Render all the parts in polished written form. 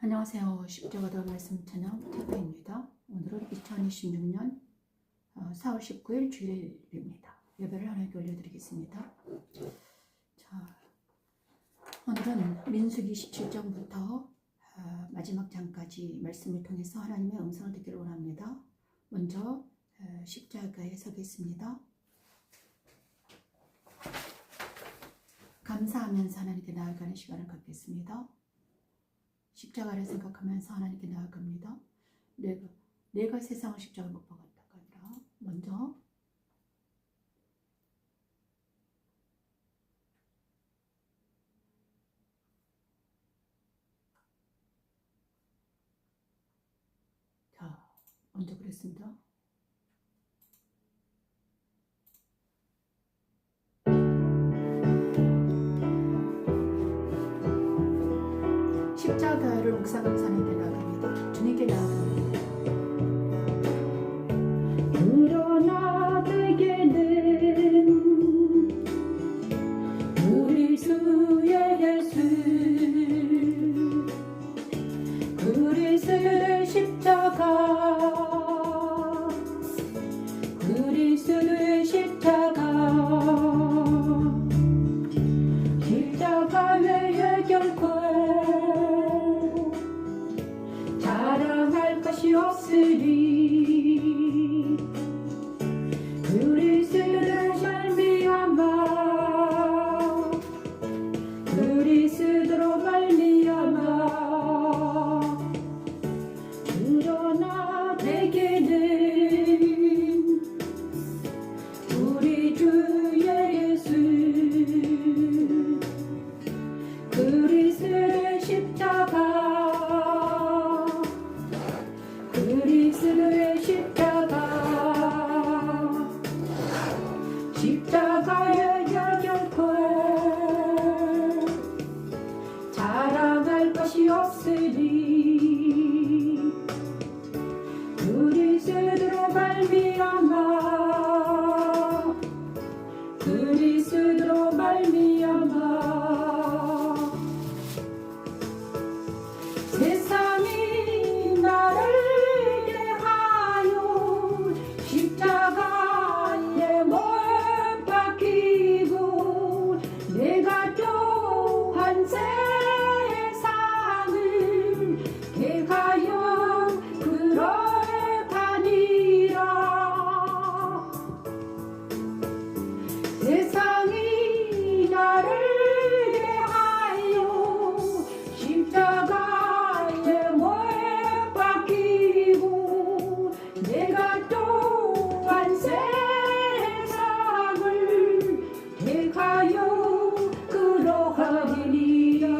안녕하세요. 십자가도 말씀 찬양 태가입니다. 오늘은 2026년 4월 19일 주일입니다. 예배를 하나님께 올려드리겠습니다. 자, 오늘은 민수기 17장부터 마지막 장까지 말씀을 통해서 하나님의 음성을 듣기를 원합니다. 먼저 십자가에 서겠습니다. 감사하면서 하나님께 나아가는 시간을 갖겠습니다. 십자가를 생각하면서 하나님께 나아갑니다. 내가 세상을 십자가를 못 박았다가 아니라 먼저 그랬습니다. 십자가를 묵상하면서 하나님께 나아갑니다. 주님께 나아갑니다. 그러나 내게는 우리 주 예수 그리스도의 십자가 그리스도의 십자가 외에 결코 자랑할 것이 없으리 그리스도로 말미암아 그리스도로 말미암아 그러나 내게는 우리 주 예수 그리스도의 십자가 그리스도의 십자가에 결코 자랑할 것이 없으리 그리스도로 말미암아 그리스도로 말미암아 세상이 나를 대하여 십자가에 못 박히고 내가 또한 세상을 대하여 그러하니라 세상이 나를 대하여 십자가에 못 박히고 내가 또한 세상을 대하여 그러하리라.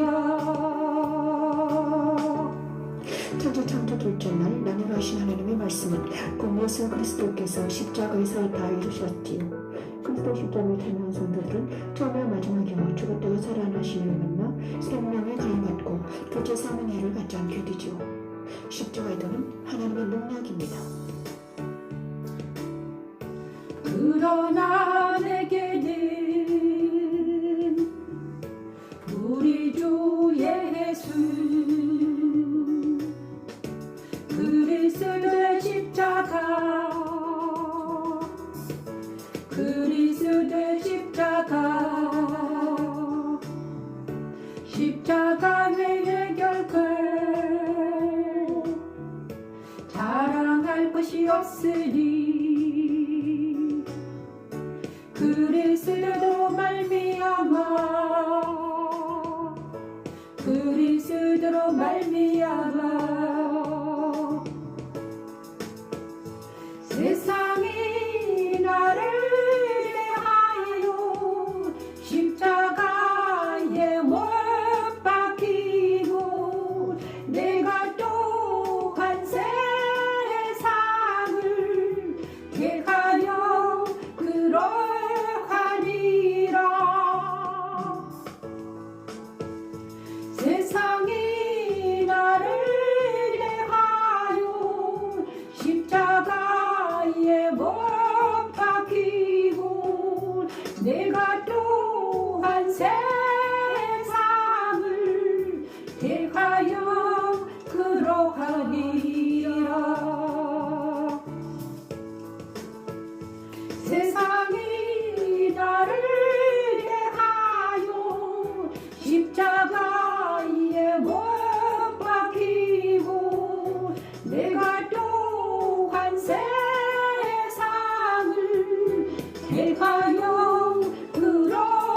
창조 둘째 날 나누라신 하나님의 말씀은 곧 예수 그리스도께서 십자가에서 다 이루셨지요. 그리스도 십자가를 찬양한 성도들은 처음과 마지막이요 죽었다가 살아나시는 만나 생명의 강을 받고 둘째 사명회를 받지 않게 되지요. 십자가의 도는 하나님의 능력입니다. 그러나 내게는 우리 주 예수 그리스도의 십자가 그리스도의 십자가 외에 결코 자랑할 것이 없으리 그리스도로 말미암아 그리스도로 말미암아 세상이 나를 대하여 십자가에 못 박히고 내가 또한 세상을 대하여 그러하니라 세상이 나를 대하여 하리라. 세상이 나를 대하여 십자가에 못 박히고 내가 또한 세상을 대하여 그러하리라.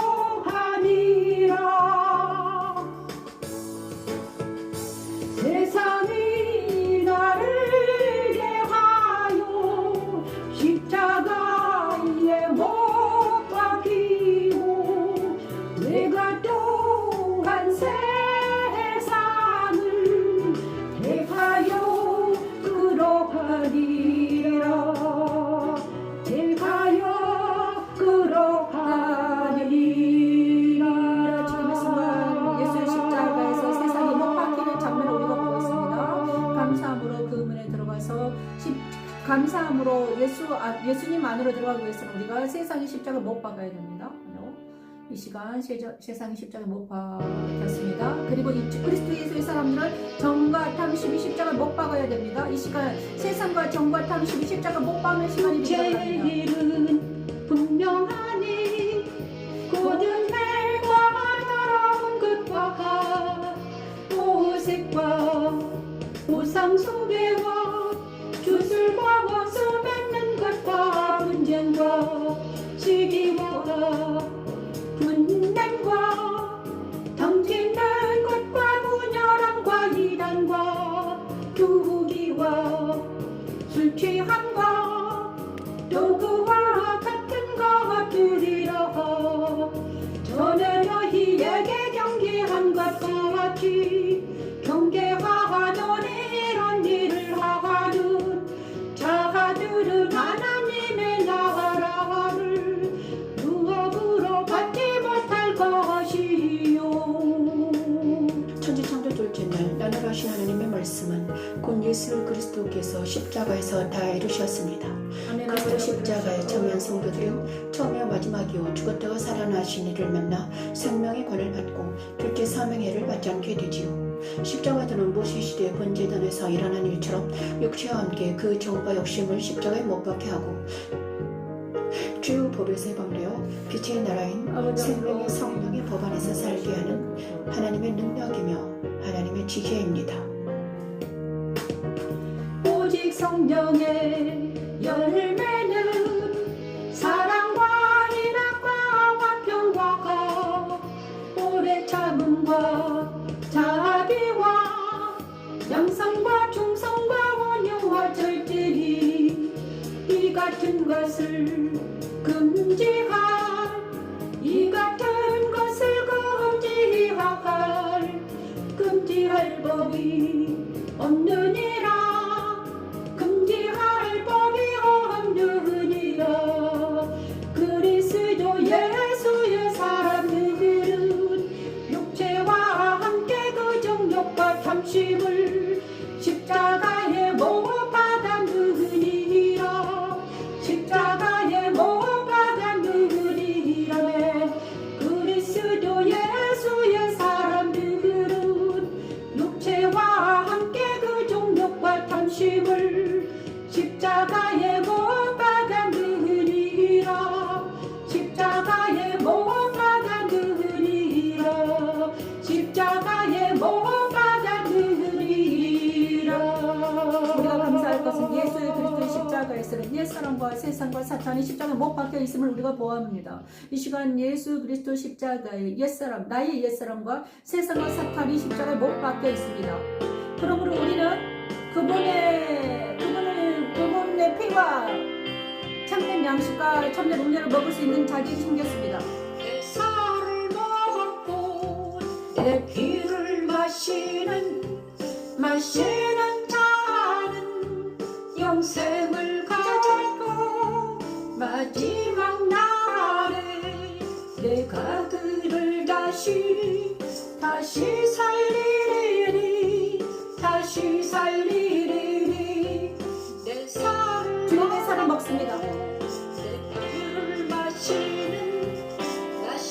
세상이 나를 대하여 십자가에 못 박히고 내가 또한 세상을 대하여 그러하리라. 대하여 그러하리라. 지금 이 순간 예수의 십자가에서 세상이 못 박히는 장면을 우리가 보고 있습니다. 감사함으로 그 문에 들어가서 감사함으로 예수님 안으로 들어가기 위해서는 우리가 세상의 십자가 못 박아야 됩니다. 이 시간 세상의 십자가 못 박혔습니다. 그리고 이 그리스도 예수의 사람들은 정과 탐심이 십자가 못 박아야 됩니다. 이 시간 세상과 정과 탐심이 십자가 못 박는 시간이 제 되어갑니다. 일은 분명하니 고든 날과 따라온 것과 보색과 우상숭배와 주술과 원수 맺는 것과 분쟁과 시기와 분난과 덩치는 것과 분열함과 이단과 두기와 술 취함과 또 그와 같은 것들이라. 저는 너희에게 경계한 것과 같이 경계하던 이런 일을 하는 자들은 하나님의 나라를 유업으로 받지 못할 것이요. 천지창조 둘째 날 나누라신 하나님의 말씀은 곧 예수 그리스도께서 십자가에서 다 이루셨습니다. 아멘. 그리스도 십자가에 참여한 성도들은 처음이야 마지막이요 죽었다가 살아나신 이를 만나 생명의 권을 받고 둘째 사명회를 받지 않게 되지요. 십자가들은 모세시대 번제단에서 일어난 일처럼 육체와 함께 그 정과 욕심을 십자가에 못 박게 하고 주 법에서 해방되어 빛의 나라인 생명의 성령의 법 안에서 살게 하는 하나님의 능력이며 하나님의 지혜입니다. 오직 성령의 열매는 사랑과 희락과 화평과 오래 참음과 자비와 양성과 충성과 온유와 절제리 이 같은 것을 금지할 이 같은 것을 금지할 법이 없느니라. 금지할 법이 없느니라. 그리스도 예수의 사람들은 육체와 함께 그 정욕과 탐심을 십자가에 못 박았느니라. 십자가에 못 박았느니라. 그리스도 예수의 사람들은 육체와 함께 그 정욕과 탐심을 십자가에 못 박았느니라. 십자가에 못 박았느니라. 십자가에 못 박았느니라. 우리가 감사할 것은 예수의 그리스도의 십자가에서는 옛사람과 세상과 사탄이 십자가에 못 박혀 있음을 우리가 보아합니다. 이 시간 예수 그리스도 십자가의 옛사람, 나의 옛사람과 세상과 사탄이 십자가에 못 박혀 있습니다. 그러므로 우리는 그분의 피와 참된 양식과 참된 음료를 먹을 수 있는 자격이 생겼습니다. 내 살을 먹고 내 피를 마시는 자는 영생을 가졌고 마지막 날에 내가 그를 다시 살리리 내 살을 주님의 살을 먹습니다. 내 피를 마시는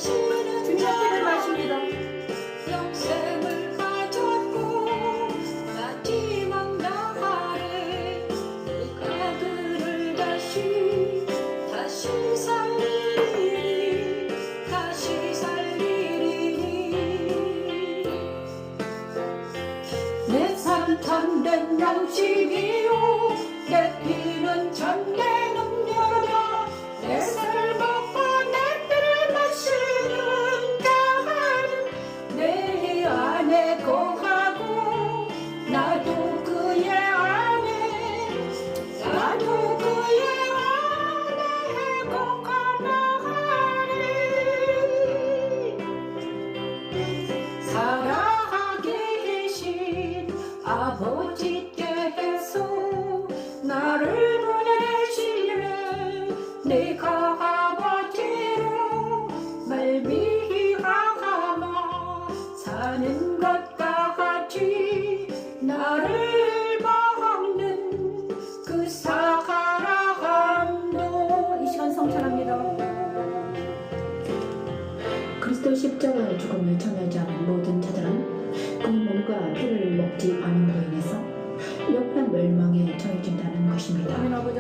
주님의 피를 마십니다. 영생을 가졌고 마지막 난 참된 양식이요 내 피는 참된 음료로다 내 살을 먹고 내 피를 마시는 자는 내 안에 거하고 나도 그의 안에 나도 그의 안에 거하나니 살아가게 계신 아버지께서 나를 보내시네 내가 아버지로 말미암아 사는 것과 같이 나를 먹는 그 사랑함도 이 시간 성찬합니다. 그리스도 십자가의 죽음을 전하지 않은 모든 자들은 그 몸과 피를 먹지 않음으로 인해서 영원 멸망에 처해진다는 것입니다. 아멘. 아버지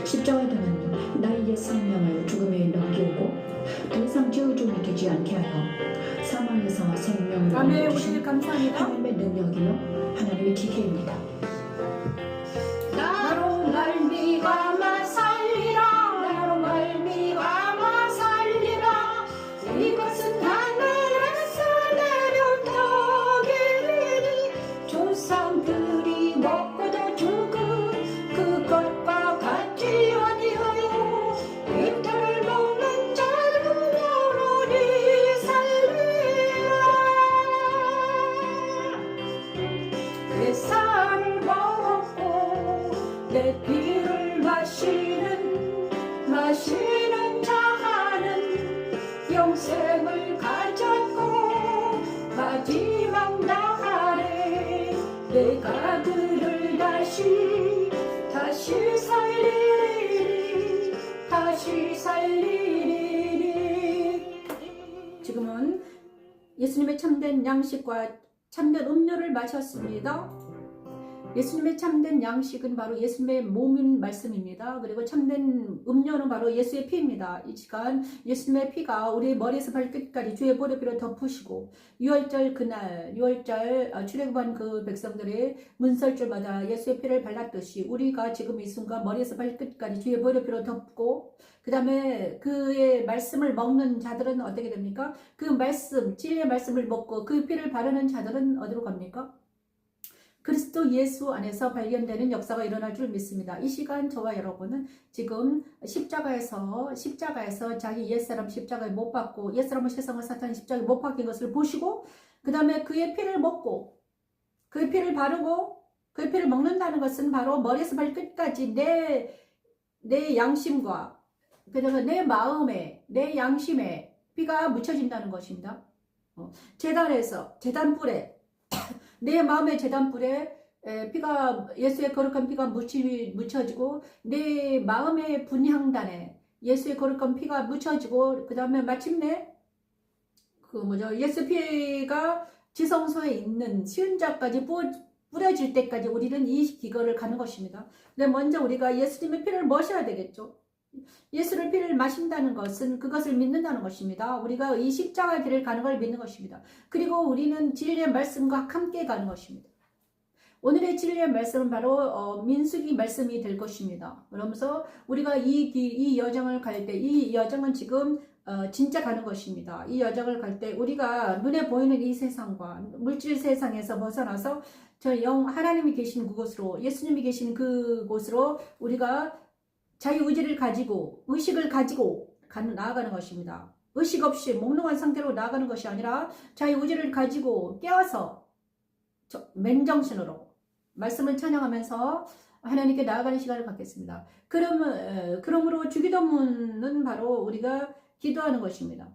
십자가에는 나의 옛 생명을 죽음에 넘기고 더 이상 죄의 종이 되지 않게 하여 사망에서 생명으로 아멘. 옮기신 우리 감사합니다. 하나님의 능력이요 하나님의 기계입니다. 나로 말미암아 살리라 나로 말미암아 살리라 이것은 하늘에서 내려온 떡이니 조상들이 먹고도 죽은 그것과 같이 아니하여 이틀을 먹는 자는 영원히 살리라 내 살을 먹고 내 피를 마시는 자는 영생을 가졌고 마지막 날에 내가 그를 다시 살리리 지금은 예수님의 참된 양식과 참된 음료를 마셨습니다. 예수님의 참된 양식은 바로 예수님의 몸인 말씀입니다. 그리고 참된 음료는 바로 예수의 피입니다. 이 시간 예수님의 피가 우리의 머리에서 발끝까지 주의 보혈의 피로 덮으시고 6월절 그날 6월절 출애굽한 그 백성들의 문설주마다 예수의 피를 발랐듯이 우리가 지금 이 순간 머리에서 발끝까지 주의 보혈의 피로 덮고 그 다음에 그의 말씀을 먹는 자들은 어떻게 됩니까? 그 말씀, 진리의 말씀을 먹고 그 피를 바르는 자들은 어디로 갑니까? 그리스도 예수 안에서 발견되는 역사가 일어날 줄 믿습니다. 이 시간 저와 여러분은 지금 십자가에서 자기 옛사람 십자가에 못 박고 옛사람은 세상을 사탄이 십자가에 못 박힌 것을 보시고 그 다음에 그의 피를 먹고 그의 피를 바르고 그의 피를 먹는다는 것은 바로 머리에서 발끝까지 내 양심과 그다음에 내 마음에 내 양심에 피가 묻혀진다는 것입니다. 제단불에 내 마음의 제단불에 피가 예수의 거룩한 피가 묻혀지고 내 마음의 분향단에 예수의 거룩한 피가 묻혀지고 그 다음에 마침내 예수 피가 지성소에 있는 시은자까지 뿌려질 때까지 우리는 이 기거를 가는 것입니다. 근데 먼저 우리가 예수님의 피를 마셔야 되겠죠. 예수의 피를 마신다는 것은 그것을 믿는다는 것입니다. 우리가 이 십자가 길을 가는 걸 믿는 것입니다. 그리고 우리는 진리의 말씀과 함께 가는 것입니다. 오늘의 진리의 말씀은 바로 민수기 말씀이 될 것입니다. 그러면서 우리가 이 여정을 갈 때 이 여정은 지금 진짜 가는 것입니다. 이 여정을 갈 때 우리가 눈에 보이는 이 세상과 물질 세상에서 벗어나서 하나님이 계신 그곳으로 예수님이 계신 그곳으로 우리가 자유의지를 가지고 의식을 가지고 나아가는 것입니다. 의식 없이 몽롱한 상태로 나아가는 것이 아니라 자유의지를 가지고 깨어서 맨정신으로 말씀을 찬양하면서 하나님께 나아가는 시간을 갖겠습니다. 그러므로 주기도문은 바로 우리가 기도하는 것입니다.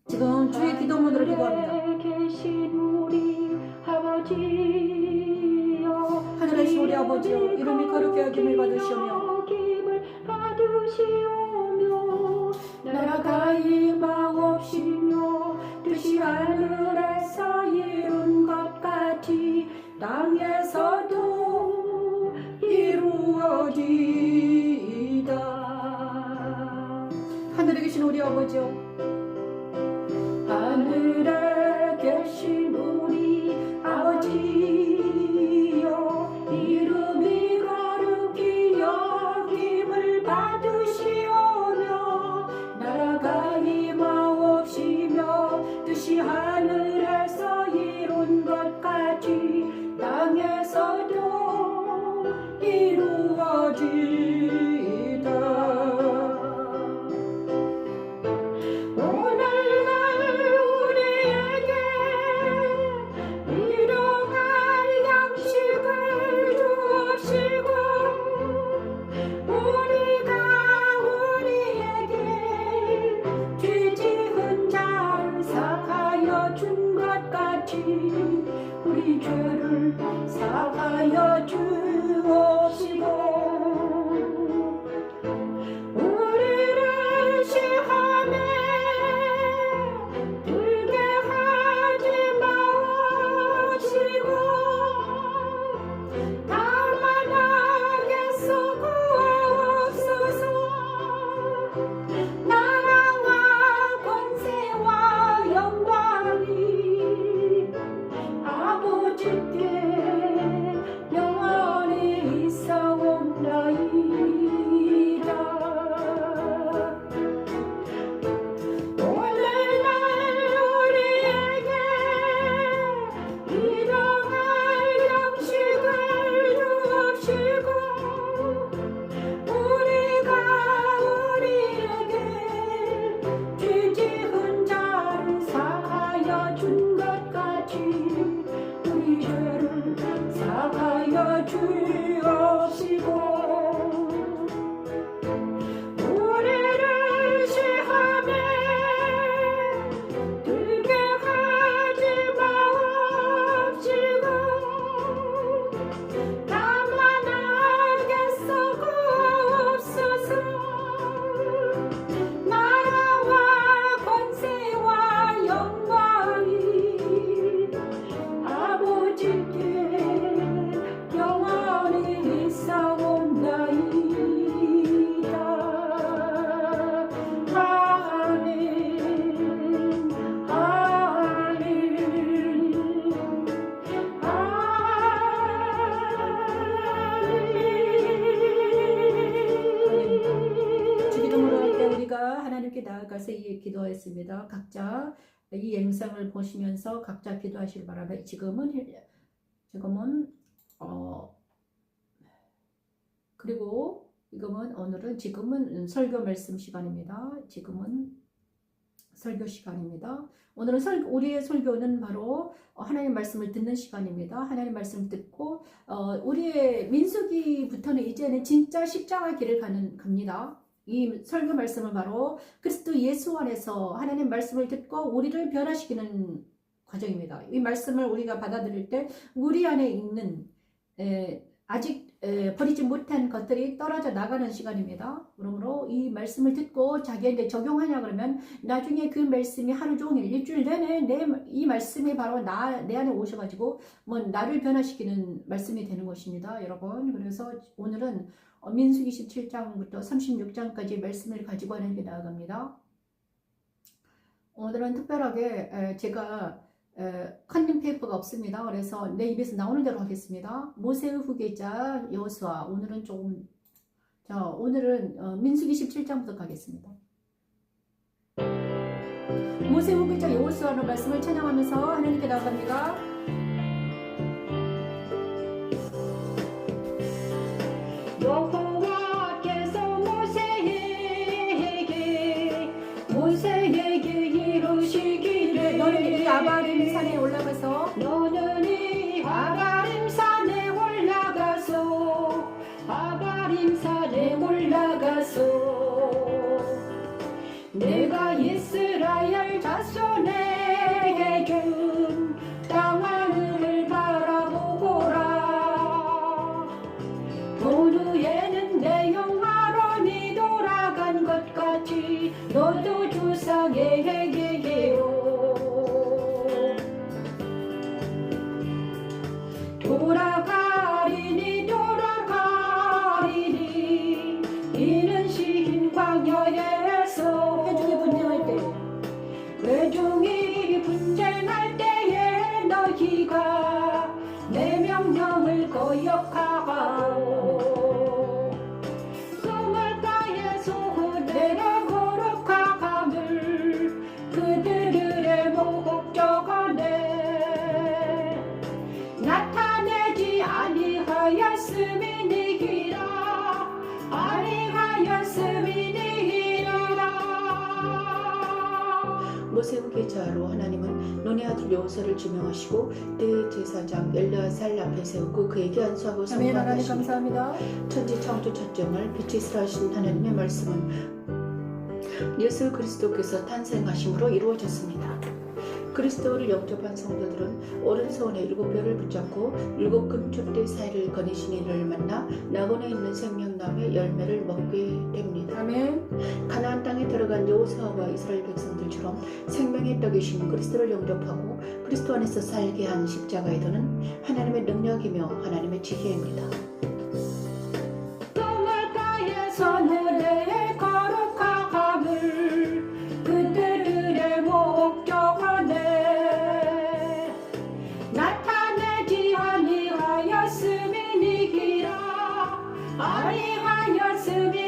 지금 주의 기도문으로 기도합니다. 하늘에 계신 우리 아버지여 이름이 거룩히 여김을 받으시오며 나라가 임하옵시며 뜻이 하늘에서 이룬 것 같이 땅에서도 이루어지이다. 하늘에 계신 우리 아버지여 하늘에 계신 우리 아버지 같이 땅에서도 이루어지다. 오늘날 우리에게 일용할 양식을 주옵시고 우리가 우리에게 죄 지은 자를 사하여 준 것 같이 우리 죄를 사하여 주옵시고 우리를 시험에 들게 하지 마옵시고 다만 악에서 구하옵소서. 나라와 권세와 영광이 아버지께 영원히 있사옵나이다. 오늘날 우리에게 일용할 양식을 주옵시고 우리가 우리에게 죄 지은 자를 사하여 준 것 같이 우리 죄를 사하여 주옵시고 우리를 시험에 들게 하지 마옵시고 다만 악에서 구하옵소서. 나라와 권세와 영광이 아버지께 영원히 있사옵나이다. 아멘 아멘 아멘. 주기도문을 할 때 우리가 하나님께 나아가서 이 기도했습니다. 각자 이 영상을 보시면서 각자 기도하시길 바랍니다. 그리고 지금은 설교 말씀 시간입니다. 지금은 설교 시간입니다. 오늘은 우리의 설교는 바로 하나님 말씀을 듣는 시간입니다. 하나님 말씀을 듣고 우리의 민수기부터는 이제는 진짜 십자가 길을 갑니다. 이 설교 말씀은 바로 그리스도 예수 안에서 하나님 말씀을 듣고 우리를 변화시키는 과정입니다. 이 말씀을 우리가 받아들일 때 우리 안에 있는 아직 버리지 못한 것들이 떨어져 나가는 시간입니다. 그러므로 이 말씀을 듣고 자기한테 적용하냐 그러면 나중에 그 말씀이 하루 종일 일주일 내내 이 말씀이 바로 내 안에 오셔가지고 나를 변화시키는 말씀이 되는 것입니다. 여러분, 그래서 오늘은 민수기 17장부터 36장까지 말씀을 가지고 하나님께 나아갑니다. 오늘은 특별하게 제가 컨닝 페이퍼가 없습니다. 그래서 내 입에서 나오는 대로 하겠습니다. 모세의 후계자 여호수아. 오늘은 민수기 17장부터 가겠습니다. 모세의 후계자 여호수아는 말씀을 찬양하면서 하나님께 나아갑니다. 여호와께서 모세에게 이르시기를 너는 이 아바림 산에 올라가서 너는 이 아바림 산에 올라가서 내가 이스라엘 자손에게 준 땅을 바라보거라. 본 후에는 내 형 아론이 돌아간 것 같이 너도 조상에게요 돌아가리니 이는 신 광야에서 회중이 분쟁할 때에 너희가 내 명령을 거역하오. 수물가에서 내가 거룩함을 그들의 목적하네. 아니하였음이니라 아니하였음이니라. 모세의 계자로 하나님은 눈의 아들 여호수아를 지명하시고 대제사장 엘르아살 앞에 세우고 그에게 안수하고 아멘. 하나님 선포하시니 감사합니다. 천지 창조 첫째날 빛이스라 하신 하나님의 말씀은 예수 그리스도께서 탄생하심으로 이루어졌습니다. 그리스도를 영접한 성도들은 오른손에 7별을 붙잡고 7금 촛대 사이를 거니신 이를 만나 낙원에 있는 생명나무의 열매를 먹게 됩니다. 아멘. 가나안 땅에 들어간 여호수아와 이스라엘 백성들처럼 생명의 떡이신 그리스도를 영접하고 그리스도 안에서 살게 한 십자가의 도는 하나님의 능력이며 하나님의 지혜입니다. 똥을가에 서늘에 거룩함을 그들의 목적하네 나타내지 아니하였음이니라 아니하였음이니라.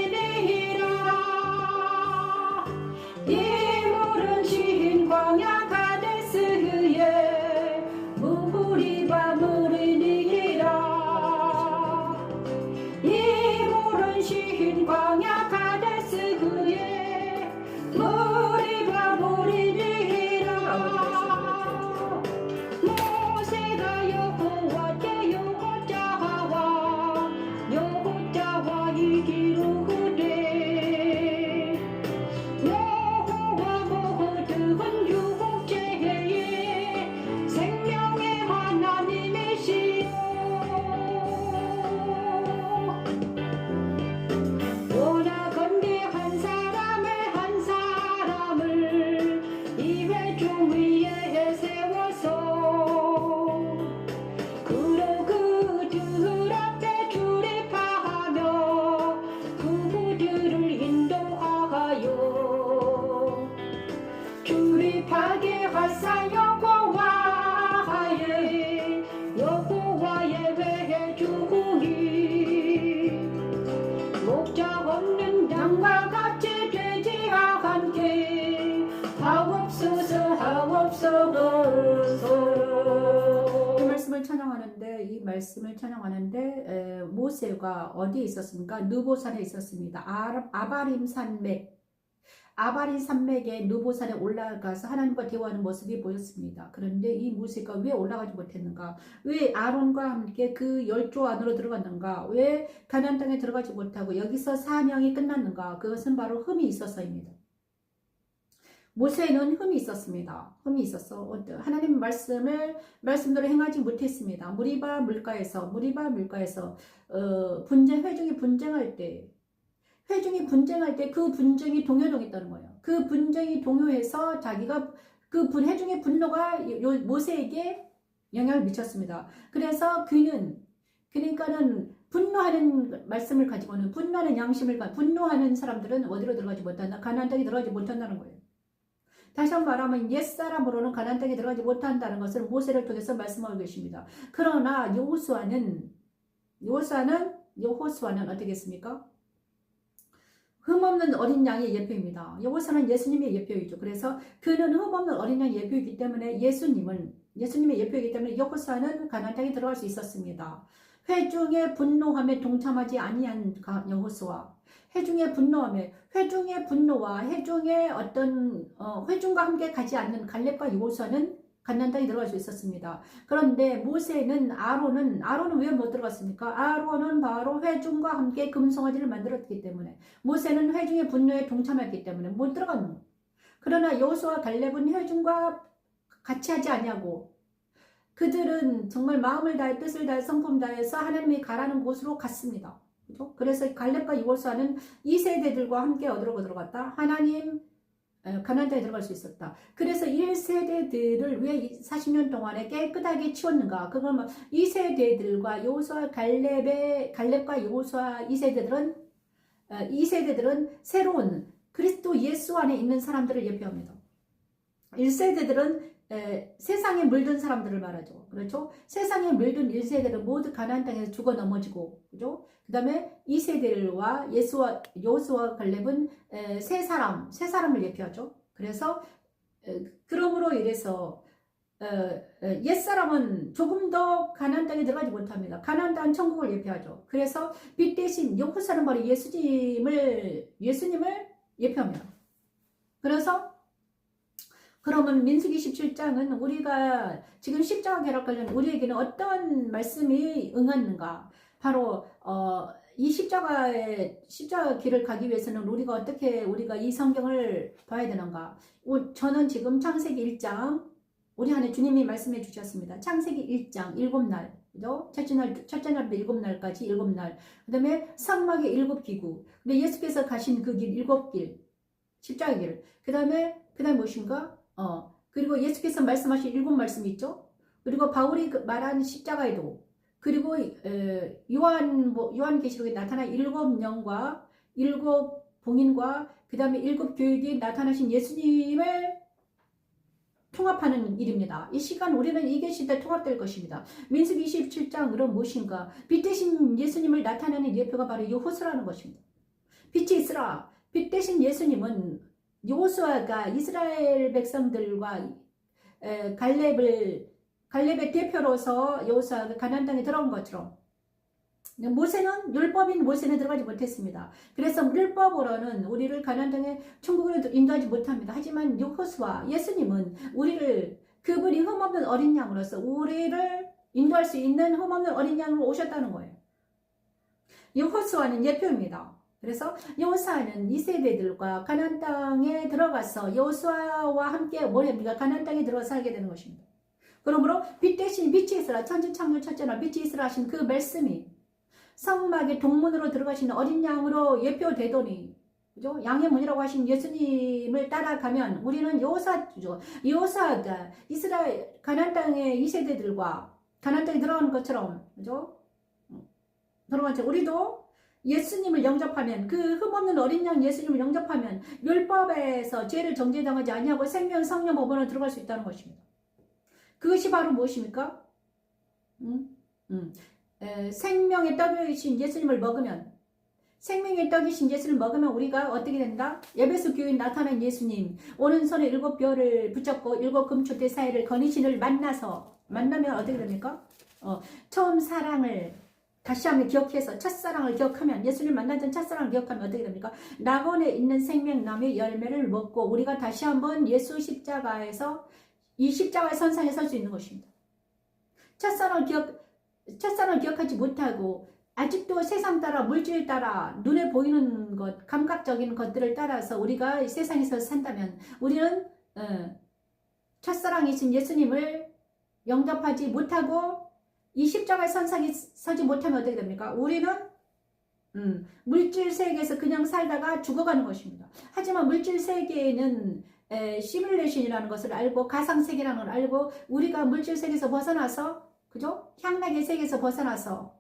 이 물은 신 광야 가데스에 물이 바물이니라. 이 물은 신 광야 가데스에 물이 바물이니라. 모세가 여호와께 여호자와 이기루되 여호와 모든 육체의 생명의 하나님이시오. 원하건대 한 사람을 이 회중 위에 세워서 그들 앞에 출입하며 그들을 인도하여 출입하게 하사 여호와의 회중이 목적 없는 양과 같이 되지 않게 하옵소서. 이 말씀을 찬양하는데 모세가 어디에 있었습니까? 느보산에 있었습니다. 아바림 산맥에 느보산에 올라가서 하나님과 대화하는 모습이 보였습니다. 그런데 이 모세가 왜 올라가지 못했는가? 왜 아론과 함께 그 열조 안으로 들어갔는가? 왜 가나안 땅에 들어가지 못하고 여기서 사명이 끝났는가? 그것은 바로 흠이 있어서입니다. 모세는 흠이 있었습니다. 흠이 있었어. 하나님 말씀대로 행하지 못했습니다. 무리바 물가에서 회중이 분쟁할 때 그 분쟁이 동요동했다는 거예요. 그 분쟁이 동요해서 자기가 회중의 분노가 모세에게 영향을 미쳤습니다. 그래서 그러니까는 분노하는 말씀을 가지고는 분노하는 양심을 분노하는 사람들은 어디로 들어가지 못한다. 가나안 땅에 들어가지 못한다는 거예요. 다시 한번 말하면 옛사람으로는 가나안 땅에 들어가지 못한다는 것을 모세를 통해서 말씀하고 계십니다. 그러나 여호수아는 어떻게 했습니까? 흠없는 어린 양의 예표입니다. 여호수아는 예수님의 예표이죠. 그래서 그는 흠없는 어린 양의 예표이기 때문에 예수님의 예표이기 때문에 여호수아는 가나안 땅에 들어갈 수 있었습니다. 회중의 분노함에 동참하지 아니한 여호수아, 회중의 분노와 회중의 회중과 함께 가지 않는 갈렙과 여호수아는 가나안 땅에 들어갈 수 있었습니다. 그런데 모세는 아론은 왜 못 들어갔습니까? 아론은 바로 회중과 함께 금송아지를 만들었기 때문에, 모세는 회중의 분노에 동참했기 때문에 못 들어갔는 거예요. 그러나 여호수아와 갈렙은 회중과 같이 하지 않냐고, 그들은 정말 마음을 다해 뜻을 다해 성품 다해서 하나님이 가라는 곳으로 갔습니다. 그렇죠? 그래서 갈렙과 여호수아는 이 세대들과 함께 어디로 들어갔다? 가나안 땅에 들어갈 수 있었다. 그래서 1세대들을 왜 40년 동안에 깨끗하게 치웠는가? 그건 이 세대들과 여호수아 갈렙과 여호수아 이 세대들은 새로운 그리스도 예수 안에 있는 사람들을 예표합니다. 1세대들은 세상에 물든 사람들을 말하죠. 그렇죠? 세상에 물든 1세대는 모두 가나안 땅에서 죽어 넘어지고, 그죠? 그 다음에 2세대들과 여호수아와 갈렙은 새 사람을 예표하죠. 그래서 그러므로 이래서 옛사람은 조금 더 가나안 땅에 들어가지 못합니다. 가나안 땅 천국을 예표하죠. 그래서 빛 대신 여호사는 바로 예수님을 예표합니다. 그래서 그러면 민수기 17장은 우리가 지금 십자가 결합 관련 우리에게는 어떤 말씀이 응하는가? 바로 이 십자가 길을 가기 위해서는 우리가 이 성경을 봐야 되는가? 저는 지금 창세기 1장 우리 안에 주님이 말씀해 주셨습니다. 창세기 1장 7날, 그죠? 첫째 날부터 7날까지 7날. 그 다음에 상막의 7기구. 근데 예수께서 가신 그 길 7길, 십자가 길. 그 다음에 무엇인가? 그리고 예수께서 말씀하신 7말씀이 있죠? 그리고 바울이 말한 십자가의 도. 그리고 요한계시록에 나타난 7영과 7 봉인과 그 다음에 7 교육이 나타나신 예수님을 통합하는 일입니다. 이 시간 우리는 이 계시대 통합될 것입니다. 민수기 27장으로 무엇인가? 빛 대신 예수님을 나타내는 예표가 바로 여호수아라는 것입니다. 빛이 있으라. 빛 대신 예수님은 여호수아가 이스라엘 백성들과 갈렙의 대표로서 여호수아가 가나안 땅에 들어온 것처럼 율법인 모세는 들어가지 못했습니다. 그래서 율법으로는 우리를 가나안 땅에 천국으로 인도하지 못합니다. 하지만 여호수아 예수님은 그분이 흠없는 어린 양으로서 우리를 인도할 수 있는 흠없는 어린 양으로 오셨다는 거예요. 여호수아는 예표입니다. 그래서 여호수아는 이 세대들과 가나안 땅에 들어가서 여호수아와 함께 가나안 땅에 들어가 살게 되는 것입니다. 그러므로 빛 대신 빛이 있으라 천지창조 첫째 날 빛이 있으라 하신 그 말씀이 성막의 동문으로 들어가시는 어린 양으로 예표되더니, 그죠? 양의 문이라고 하신 예수님을 따라가면 우리는 여호수아가 이스라엘 가나안 땅의 이 세대들과 가나안 땅에 들어가는 것처럼, 그죠? 우리도 예수님을 영접하면 그 흠없는 어린 양 예수님을 영접하면 율법에서 죄를 정죄당하지 아니하고 생명 성령 법원으로 들어갈 수 있다는 것입니다. 그것이 바로 무엇입니까? 생명의 떡이신 예수님을 먹으면 우리가 어떻게 된다? 에베소 교회에 나타난 예수님 오른손에 7뼈를 붙잡고 7 금초대 사이를 거니신을 만나면 어떻게 됩니까? 처음 사랑을 다시 한번 기억해서 첫사랑을 기억하면 예수님 만난 전 첫사랑을 기억하면 어떻게 됩니까? 낙원에 있는 생명나무의 열매를 먹고 우리가 다시 한번 예수 십자가에서 이 십자가의 선상에 설 수 있는 것입니다. 첫사랑을 기억하지 못하고 아직도 세상 따라 물질 따라 눈에 보이는 것, 감각적인 것들을 따라서 우리가 세상에서 산다면 우리는 첫사랑이신 예수님을 영접하지 못하고 이 십자가의 선상에 서지 못하면 어떻게 됩니까? 우리는 물질 세계에서 그냥 살다가 죽어가는 것입니다. 하지만 물질 세계에는 시뮬레이션이라는 것을 알고 가상세계라는 걸 알고 우리가 물질 세계에서 벗어나서 그죠? 향락의 세계에서 벗어나서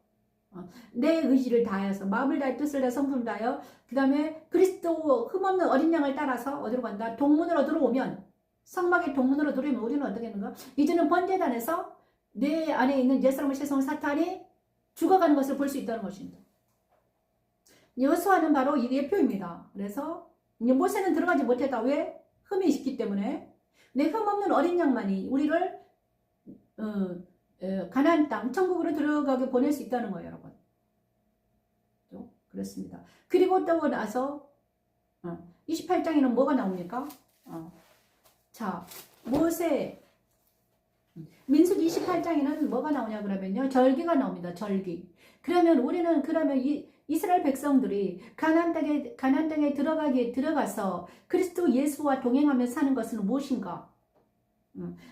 내 의지를 다해서 마음을 다해 뜻을 다해 성품을 다하여 그 다음에 그리스도 흠없는 어린 양을 따라서 어디로 간다? 동문으로 들어오면 성막의 동문으로 들어오면 우리는 어떻게 하는가? 이제는 번제단에서 내 안에 있는 옛사람의 세상 사탄이 죽어가는 것을 볼 수 있다는 것입니다. 여호수아는 바로 이 예표입니다. 그래서 모세는 들어가지 못했다. 왜? 흠이 있기 때문에. 내 흠없는 어린 양만이 우리를 가나안 땅 천국으로 들어가게 보낼 수 있다는 거예요, 여러분. 그렇습니다. 그리고 또 나서 28장에는 뭐가 나옵니까? 자, 모세 민수기 28장에는 뭐가 나오냐 그러면요, 절기가 나옵니다. 절기. 그러면 우리는 이스라엘 백성들이 가나안 땅에 들어가서 그리스도 예수와 동행하며 사는 것은 무엇인가?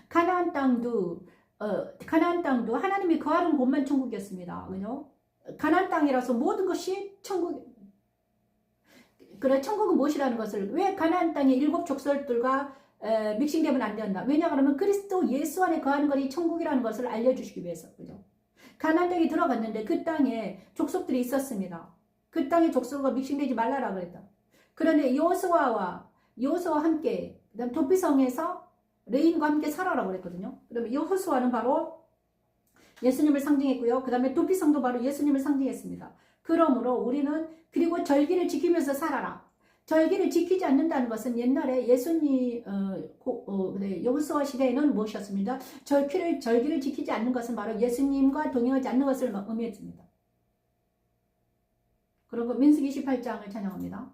가나안 땅도 하나님이 거하는 곳만 천국이었습니다. 그죠? 가나안 땅이라서 모든 것이 천국. 그래, 천국은 무엇이라는 것을 왜 가나안 땅의 7 족속들과 믹싱되면 안 된다. 왜냐 그러면 그리스도 예수 안에 거하는 것이 천국이라는 것을 알려주시기 위해서. 그죠? 가나안 땅에 들어갔는데 그 땅에 족속들이 있었습니다. 그 땅의 족속과 믹싱되지 말라라 그랬다. 그런데 여호수아와 함께 그다음 도피성에서 레인과 함께 살아라고 그랬거든요. 그러면 여호수아는 바로 예수님을 상징했고요. 그 다음에 도피성도 바로 예수님을 상징했습니다. 그러므로 우리는 그리고 절기를 지키면서 살아라. 절기를 지키지 않는다는 것은 옛날에 예수님 여호수아 시대에는 무엇이었습니다? 절기를 지키지 않는 것은 바로 예수님과 동행하지 않는 것을 의미했습니다. 그리고 민수기 28장을 찬양합니다.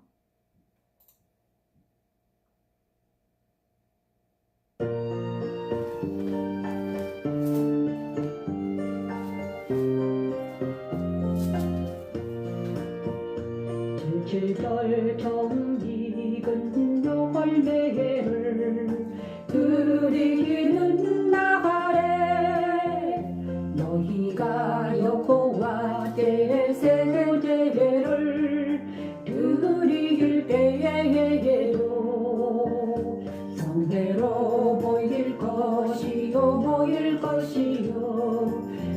질질 정익은 열매를 드리는 나가래 너희가 여호와께 세제를 드릴 때에도 성대로 보일 것이요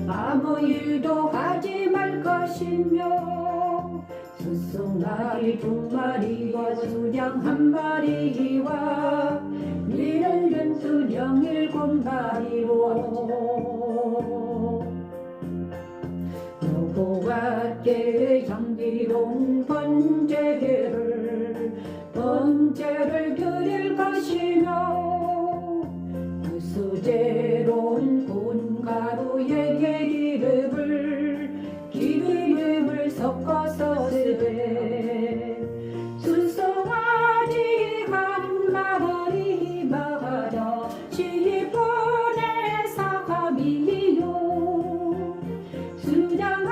아무 일도 하지 말 것이며 수송아지 2마리와 수량 1마리와 밀은 수량 7마리로 여호와께 향기로운 번제를 드릴 것이며 그 수제로운 곤가루에 기름을 섞어서 쓰되 수송아지 1마리마다 10분의 4감이요 수장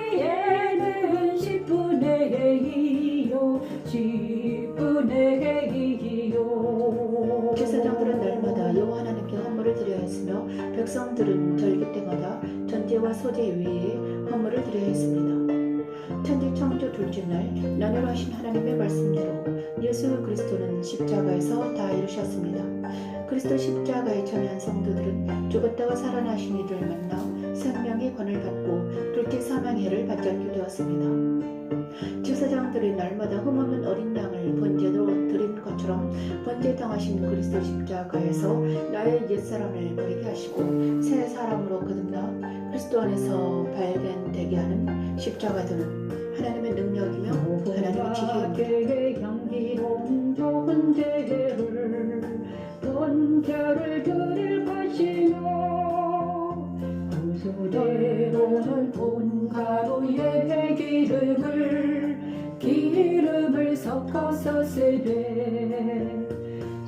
1마리에는 10분의 2요 제사장들은 날마다 여호와 하나님께 헌물을 드려야 했으며 백성들은 절기 때마다 전제와 소제 위에 헌물을 드려야 했습니다. 천지 창조 둘째 날 나누러 하신 하나님의 말씀대로 예수 그리스도는 십자가에서 다 이루셨습니다. 그리스도 십자가에 참여한 성도들은 죽었다가 살아나신 이를 만나 생명의 권을 받고 둘째 사망의 해를 받지 않게 되었습니다. 제사장들이 날마다 흠없는 어린 양을 번제로 드린 것처럼 번제당하신 그리스도 십자가에서 나의 옛사람을 버리게 하시고 새 사람으로 거듭나 그리스도 안에서 발견되게 하는 십자가들은 하나님의 능력이며 하나님의 지혜입니다. 향기로운 번제를 드릴 것이며 그 수제로는 곤가루에 기름을 섞어서 쓰되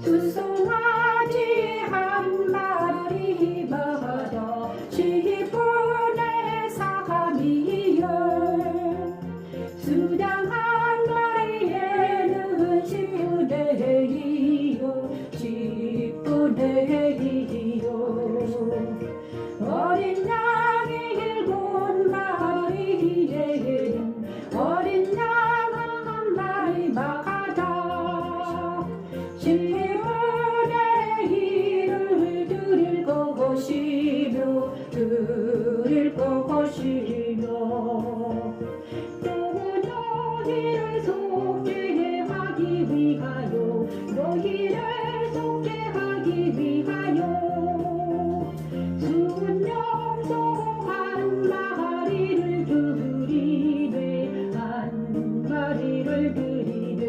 수송아지 1마리마다 10분의 4감이요 수장 1마리에는 10분의 2요 어린 양이 7마리에는 어린 양 1마리마다 10분의 2를 드릴 것이며 또 너희를 속죄하기 위하여 순염소 1마리를 드리되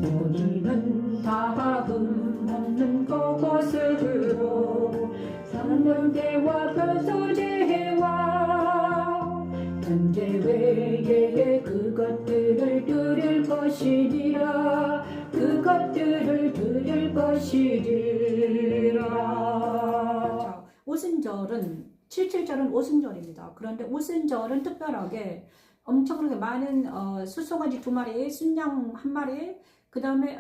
너희는 다 흠없는 것으로 상명대와 변소제와 번제 외에 그것들을 드릴 것이리라 자, 오순절은 77절은 오순절입니다. 그런데 오순절은 특별하게 엄청나게 많은 수송아지 2마리, 순양 1마리, 그 다음에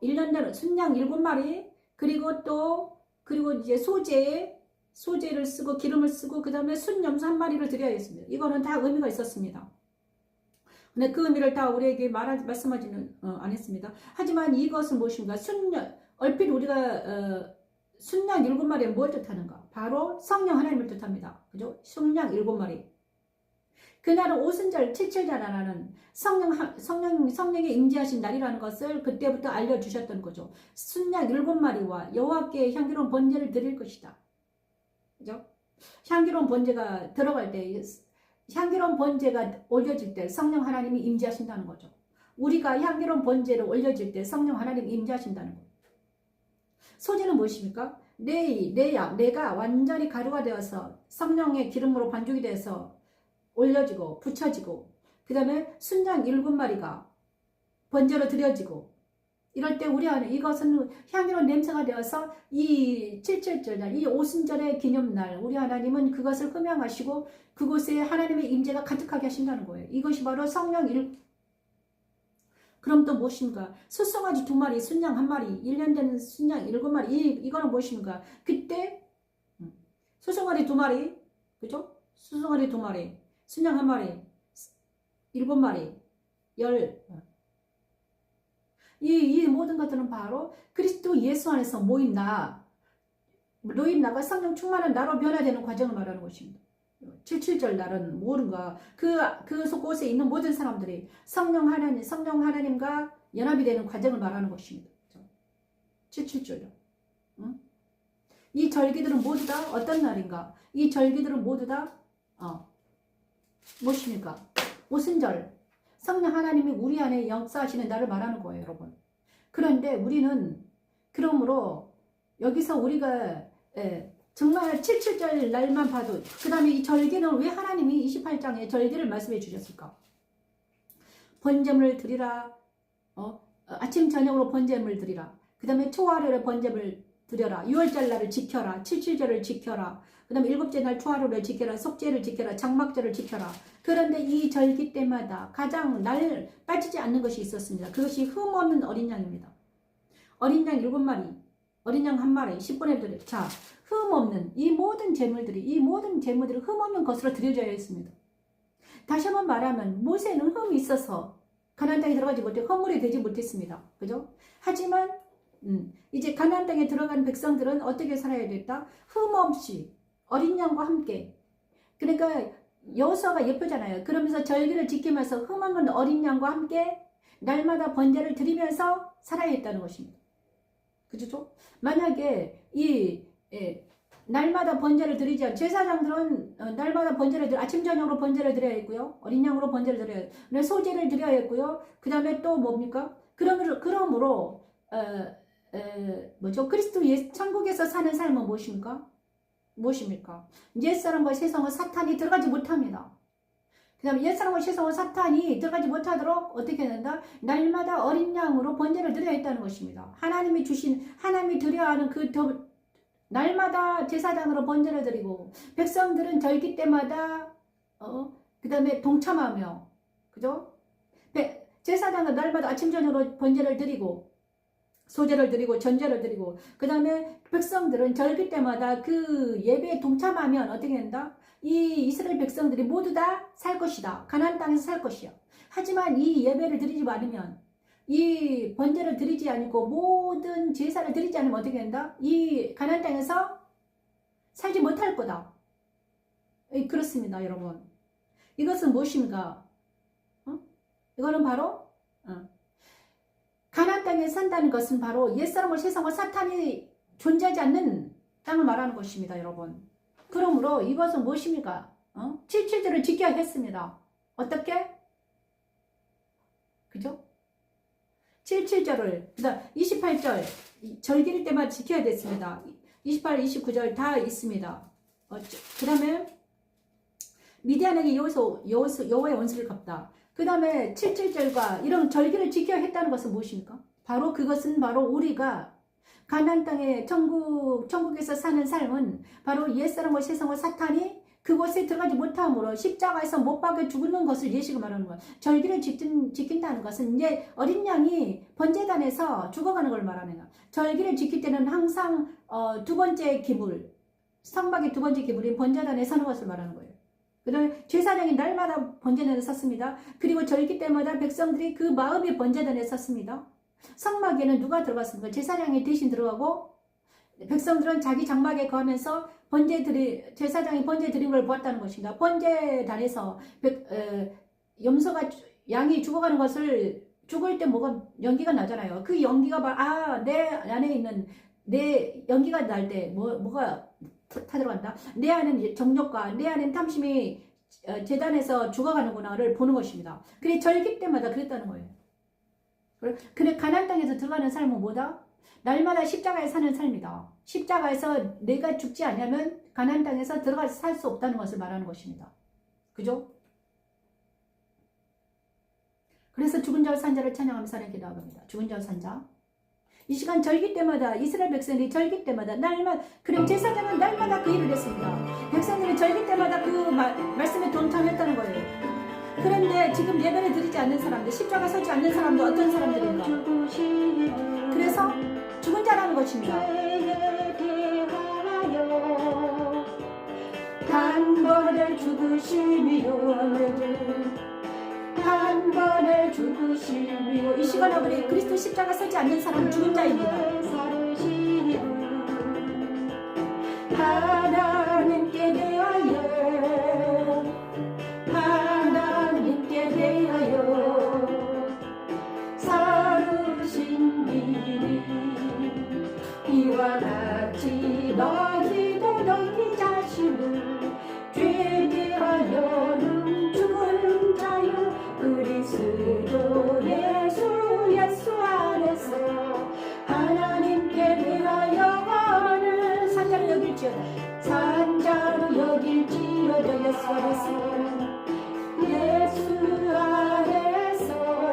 1년대로 순양 7마리, 그리고 이제 소재를 쓰고 기름을 쓰고 그 다음에 순염소 1마리를 드려야 했습니다. 이거는 다 의미가 있었습니다. 근데 그 의미를 다 우리에게 말씀하지는 않았습니다. 하지만 이것은 무엇인가? 얼핏 우리가 순양 7마리는 뭘 뜻하는가? 바로 성령 하나님을 뜻합니다. 그죠? 순양 7마리. 그날은 오순절 77자라는 성령이 임재하신 날이라는 것을 그때부터 알려주셨던 거죠. 순양 7마리와 여호와께 향기로운 번제를 드릴 것이다. 그죠? 향기로운 번제가 들어갈 때 향기로운 번제가 올려질 때 성령 하나님이 임재하신다는 거죠. 우리가 향기로운 번제를 올려질 때 성령 하나님이 임재하신다는 거예요. 소재는 무엇입니까? 내가 완전히 가루가 되어서 성령의 기름으로 반죽이 돼서 올려지고 붙여지고 그 다음에 순양 7마리가 번제로 드려지고 이럴 때 우리 안에 이것은 향기로운 냄새가 되어서 이 7.7절 이 오순절의 기념날 우리 하나님은 그것을 흠양하시고 그곳에 하나님의 임재가 가득하게 하신다는 거예요. 이것이 바로 성령 그럼 또 무엇입니까? 숫송아지 2마리, 순양 1마리, 1년 된 순양 7마리 이거는 무엇입니까? 그때 숫송아지 2마리 그죠? 숫송아지 2마리, 순양 1마리, 7마리, 이 모든 것들은 바로 그리스도 예수 안에서 모인 나가 성령 충만한 나로 변화되는 과정을 말하는 것입니다. 7.7절 날은 모든가 그곳에 있는 모든 사람들이 성령 하나님과 연합이 되는 과정을 말하는 것입니다. 7.7절 이 절기들은 모두 다 어떤 날인가? 이 절기들은 모두 다 무엇입니까? 오순절 성령 하나님이 우리 안에 역사하시는 날을 말하는 거예요, 여러분. 그런데 우리는 그러므로 여기서 우리가 정말 7.7절 날만 봐도 그 다음에 이 절기는 왜 하나님이 28장에 절기를 말씀해 주셨을까? 번제물 드리라. 아침 저녁으로 번제물 드리라. 그 다음에 초하루에 번제물 드려라. 6월절 날을 지켜라. 7.7절을 지켜라. 그 다음에 7째 날 초하루를 지켜라. 속죄를 지켜라. 장막절을 지켜라. 그런데 이 절기 때마다 가장 날 빠지지 않는 것이 있었습니다. 그것이 흠없는 어린 양입니다. 어린 양 7마리, 어린 양 1마리, 10분의 1. 자, 흠없는 이 모든 제물들이 흠없는 것으로 드려져야 했습니다. 다시 한번 말하면 모세는 흠이 있어서 가나안 땅에 들어가지 못해 허물이 되지 못했습니다. 그죠? 하지만 이제 가나안 땅에 들어간 백성들은 어떻게 살아야 됐다? 흠 없이 어린 양과 함께. 그러니까 여호수아가 예표잖아요. 그러면서 절기를 지키면서 흠 없는 어린 양과 함께 날마다 번제를 드리면서 살아야 했다는 것입니다. 그죠? 만약에 날마다 번제를 드리지 않은 제사장들은 날마다 번제를 아침 저녁으로 번제를 드려야 했고요. 어린 양으로 번제를 드려야 했고요. 소제를 드려야 했고요. 그 다음에 또 뭡니까? 그러므로 그리스도 천국에서 사는 삶은 무엇입니까? 옛사람과 세상은 사탄이 들어가지 못합니다. 그 다음에 옛사람과 세상은 사탄이 들어가지 못하도록 어떻게 된다? 날마다 어린 양으로 번제를 드려야 했다는 것입니다. 하나님이 드려야 하는 날마다 제사장으로 번제를 드리고 백성들은 절기 때마다 그 다음에 동참하며 그죠? 제사장은 날마다 아침 저녁으로 번제를 드리고 소제를 드리고 전제를 드리고 그 다음에 백성들은 절기 때마다 그 예배에 동참하면 어떻게 된다? 이 이스라엘 백성들이 모두 다 살 것이다. 가나안 땅에서 살 것이야. 하지만 이 예배를 드리지 않으면 이 번제를 드리지 않고 모든 제사를 드리지 않으면 어떻게 된다? 이 가나안 땅에서 살지 못할 거다. 그렇습니다, 여러분. 이것은 무엇입니까? 이거는 바로 가나안 땅에 산다는 것은 바로 옛사람과 세상과 사탄이 존재하지 않는 땅을 말하는 것입니다, 여러분. 그러므로 이것은 무엇입니까? 7.7절을 지켜야 했습니다. 어떻게? 그죠? 7.7절을 그다음 28절 절기일 때만 지켜야 됐습니다. 28, 29절 다 있습니다. 그 다음에 미디안에게 여호와의 원수를 갚다. 그 다음에 7.7절과 이런 절기를 지켜야 했다는 것은 무엇입니까? 바로 그것은 바로 우리가 가나안 땅의 천국에서 사는 삶은 바로 옛사람과 세상과 사탄이 그곳에 들어가지 못함으로 십자가에서 못 박혀 죽는 것을 예시로 말하는 거예요. 절기를 지킨다는 것은 이제 어린 양이 번제단에서 죽어가는 걸 말하는 거예요. 절기를 지킬 때는 항상 두 번째 기물, 성막의 두 번째 기물인 번제단에 서는 것을 말하는 거예요. 그 다음에 제사장이 날마다 번제단에 섰습니다. 그리고 절기 때마다 백성들이 그 마음의 번제단에 섰습니다. 성막에는 누가 들어갔습니까? 제사장이 대신 들어가고 백성들은 자기 장막에 거하면서 제사장이 번제 드린 걸 보았다는 것입니다. 번제단에서 양이 죽어가는 것을 죽을 때 뭐가 연기가 나잖아요. 그 연기가 바로 내 안에 있는 내 연기가 날 때 뭐가 타들어간다. 내 안에는 정욕과 내 안에는 탐심이 재단에서 죽어가는구나를 보는 것입니다. 그래 절기 때마다 그랬다는 거예요. 그래 가나안 땅에서 들어가는 삶은 뭐다? 날마다 십자가에 사는 삶이다. 십자가에서 내가 죽지 않으면 가나안 땅에서 들어가서 살 수 없다는 것을 말하는 것입니다. 그죠? 그래서 죽은 자와 산 자를 찬양하면서 하나님 기도합니다. 죽은 자와 산 자. 이 시간 절기 때마다 이스라엘 백성들이 절기 때마다 날마다 그래 제사장은 날마다 그 일을 했습니다. 백성들이 절기 때마다 그 말씀에 동참했다는 거예요. 그런데 지금 예배를 드리지 않는 사람들, 십자가 서지 않는 사람도 어떤 사람들인가? 그래서 죽은 자라는 것입니다. 한 번에 죽으시며 한 번에 죽으시며 이 시간에 우리 그리스도 십자가 서지 않는 사람은 죽은 자입니다. 하나님께 대하여 하나님께 대하여 사르신 일이 이와 같이 너희도 너희 자신을 죄 대하여는 죽은 자요 그리스도 예수 안에서 하나님께 대하여 하는 산자를 여길지어다. 산자로 여길지어다. 예수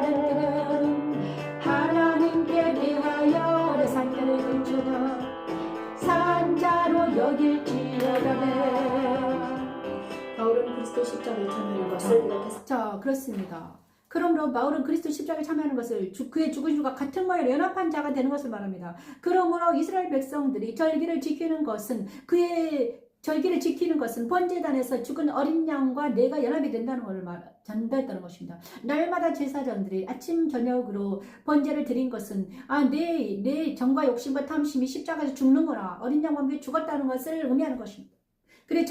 안에서는 하나님께 대하여 산자로 여길지어다. 산자로 여길지어다. 바울은 그리스도 십자가에 참여하는 것을 이렇게 자, 그렇습니다. 그러므로 바울은 그리스도 십자가에 참여하는 것을 그의 죽은 이유가 같은 모양으로 연합한 자가 되는 것을 말합니다. 그러므로 이스라엘 백성들이 절기를 지키는 것은 그의 절기를 지키는 것은 번제단에서 죽은 어린 양과 내가 연합이 된다는 것을 전달했다는 것입니다. 날마다 제사장들이 아침 저녁으로 번제를 드린 것은 내 정과 욕심과 탐심이 십자가에서 죽는구나, 어린 양과 함께 죽었다는 것을 의미하는 것입니다. 그래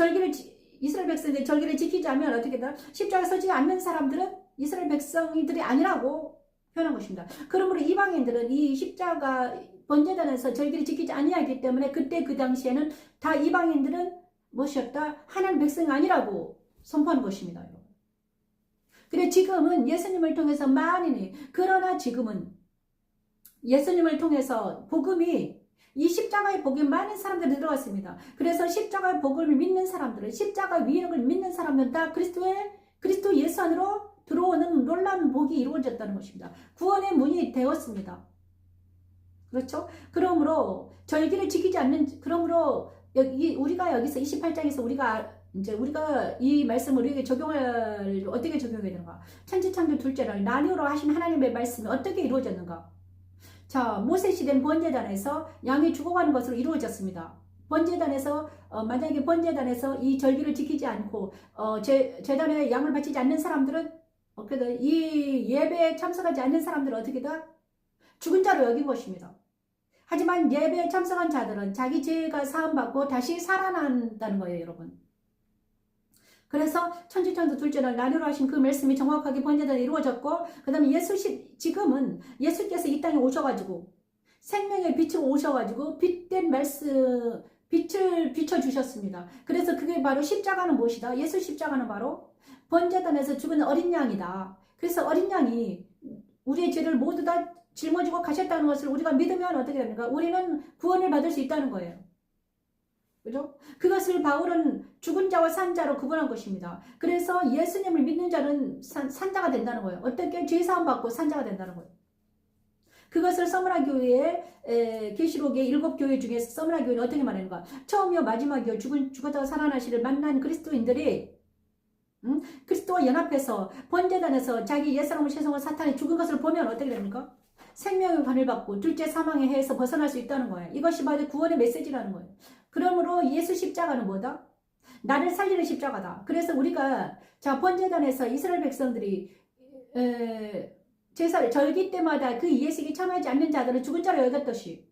이스라엘 백성들이 절기를 지키자면 어떻게 돼? 십자가에 서지 않는 사람들은 이스라엘 백성들이 아니라고 표현한 것입니다. 그러므로 이방인들은 이 십자가 번제단에서 절기를 지키지 아니하기 때문에 그때 그 당시에는 다 이방인들은 무엇이었다? 하나님 백성이 아니라고 선포한 것입니다. 그래 지금은 예수님을 통해서 그러나 지금은 예수님을 통해서 복음이 이 십자가의 복음에 많은 사람들이 들어갔습니다. 그래서 십자가의 복음을 믿는 사람들은 십자가의 위력을 믿는 사람들은 다 그리스도 예수 안으로 들어오는 놀라운 복이 이루어졌다는 것입니다. 구원의 문이 되었습니다. 그렇죠? 그러므로 절기를 지키지 않는 그러므로 우리가 여기서 28장에서 우리가 이 말씀을 우리에게 어떻게 적용해야 되는가? 천지창조 둘째를 나뉘어로 하신 하나님의 말씀이 어떻게 이루어졌는가? 자, 모세 시대는 번제단에서 양이 죽어가는 것으로 이루어졌습니다. 번제단에서 만약에 번제단에서 이 절기를 지키지 않고 제단에 양을 바치지 않는 사람들은 이 예배에 참석하지 않는 사람들은 어떻게 돼? 죽은 자로 여긴 것입니다. 하지만 예배에 참석한 자들은 자기 죄가 사함받고 다시 살아난다는 거예요, 여러분. 그래서 천지창조 둘째를 나누러 하신 그 말씀이 정확하게 번제단에 이루어졌고, 그 다음에 지금은 예수께서 이 땅에 오셔가지고 생명의 빛으로 오셔가지고 빛된 말씀, 빛을 비춰주셨습니다. 그래서 그게 바로 십자가는 무엇이다? 예수 십자가는 바로 번제단에서 죽은 어린 양이다. 그래서 어린 양이 우리의 죄를 모두 다 짊어지고 가셨다는 것을 우리가 믿으면 어떻게 됩니까? 우리는 구원을 받을 수 있다는 거예요. 그죠? 그것을 바울은 죽은 자와 산 자로 구분한 것입니다. 그래서 예수님을 믿는 자는 산자가 된다는 거예요. 어떻게 죄사함 받고 산자가 된다는 거예요. 그것을 서문화 교회의 계시록의 7교회 중에서 서문화 교회는 어떻게 말하는가? 처음이요 마지막이요 죽었다가 살아나시를 만난 그리스도인들이 그리스도와 연합해서 번제단에서 자기 옛사람을 죄성을 사탄에 죽은 것을 보면 어떻게 됩니까? 생명의 관을 받고 둘째 사망의 해에서 벗어날 수 있다는 거예요. 이것이 바로 구원의 메시지라는 거예요. 그러므로 예수 십자가는 뭐다? 나를 살리는 십자가다. 그래서 우리가 번제단에서 이스라엘 백성들이 제사를 절기 때마다 그 예식에 참여하지 않는 자들은 죽은 자로 여겼듯이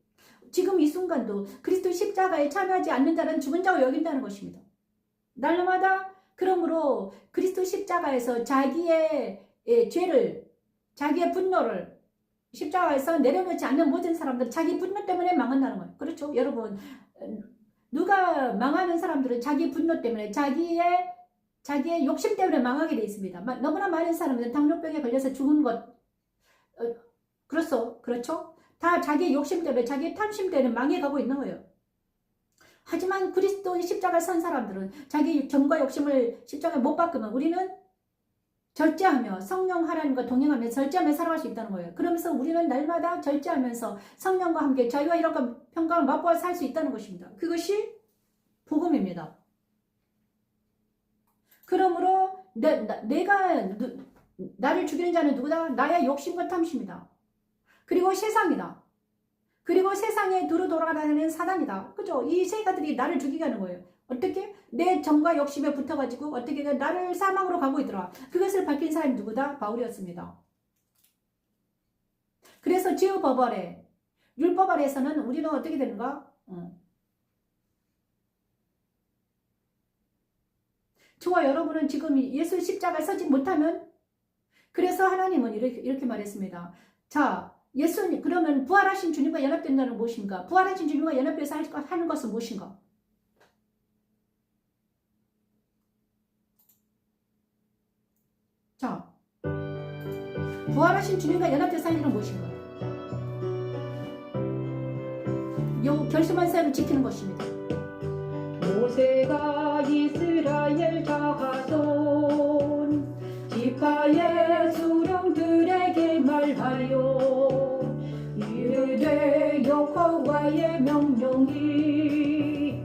지금 이 순간도 그리스도 십자가에 참여하지 않는 자는 죽은 자로 여긴다는 것입니다. 날마다 그러므로 그리스도 십자가에서 자기의 죄를, 자기의 분노를 십자가에서 내려놓지 않는 모든 사람들은 자기 분노 때문에 망한다는 거예요. 그렇죠? 여러분, 누가 망하는 사람들은 자기 분노 때문에 자기의 자기의 욕심 때문에 망하게 돼 있습니다. 너무나 많은 사람들은 당뇨병에 걸려서 죽은 것, 그렇죠? 다 자기의 욕심 때문에, 자기의 탐심 때문에 망해가고 있는 거예요. 하지만 그리스도의 십자가를 선 사람들은 자기 정과 욕심을 십자가에 못 박으면 우리는 절제하며 성령 하나님과 동행하며 절제하며 살아갈 수 있다는 거예요. 그러면서 우리는 날마다 절제하면서 성령과 함께 자유와 이런 평강을 맛보아 살 수 있다는 것입니다. 그것이 복음입니다. 그러므로 나를 죽이는 자는 누구다? 나의 욕심과 탐심이다. 그리고 세상이다. 그리고 세상에 두루 돌아다니는 사단이다. 그죠? 이 세 가지들이 나를 죽이게 하는 거예요. 어떻게? 내 정과 욕심에 붙어가지고 어떻게 나를 사망으로 가고 있더라. 그것을 밝힌 사람이 누구다? 바울이었습니다. 그래서 지어법 아래, 율법 아래에서는 우리는 어떻게 되는가? 저와 여러분은 지금 예수 십자가에 서지 못하면, 그래서 하나님은 이렇게 말했습니다. 자, 예수님, 그러면 부활하신 주님과 연합된다는 무엇인가? 부활하신 주님과 연합해서 하는 것은 무엇인가? 자, 부활하신 주님과 연합돼서 할 일은 무엇인가? 결심한 삶을 지키는 것입니다. 모세가 이스라엘 자손 지파의 수령들에게 말하여 이르되 여호와의 명령이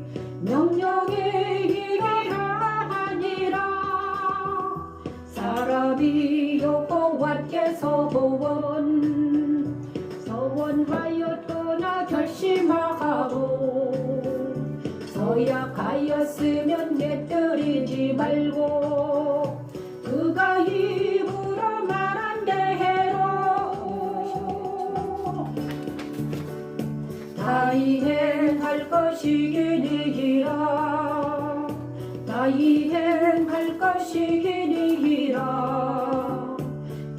이러하니라. 사람이 여호와께 서원하였거나 결심하고 서약하였으면 깨뜨리지 말고 그가 입으로 말한 대로 다 이행할 것이니라.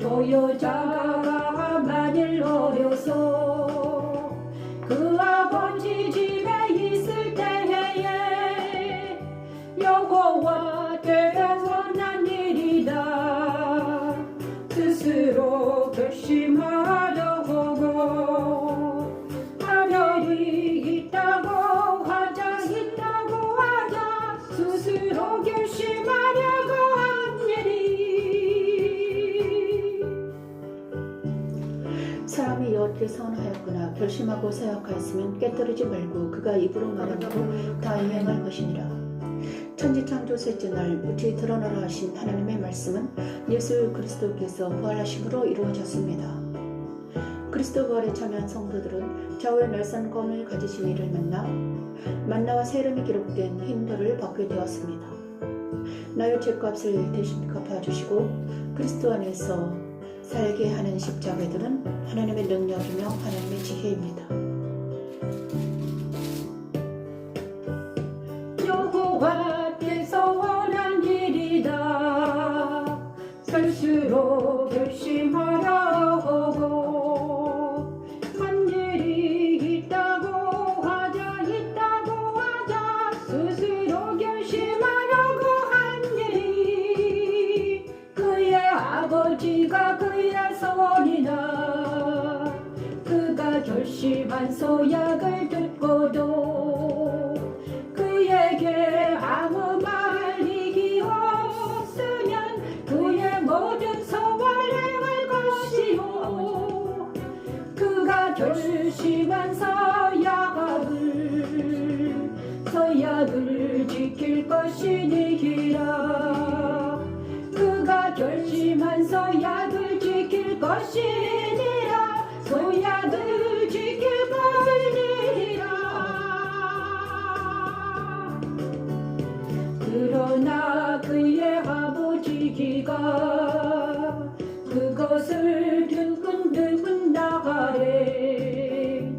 또 여자가 만일 어려서 그 아버지 집에 있을 때에 여호와께서 난 일이다 스스로 결심하려고 하려 있다고 하자 스스로 결심하려고 하느니. 사람이 여호와께 서원하였거나 결심하고 서약하였으면 깨뜨리지 말고 그가 입으로 말한 대로 다 이행할 것이니라. 천지창조 셋째 날 무지 드러나라 하신 하나님의 말씀은 예수 그리스도께서 부활하심으로 이루어졌습니다. 그리스도 부활에 참여한 성도들은 좌우의 날선 검을 가지신 이를 만나와 새 이름이 기록된 흰돌을 벗게 되었습니다. 나의 죄값을 대신 갚아주시고 그리스도 안에서 살게 하는 십자가들은 하나님의 능력이며 하나님의 지혜입니다. 여호와께서 원한 일이다 스스로 결심하려고 한 일이 있다고 하자 스스로 결심하려고 한 일이 그의 아버지가 그의 서원이다. 그가 결심한 소약을 듣고도 그에게 아무 말이 없으면 그의 모든 소원을 행할 것이요 그가 결심한 서약을 지킬 것이니라. 그가 결심한 서약을 지킬 것이니라. 서약을 지킬 것이니라. 그러나 그의 아버지가 그것을 두근두근 나가래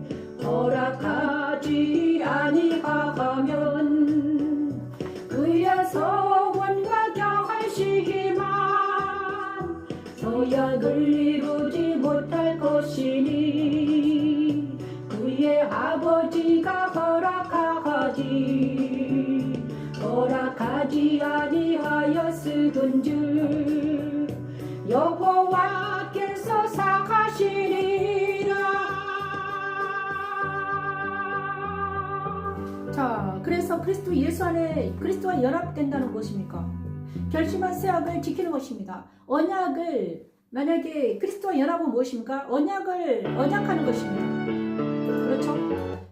허락하지 아니하면 그의 서원과 결심만 서약을 이루지 못할 것이니 그의 아버지가 허락하지 하지 아니하였으든지 여호와께서 사하시리라. 자, 그래서 그리스도 예수 안에 그리스도와 연합된다는 것입니까? 결심한 새약을 지키는 것입니다. 언약을 만약에 그리스도와 연합은 무엇입니까? 언약을 언약하는 것입니다. 그렇죠?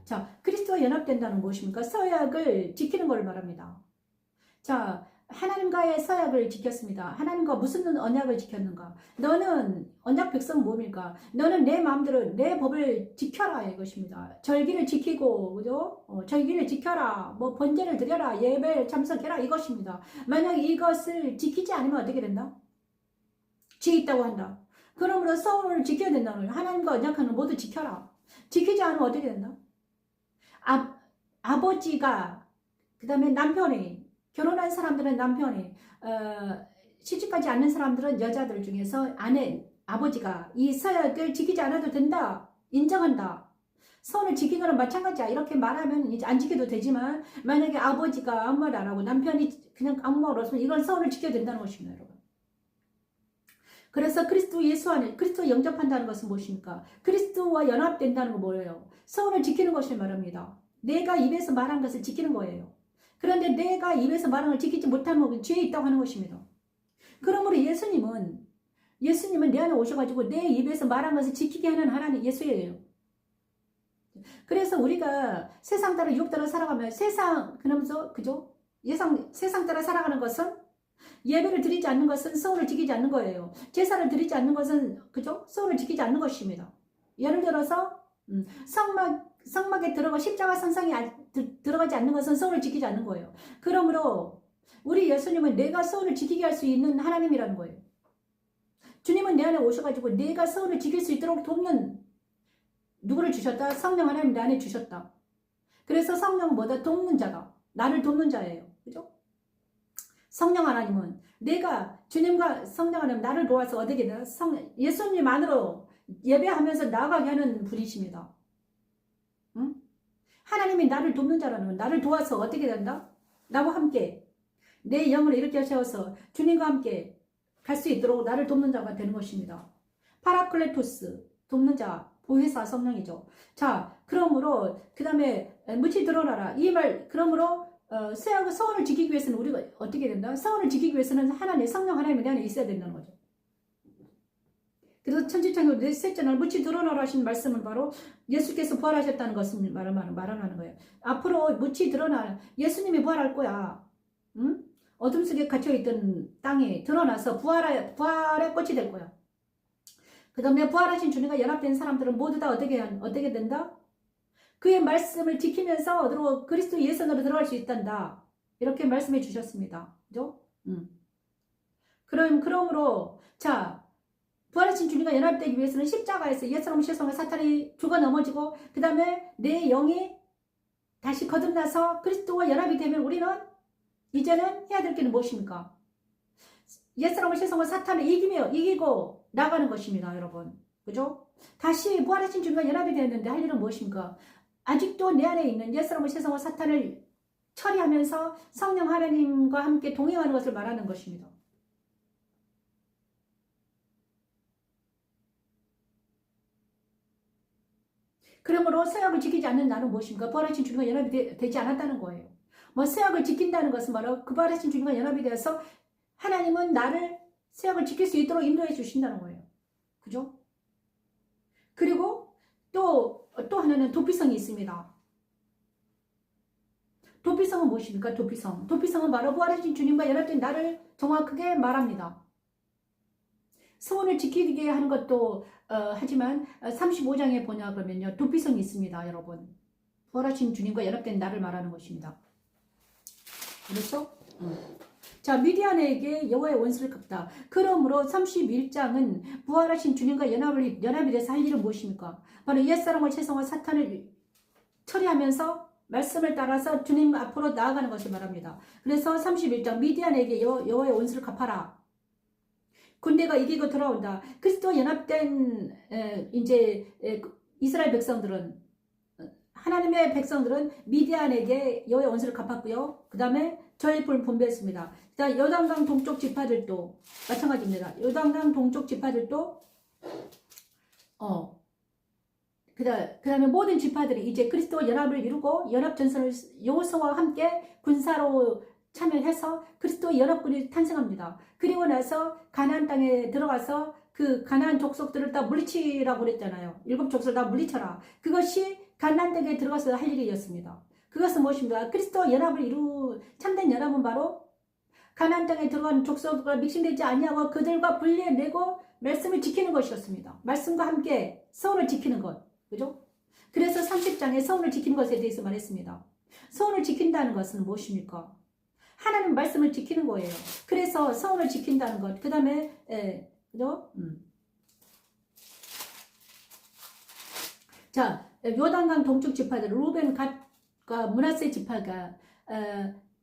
자, 그리스도와 연합된다는 무엇입니까? 서약을 지키는 걸 말합니다. 자, 하나님과의 서약을 지켰습니다. 하나님과 무슨 언약을 지켰는가? 너는 언약 백성은 뭡니까? 너는 내 마음대로 내 법을 지켜라 이것입니다. 절기를 지키고, 그죠? 절기를 지켜라. 뭐 번제를 드려라. 예배를 참석해라 이것입니다. 만약 이것을 지키지 않으면 어떻게 된다? 죄 있다고 한다. 그러므로 서울을 지켜야 된다는 거예요. 하나님과 언약하는 모두 지켜라. 지키지 않으면 어떻게 된다? 아버지가 그 다음에 남편이 결혼한 사람들은 남편이 시집가지 않는 사람들은 여자들 중에서 아버지가 이 서약을 지키지 않아도 된다. 인정한다. 선을 지킨 거는 마찬가지야. 이렇게 말하면 이제 안 지켜도 되지만 만약에 아버지가 아무 말 안 하고 남편이 그냥 아무 말 없으면 이건 선을 지켜야 된다는 것입니다. 여러분. 그래서 그리스도 예수 안에 그리스도 영접한다는 것은 무엇입니까? 그리스도와 연합된다는 건 뭐예요? 서원을 지키는 것을 말합니다. 내가 입에서 말한 것을 지키는 거예요. 그런데 내가 입에서 말한 걸 지키지 못하면 죄에 있다고 하는 것입니다. 그러므로 예수님은 내 안에 오셔가지고 내 입에서 말한 것을 지키게 하는 하나님 예수예요. 그래서 우리가 세상 따라 유혹 따라 살아가면 그러면서 그죠? 세상 따라 살아가는 것은 예배를 드리지 않는 것은 서울을 지키지 않는 거예요. 제사를 드리지 않는 것은 그죠? 서울을 지키지 않는 것입니다. 예를 들어서 성막에 들어가 십자가 선상에 들어가지 않는 것은 서울을 지키지 않는 거예요. 그러므로 우리 예수님은 내가 서울을 지키게 할 수 있는 하나님이라는 거예요. 주님은 내 안에 오셔가지고 내가 서울을 지킬 수 있도록 돕는 누구를 주셨다? 성령 하나님 내 안에 주셨다. 그래서 성령은 뭐다? 돕는 자다. 나를 돕는 자예요. 그죠? 성령 하나님은 내가 주님과 성령 하나님 나를 도와서 어떻게 되나? 예수님 안으로 예배하면서 나아가게 하는 분이십니다. 응? 하나님이 나를 돕는 자라는 건 나를 도와서 어떻게 된다? 나와 함께 내 영을 일으켜 세워서 주님과 함께 갈 수 있도록 나를 돕는 자가 되는 것입니다. 파라클레토스, 돕는 자, 보혜사 성령이죠. 자, 그러므로 그 다음에 묻히 드러나라. 이 말, 그러므로 서원을 지키기 위해서는 우리가 어떻게 된다? 서원을 지키기 위해서는 하나님, 성령 하나님이 내 안에 있어야 된다는 거죠. 그래서 천지창조 넷째 날 묻히 드러나라 하신 말씀은 바로 예수께서 부활하셨다는 것을 말하는 거예요. 앞으로 묻히 드러날 예수님이 부활할 거야. 응? 어둠 속에 갇혀있던 땅에 드러나서 부활의 꽃이 될 거야. 그 다음에 부활하신 주님과 연합된 사람들은 모두 다 어떻게 된다? 그의 말씀을 지키면서 어디로 그리스도 예수로 들어갈 수 있단다. 이렇게 말씀해 주셨습니다. 그죠? 그러므로 자 부활하신 주님과 연합되기 위해서는 십자가에서 예수님 실성과 사탄이 죽어 넘어지고 그 다음에 내 영이 다시 거듭나서 그리스도와 연합이 되면 우리는 이제는 해야 될 게 무엇입니까? 옛사람의 실성과 사탄을 이기고 나가는 것입니다. 여러분. 그죠? 다시 부활하신 주님과 연합이 되었는데 할 일은 무엇입니까? 아직도 내 안에 있는 옛사람의 실성과 사탄을 처리하면서 성령 하나님과 함께 동행하는 것을 말하는 것입니다. 그러므로 서약을 지키지 않는 나는 무엇입니까? 부활하신 주님과 연합이 되지 않았다는 거예요. 뭐 서약을 지킨다는 것은 바로 그 부활하신 주님과 연합이 되어서 하나님은 나를 서약을 지킬 수 있도록 인도해 주신다는 거예요. 그죠? 그리고 또 하나는 도피성이 있습니다. 도피성은 무엇입니까? 도피성은 바로 부활하신 주님과 연합된 나를 정확하게 말합니다. 소원을 지키게 하는 것도 하지만 35장에 보냐 그러면요. 도피성이 있습니다. 여러분. 부활하신 주님과 연합된 나를 말하는 것입니다. 그렇죠? 자, 미디안에게 여호와의 원수를 갚다. 그러므로 31장은 부활하신 주님과 연합이 돼서 할 일은 무엇입니까? 바로 옛사람과 세상과 사탄을 처리하면서 말씀을 따라서 주님 앞으로 나아가는 것을 말합니다. 그래서 31장 미디안에게 여호와의 원수를 갚아라. 군대가 이기고 돌아온다. 그리스도와 연합된 이스라엘 백성들은 하나님의 백성들은 미디안에게 여호와의 원수를 갚았고요. 그 다음에 전리품을 분배했습니다. 자, 요단강 동쪽 지파들도 마찬가지입니다. 요단강 동쪽 지파들도 그 다음에 모든 지파들이 이제 그리스도와 연합을 이루고 연합전선을 여호수아와 함께 군사로 참여해서 그리스도의 연합군이 탄생합니다. 그리고 나서 가나안 땅에 들어가서 그 가나안 족속들을 다 물리치라고 그랬잖아요. 7족속을 다 물리쳐라. 그것이 가나안 땅에 들어가서 할 일이었습니다. 그것은 무엇입니까? 그리스도와 연합을 참된 연합은 바로 가나안 땅에 들어간 족속과 믹싱되지 아니하고 그들과 분리해내고 말씀을 지키는 것이었습니다. 말씀과 함께 서원을 지키는 것. 그죠? 그래서 30장에 서원을 지키는 것에 대해서 말했습니다. 서원을 지킨다는 것은 무엇입니까? 하나님 말씀을 지키는 거예요. 그래서 서원을 지킨다는 것. 그 다음에 그죠? 자, 요단강 동쪽 지파들 루벤 갓과 므낫세 지파가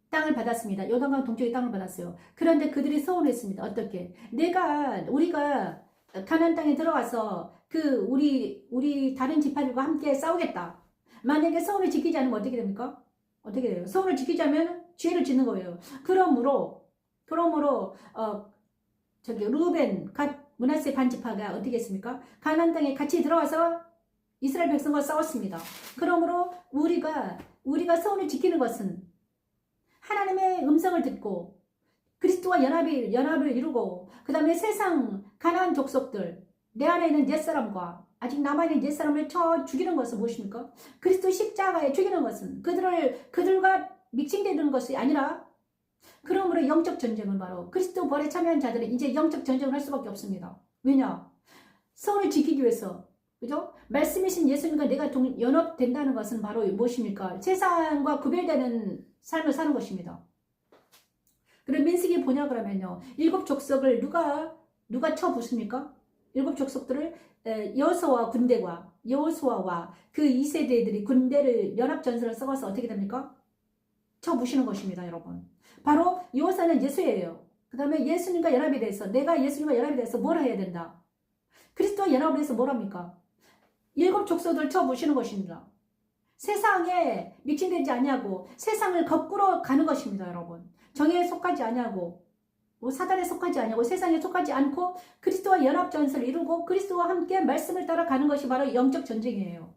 땅을 받았습니다. 요단강 동쪽에 땅을 받았어요. 그런데 그들이 서운했습니다. 어떻게? 우리가 가나안 땅에 들어가서 우리 다른 지파들과 함께 싸우겠다. 만약에 서원을 지키지 않으면 어떻게 됩니까? 어떻게 돼요? 서원을 지키지 않으면 죄를 짓는 거예요. 그러므로 루벤 갓 므낫세 반지파가 어떻게 했습니까? 가나안 땅에 같이 들어와서 이스라엘 백성과 싸웠습니다. 그러므로 우리가 서원을 지키는 것은 하나님의 음성을 듣고 그리스도와 연합을 이루고 그 다음에 세상 가나안 족속들 내 안에 있는 옛사람과 아직 남아있는 옛사람을 쳐 죽이는 것은 무엇입니까? 그리스도 십자가에 죽이는 것은 그들과 믹싱되는 것이 아니라 그러므로 영적 전쟁은 바로 그리스도 벌에 참여한 자들은 이제 영적 전쟁을 할 수밖에 없습니다. 왜냐? 서원을 지키기 위해서 그죠? 말씀이신 예수님과 내가 연합된다는 것은 바로 무엇입니까? 세상과 구별되는 삶을 사는 것입니다. 그럼 민수기 뭐냐 그러면요. 7족속을 누가 쳐 부숩니까? 7족속들을 여호수아와 그 2세대들이 군대를 연합전선을 썩어서 어떻게 됩니까? 쳐 부시는 것입니다, 여러분. 바로 여호수아는 예수예요. 그 다음에 예수님과 연합이 돼서 내가 예수님과 연합이 돼서 뭘 해야 된다? 그리스도와 연합을 해서 뭘 합니까? 7족속을 쳐 부시는 것입니다. 세상에 믹싱되지 아니하고 세상을 거꾸로 가는 것입니다, 여러분. 정의에 속하지 아니하고 사단에 속하지 아니하고 세상에 속하지 않고 그리스도와 연합전선을 이루고 그리스도와 함께 말씀을 따라 가는 것이 바로 영적 전쟁이에요.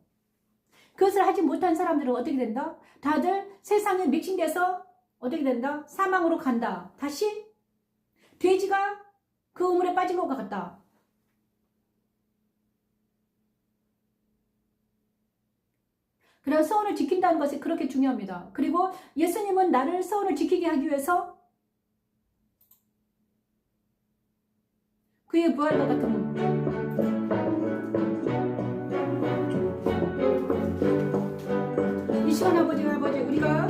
그것을 하지 못한 사람들은 어떻게 된다? 다들 세상에 믹싱돼서 어떻게 된다? 사망으로 간다. 다시 돼지가 그 우물에 빠진 것 같다. 그래서 서원을 지킨다는 것이 그렇게 중요합니다. 그리고 예수님은 나를 서원을 지키게 하기 위해서 그의 부활과 같은 이 시간 아버지 우리가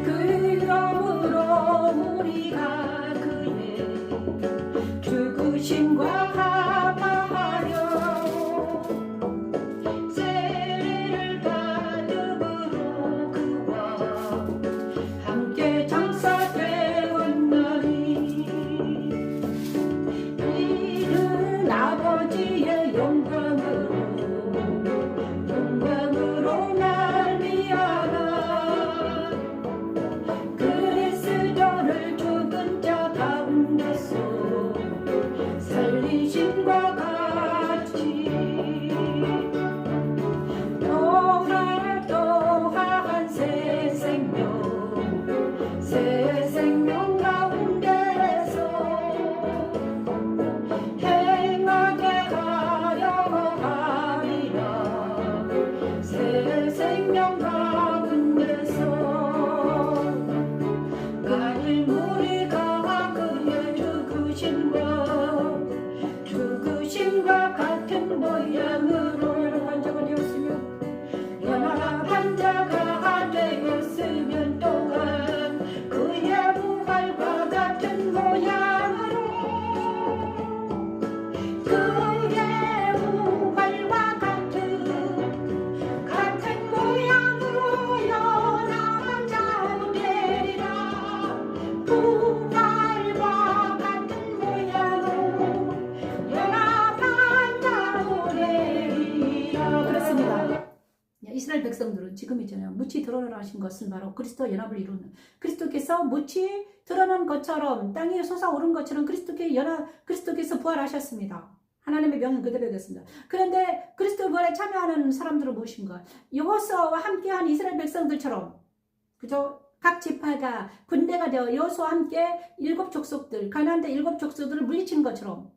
그러므로 우리가 그의 죽으심과 합하여 세례를 받음으로 그와 함께 장사되었나니 이는 아버지의 영광으로 말미암아 그리스도를 죽은 자 가운데서 살리심과 같이 또한 새 생명 가운데서 행하게 하려 하리라. 새 생명 가운데서 가는 우리가 그의 죽으심과 같은 모양으로 환자가 되었으며 연합한 자가 되었으면 또한 그의 부활과 같은 모양으로 그의 부활과 같은 모양으로 백성들은 지금 있잖아요. 무치 드러나라 하신 것은 바로 그리스도 연합을 이루는, 그리스도께서 무치 드러난 것처럼 땅에 솟아오른 것처럼 그리스도께서 부활하셨습니다. 하나님의 명은 그대로 됐습니다. 그런데 그리스도 부활에 참여하는 사람들은 무엇인가? 여호수아와 함께한 이스라엘 백성들처럼, 그죠? 각 지파가 군대가 되어 여호수아와 함께 7 족속들, 가나안 땅 7 족속들을 물리치는 것처럼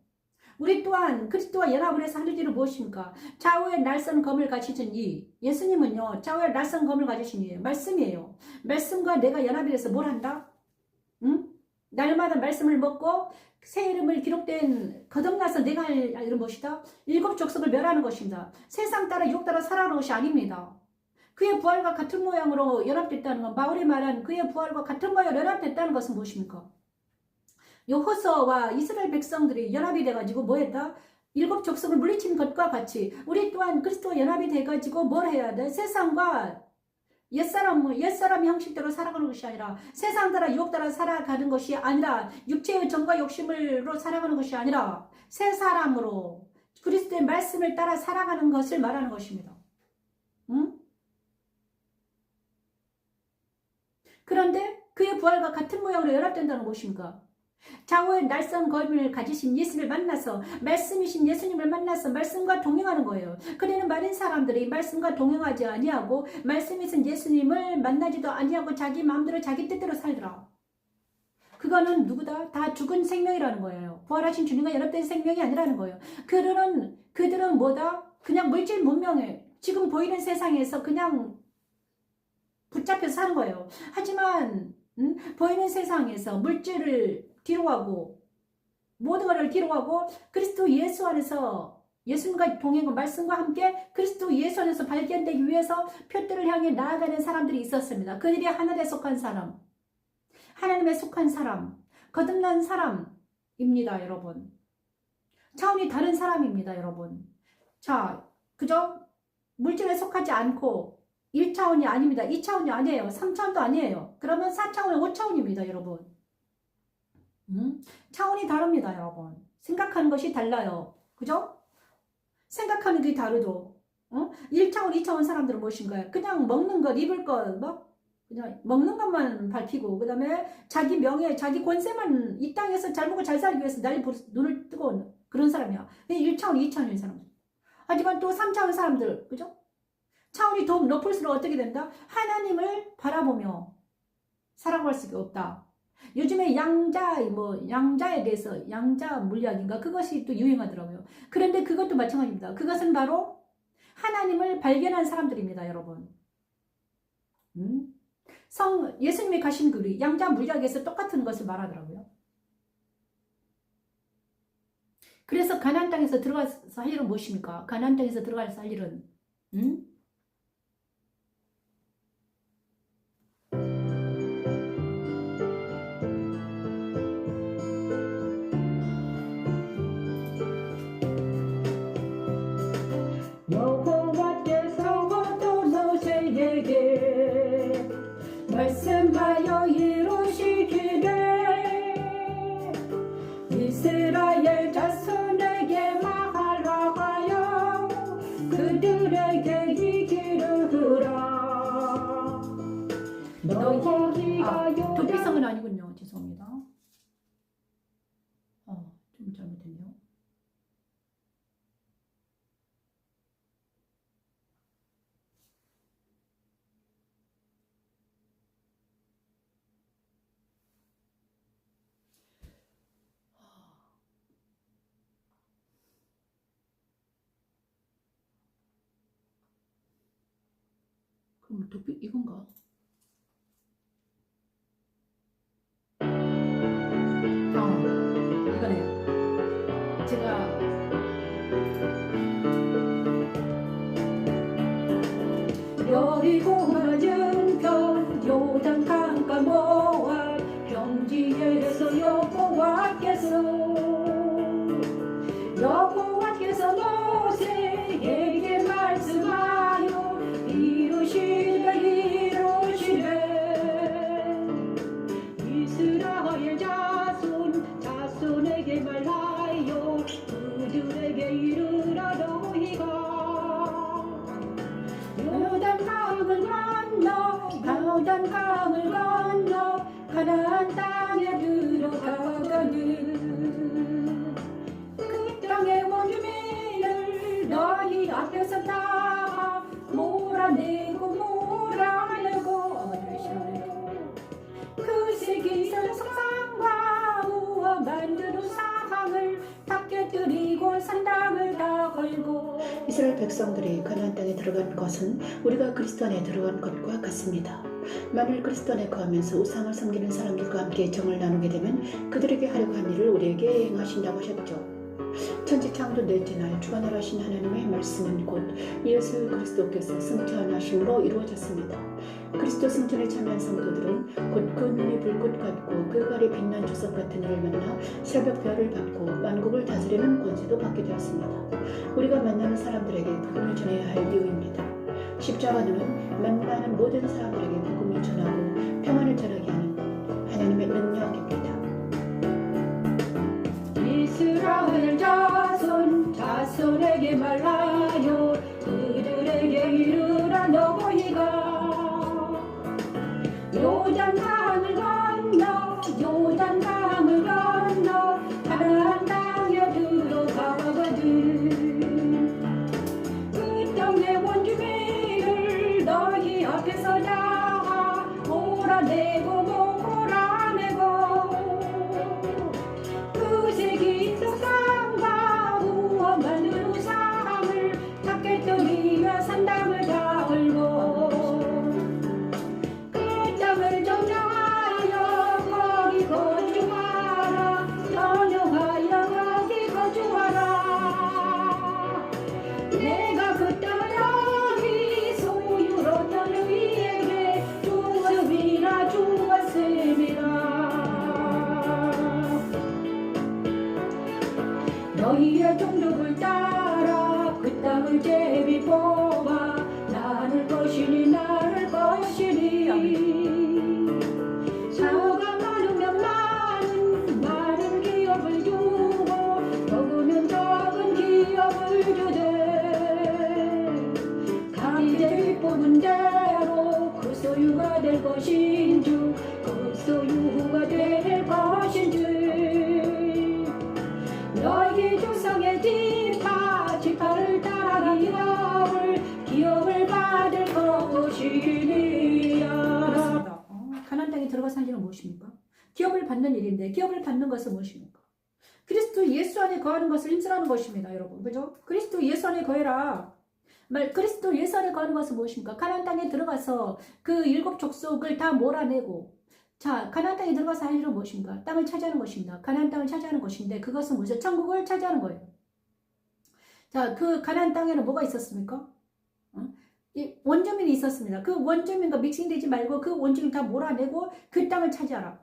우리 또한 그리스도와 연합을 해서 할 일은 무엇입니까? 좌우의 날선 검을 가지신 이 예수님은요, 좌우의 날선 검을 가지신 이에요. 말씀이에요. 말씀과 내가 연합이 돼서 뭘 한다? 응? 날마다 말씀을 먹고 새 이름을 기록된 거듭나서 내가 할 일은 무엇이다? 7 족속을 멸하는 것입니다. 세상 따라 유혹 따라 살아가는 것이 아닙니다. 그의 부활과 같은 모양으로 연합됐다는 것, 바울이 말한 그의 부활과 같은 모양으로 연합됐다는 것은 무엇입니까? 여호수아와 이스라엘 백성들이 연합이 돼가지고 뭐 했다? 7 족속을 물리친 것과 같이 우리 또한 그리스도와 연합이 돼가지고 뭘 해야 돼? 세상과 옛사람 형식대로 살아가는 것이 아니라, 세상 따라 유혹 따라 살아가는 것이 아니라, 육체의 정과 욕심으로 살아가는 것이 아니라 새 사람으로 그리스도의 말씀을 따라 살아가는 것을 말하는 것입니다. 응? 그런데 그의 부활과 같은 모양으로 연합된다는 것입니까? 좌우의 날선 검을 가지신 예수를 만나서, 말씀이신 예수님을 만나서 말씀과 동행하는 거예요. 그러는 많은 사람들이 말씀과 동행하지 아니하고 말씀이신 예수님을 만나지도 아니하고 자기 마음대로 자기 뜻대로 살더라. 그거는 누구다? 다 죽은 생명이라는 거예요. 부활하신 주님과 연합된 생명이 아니라는 거예요. 그들은 뭐다? 그냥 물질 문명에 지금 보이는 세상에서 그냥 붙잡혀서 사는 거예요. 하지만 보이는 세상에서 물질을 뒤로하고 모든 것을 뒤로하고 그리스도 예수 안에서, 예수님과 동행과 말씀과 함께 그리스도 예수 안에서 발견되기 위해서 표대를 향해 나아가는 사람들이 있었습니다. 그들이 하늘에 속한 사람, 하나님에 속한 사람, 거듭난 사람입니다, 여러분. 차원이 다른 사람입니다, 여러분. 자, 그죠? 물질에 속하지 않고 1차원이 아닙니다. 2차원이 아니에요. 3차원도 아니에요. 그러면 4차원, 5차원입니다, 여러분. 차원이 다릅니다, 여러분. 생각하는 것이 달라요. 그죠? 생각하는 게 다르죠. 1차원, 2차원 사람들은 무엇인가요? 그냥 먹는 것, 입을 것, 그냥 먹는 것만 밝히고, 그 다음에 자기 명예, 자기 권세만 이 땅에서 잘 먹고 잘 살기 위해서 눈을 뜨고 그런 사람이야. 1차원, 2차원인 사람들. 하지만 또 3차원 사람들, 그죠? 차원이 더 높을수록 어떻게 된다? 하나님을 바라보며 살아갈 수가 없다. 요즘에 양자에 대해서, 양자 물리학인가? 그것이 또 유행하더라고요. 그런데 그것도 마찬가지입니다. 그것은 바로 하나님을 발견한 사람들입니다, 여러분. 예수님이 가신 그 양자 물리학에서 똑같은 것을 말하더라고요. 그래서 가나안 땅에서 들어가서 할 일은 무엇입니까? 가나안 땅에서 들어가서 할 일은, 여호와께서 또 모세에게 말씀하여 이루시기를 이스라엘 자손에게 말하라 하여 그들에게 이기르라. 너희가 도피성은 아니군요. 죄송합니다. 좀 잘못했네요. 그럼 도피 이건가? 이거네요. 제가 여리고 맞은편 요단 강가 모압 평지에서 여호와께서 모세에게 말씀하여 이루시되 요단강을 건너 가나안 땅에 들어가거든. 그 땅의 원주민을 너희 앞에서 다 몰아내고 그 세계에서 석상과 우와 만든 우상을 다 깨뜨리고 산당을 다 걸고. 이스라엘 백성들이 가나안 땅에 들어간 것은 우리가 그리스도 안에 들어간 것과 같습니다. 만일 그리스도 안에 거하면서 우상을 섬기는 사람들과 함께 정을 나누게 되면 그들에게 하려고 한 일을 우리에게 행하신다고 하셨죠. 천지 창조 넷째 날 주관하신 하나님의 말씀은 곧 예수 그리스도께서 승천하심으로 이루어졌습니다. 그리스도 승천에 참여한 성도들은 곧 그 눈이 불꽃 같고 그 발이 빛난 주석 같은 이를 만나 새벽 별을 받고 만국을 다스리는 권세도 받게 되었습니다. 우리가 만나는 사람들에게 복음을 전해야 할 이유입니다. 십자가는 만나는 모든 사람들에게 복음을 전하고 평안을 전하게 하는 하나님의 능력입니다. 이스라엘 자손에게 말하여 그들에게 이르라. 너희가 요단강을 건너 가나안 땅에 들어가거든. 그 땅의 원주민을 너희 앞에서 다 몰아내고 그 세계 석상과 우와 만든 우상을 다 깨뜨리며 산당을 다 걸고. 그 땅을 정령하여 거기 거주하라. 전령하여 거기 거주하라. 내가 그 땅을 너희 소유로 너희에게 주었음이라. 너희의 종족을 따라 그 땅을 제비 뽑아 나눌 것이니 사고가 많으면 많은 기업을 주고 적으면 적은 기업을 주되 각기 제비 뽑은 대로 그 소유가 될 것인즉 그 소유가 될 것인즉 너희 조상의 지파를 따라 기업을 받을 것이니라. 가나안 땅에 들어가서 할 일은 무엇입니까? 기업을 받는 일인데 기업을 받는 것은 무엇입니까? 그리스도 예수 안에 거하는 것을 힘쓰라는 것입니다, 여러분. 그죠? 그리스도 예수 안에 거해라. 그리스도 예수 안에 거하는 것은 무엇입니까? 가나안 땅에 들어가서 그 7 족속을 다 몰아내고, 자, 가나안 땅에 들어가서 할 일은 무엇입니까? 땅을 차지하는 것입니다. 가나안 땅을 차지하는 것인데 그것은 무엇이죠? 천국을 차지하는 거예요. 자, 그 가나안 땅에는 뭐가 있었습니까? 이 원주민이 있었습니다. 그 원주민과 믹싱되지 말고 그 원주민 다 몰아내고 그 땅을 차지하라.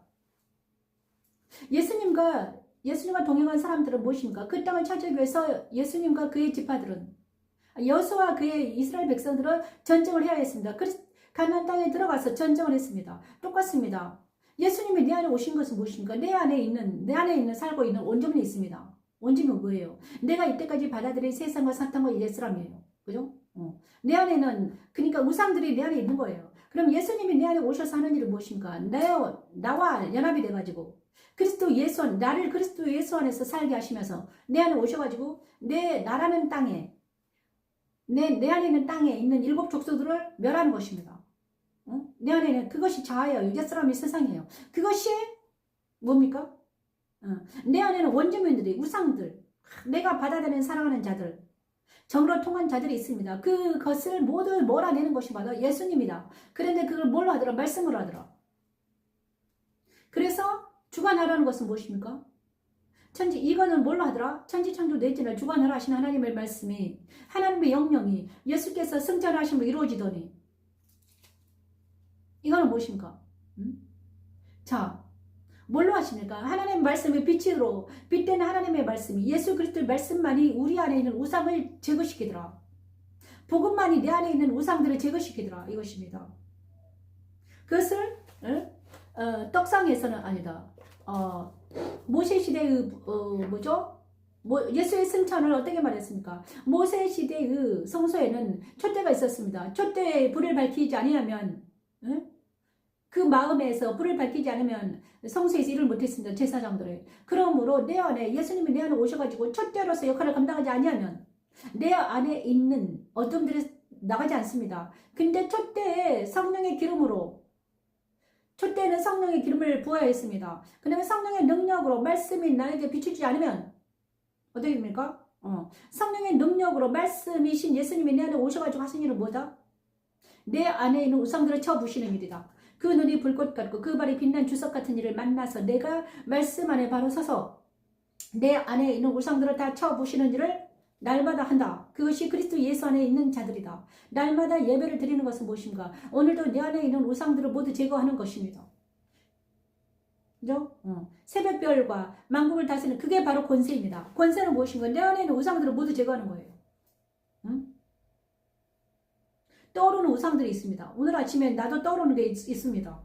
예수님과 동행한 사람들은 무엇입니까? 그 땅을 차지하기 위해서 예수님과 그의 지파들은, 여수와 그의 이스라엘 백성들은 전쟁을 해야 했습니다. 가나안 땅에 들어가서 전쟁을 했습니다. 똑같습니다. 예수님이 내 안에 오신 것은 무엇입니까? 내 안에 있는 살고 있는 원주민이 있습니다. 원주민은 뭐예요? 내가 이때까지 받아들인 세상과 사탄과 옛사람이에요. 그죠? 내 안에는, 그러니까 우상들이 내 안에 있는 거예요. 그럼 예수님이 내 안에 오셔서 하는 일은 무엇입니까? 나와 연합이 돼가지고 나를 그리스도 예수 안에서 살게 하시면서 내 안에 오셔가지고 나라는 땅에, 내 안에 있는 땅에 있는 7 족속들을 멸하는 것입니다. 내 안에는 그것이 자아예요. 옛사람이 세상이에요. 그것이 뭡니까? 내 안에는 원주민들이, 우상들, 내가 받아들이는 사랑하는 자들, 정으로 통한 자들이 있습니다. 그것을 모두 몰아내는 것이 바로 예수님이다. 그런데 그걸 뭘로 하더라? 말씀으로 하더라. 그래서 주관하라는 것은 무엇입니까? 이거는 뭘로 하더라? 천지창조 넷째 날 주관하라 하신 하나님의 말씀이, 하나님의 영령이 예수께서 승천하심으로 이루어지더니, 이거는 무엇입니까? 자, 뭘로 하십니까? 하나님의 말씀이 빛으로 빛되는 하나님의 말씀이, 예수 그리스도의 말씀만이 우리 안에 있는 우상을 제거시키더라. 복음만이 내 안에 있는 우상들을 제거시키더라. 이것입니다. 그것을 떡상에서는 아니다. 모세 시대의 예수의 승천을 어떻게 말했습니까? 모세 시대의 성소에는 촛대가 있었습니다. 촛대에 불을 밝히지 아니하면 그 마음에서 불을 밝히지 않으면 성소에서 일을 못했습니다. 제사장들이. 그러므로 내 안에 예수님이 내 안에 오셔가지고 첫째로서 역할을 감당하지 아니하면 내 안에 있는 어둠들이 나가지 않습니다. 근데 첫째에 성령의 기름으로 첫째는 성령의 기름을 부어야 했습니다. 그 다음에 성령의 능력으로 말씀이 나에게 비추지 않으면 어떻게 됩니까? 성령의 능력으로 말씀이신 예수님이 내 안에 오셔가지고 하신 일은 뭐다? 내 안에 있는 우상들을 쳐부시는 일이다. 그 눈이 불꽃 같고 그 발이 빛난 주석 같은 일을 만나서 내가 말씀 안에 바로 서서 내 안에 있는 우상들을 다 쳐부시는 일을 날마다 한다. 그것이 그리스도 예수 안에 있는 자들이다. 날마다 예배를 드리는 것은 무엇인가? 오늘도 내 안에 있는 우상들을 모두 제거하는 것입니다. 그죠? 새벽별과 만국을 다스리는 그게 바로 권세입니다. 권세는 무엇인가? 내 안에 있는 우상들을 모두 제거하는 거예요. 응? 떠오르는 우상들이 있습니다. 오늘 아침에 나도 떠오르는 게 있습니다.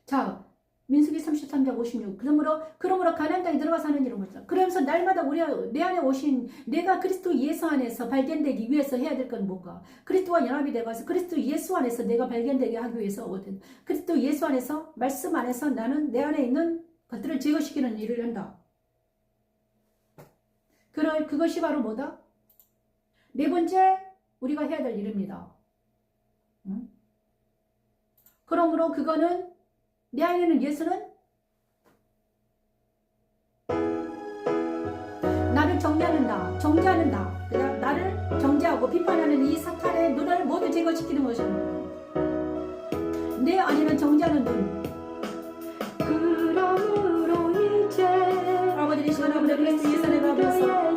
자, 민수기 33장 56. 그러므로 가나안 땅에 들어가서 하는 일은 뭐죠? 그러면서 날마다 내 안에 오신 내가 그리스도 예수 안에서 발견되기 위해서 해야 될 건 뭔가? 그리스도와 연합이 되어서 그리스도 예수 안에서 내가 발견되게 하기 위해서 그리스도 예수 안에서 말씀 안에서 나는 내 안에 있는 것들을 제거시키는 일을 한다. 그것이 바로 뭐다? 네 번째 우리가 해야 될 일입니다. 그러므로 그거는 내 안에 있는 예수는 나를 정죄하는 나, 그냥 나를 정죄하고 비판하는 이 사탄의 눈을 모두 제거시키는 것입니다. 내 안에는 정죄하는 눈. 그러므로 이제 아버지 이 시간 아버지 그리스도 예수 안에 가면서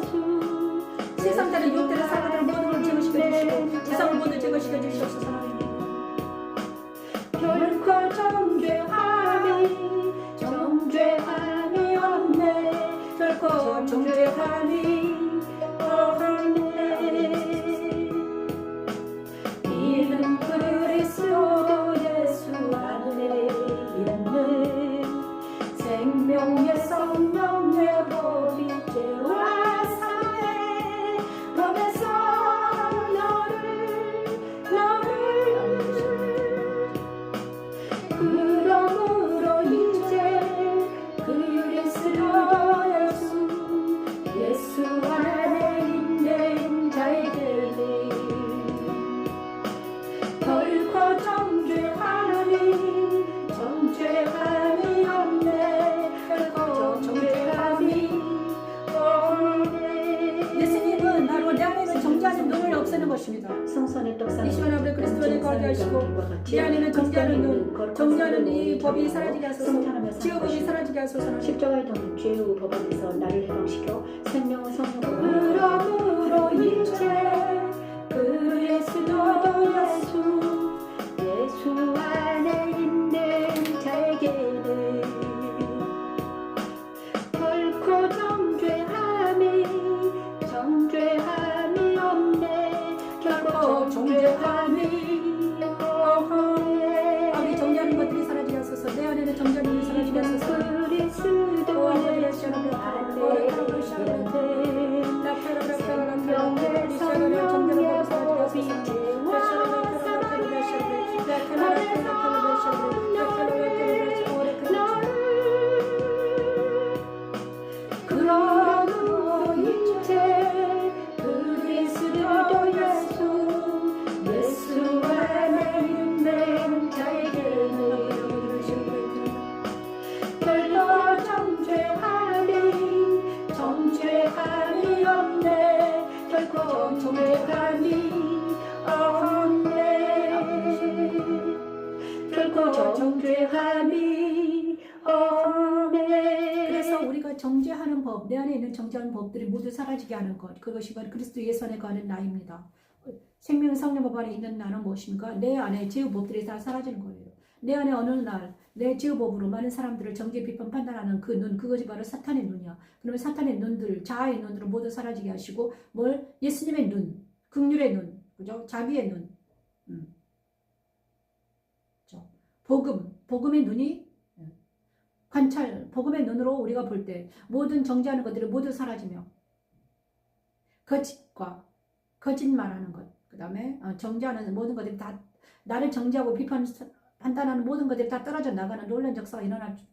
세상 다른 욕들을 사람들을 모든 걸 제거시켜 주시고 세상을 모두 제거시켜 주시옵소서. 결코 정죄함이 없네. 결코 정죄함이 없네. 이는 그리스도 예수 안에 있는 생명의 성령의 법이 죄와 사해 법에서 그러므로 이제 그리스도 예수 안에 있는 자에게는 결코 정죄함이 없네. 결코 정죄함이 없네. 예수님은 바로 내 안에 있는 정죄하는 눈을 없애는 것입니다. 성선의 떡상 이 시간 아버지 그리스도를 거하게 하시고 내 안에는 정죄하는 눈, 정죄하는 이 법이 사라지게 하소서. 지옥법이 사라지게 하소서. 십자가에 담은 죄의 법 안에서 나를 해방시켜 생명의 성령으로 그러므로 이제 그리스도 예수 안에 있는 자에게는 결코 정죄함이 없네. 결코 정죄함이 없네. 아버지 정죄하는 것들이 사라지게 하소서. 내 안에는 정죄하는 눈이 사라지게 하소서. 그리스도 예수 안에 생명의 성령의 법이 죄와 그러므로 이제 그리스도 예수 안에 있는 자에게는 결코 정죄함이 없네. 결코 정죄함이 없네. 결코 정죄함이 없네. 그래서 우리가 정죄하는 법, 내 안에 있는 정죄하는 법들이 모두 사라지게 하는 것, 그것이 바로 그리스도 예수 안에 거하는 나입니다. 생명의 성령법 안에 있는 나는 무엇입니까? 내 안에 죄의 법들이 다 사라지는 거예요. 내 안에 어느 날 내 죄의 법으로 많은 사람들을 정죄, 비판, 판단하는 그 눈, 그것이 바로 사탄의 눈이야. 그러면 사탄의 눈들, 자아의 눈들을 모두 사라지게 하시고 예수님의 눈, 긍휼의 눈, 그죠? 자비의 눈, 복음의 눈이 복음의 눈으로 우리가 볼 때 모든 정죄하는 것들이 모두 사라지며 거짓과 거짓말하는 것, 그 다음에 정죄하는 모든 것들이 다 나를 정죄하고 비판한다는 모든 것들이 다 떨어져 나가는 놀라운 역사가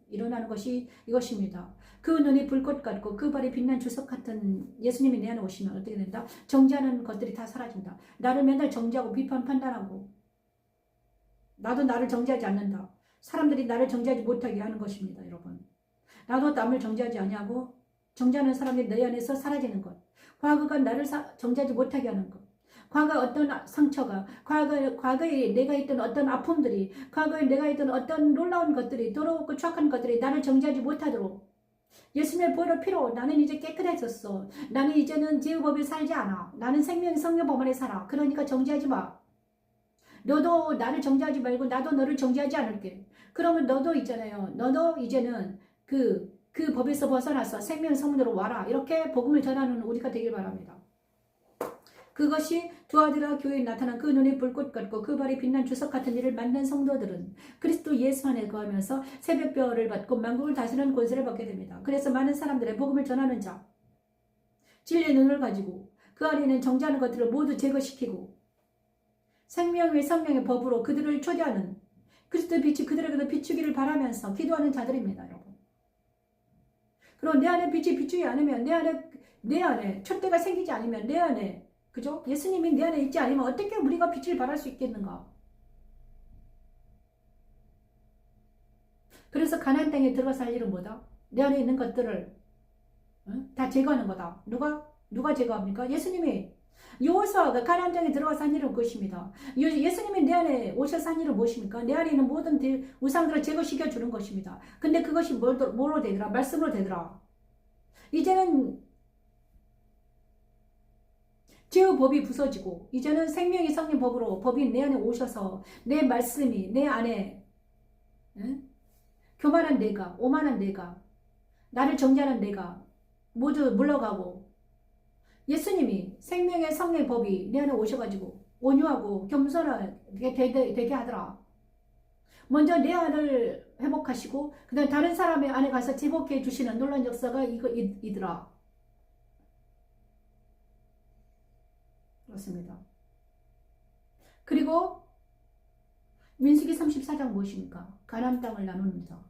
일어나는 것이 이것입니다. 그 눈이 불꽃 같고 그 발이 빛난 주석 같은 예수님이 내 안에 오시면 어떻게 된다? 정죄하는 것들이 다 사라진다. 나를 맨날 정죄하고 비판 판단하고 나도 나를 정죄하지 않는다. 사람들이 나를 정죄하지 못하게 하는 것입니다. 여러분. 나도 남을 정죄하지 아니하고 정죄하는 사람들이 내 안에서 사라지는 것. 과거가 나를 정죄하지 못하게 하는 것. 과거 어떤 상처가, 과거에 내가 있던 어떤 아픔들이, 과거에 내가 있던 어떤 놀라운 것들이, 더럽고 추악한 것들이 나를 정죄하지 못하도록 예수님의 보혈의 피로 나는 이제 깨끗해졌어. 나는 이제는 제의법에 살지 않아. 나는 생명 성령 법 안에 살아. 그러니까 정죄하지 마. 너도 나를 정죄하지 말고 나도 너를 정죄하지 않을게. 그러면 너도 있잖아요. 너도 이제는 그 법에서 벗어나서 생명 성령으로 와라. 이렇게 복음을 전하는 우리가 되길 바랍니다. 그것이 두아디라 교회에 나타난 그 눈이 불꽃 같고 그 발이 빛난 주석 같은 일을 만난 성도들은 그리스도 예수 안에 거하면서 새벽별을 받고 만국을 다스리는 권세를 받게 됩니다. 그래서 많은 사람들의 복음을 전하는 자, 진리의 눈을 가지고 그 안에 있는 정죄하는 것들을 모두 제거시키고 생명의 성령의 법으로 그들을 초대하는 그리스도의 빛이 그들에게도 비추기를 바라면서 기도하는 자들입니다. 여러분. 그리고 내 안에 빛이 비추지 않으면 내 안에 촛대가 생기지 않으면 내 안에 그죠? 예수님이 내 안에 있지 않으면 어떻게 우리가 빛을 발할 수 있겠는가? 그래서 가나안 땅에 들어갈 일은 뭐다? 내 안에 있는 것들을 다 제거하는 거다. 누가 제거합니까? 예수님이. 여호수아가 가나안 땅에 들어가서 한 일은 그것입니다. 예수님이 내 안에 오셔서 한 일은 무엇입니까? 내 안에 있는 모든 우상들을 제거시켜 주는 것입니다. 근데 그것이 뭐로 되더라? 말씀으로 되더라. 이제는 죄의 법이 부서지고 이제는 생명의 성령 법으로 법이 내 안에 오셔서 내 말씀이 내 안에 교만한 내가, 오만한 내가, 나를 정죄하는 내가 모두 물러가고 예수님이 생명의 성령의 법이 내 안에 오셔가지고 온유하고 겸손하게 되게 하더라. 먼저 내 안을 회복하시고 그 다음에 다른 사람의 안에 가서 회복해 주시는 놀라운 역사가 이더라. 그렇습니다. 그리고 민수기 34장 무엇입니까? 가나안 땅을 나누는 자.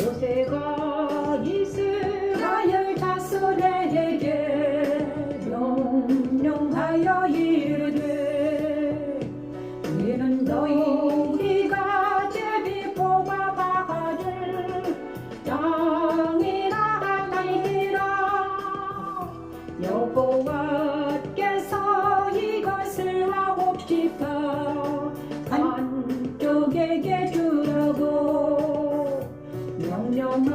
모세가 이스라엘 자손에게 명령하여 이르되 이는 너희가 제비 뽑아 박아줄 땅이라 하니라. 여호와께서 이것을 아홉시파 한쪽에게 주라고 명령하셨나니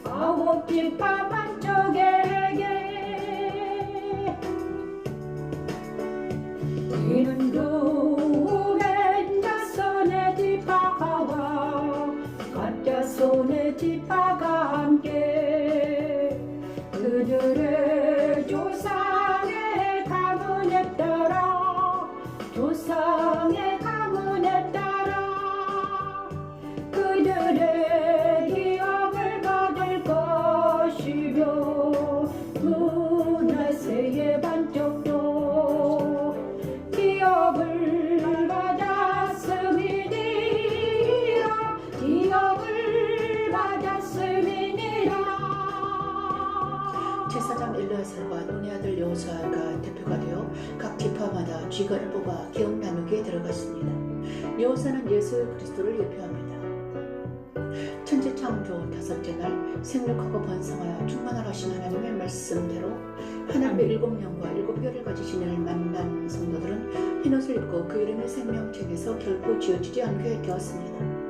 아홉 지파 반쪽에게 이는 루벤 자손의 지파와 갓 자손의 지파가 함께 그들의 조상의 가문에 따라 그들의 기업을 받을 것이며 문하세의 반쪽도 기업을 받았음이니라. 제사장 엘르아살과 눈의 아들 여호수아가 대표가 되어 각 지파마다 쥐관을 뽑아 기업 나누기에 들어갔습니다. 여호수아는 예수 그리스도를 예표합니다. 천지 창조 다섯째 날 생육하고 번성하여 충만하라 하신 하나님의 말씀대로 하나님의 일곱 영과 일곱 뼈를 가지신 이를 만난 성도들은 흰옷을 입고 그 이름의 생명책에서 결코 지워지지 않게 되었습니다.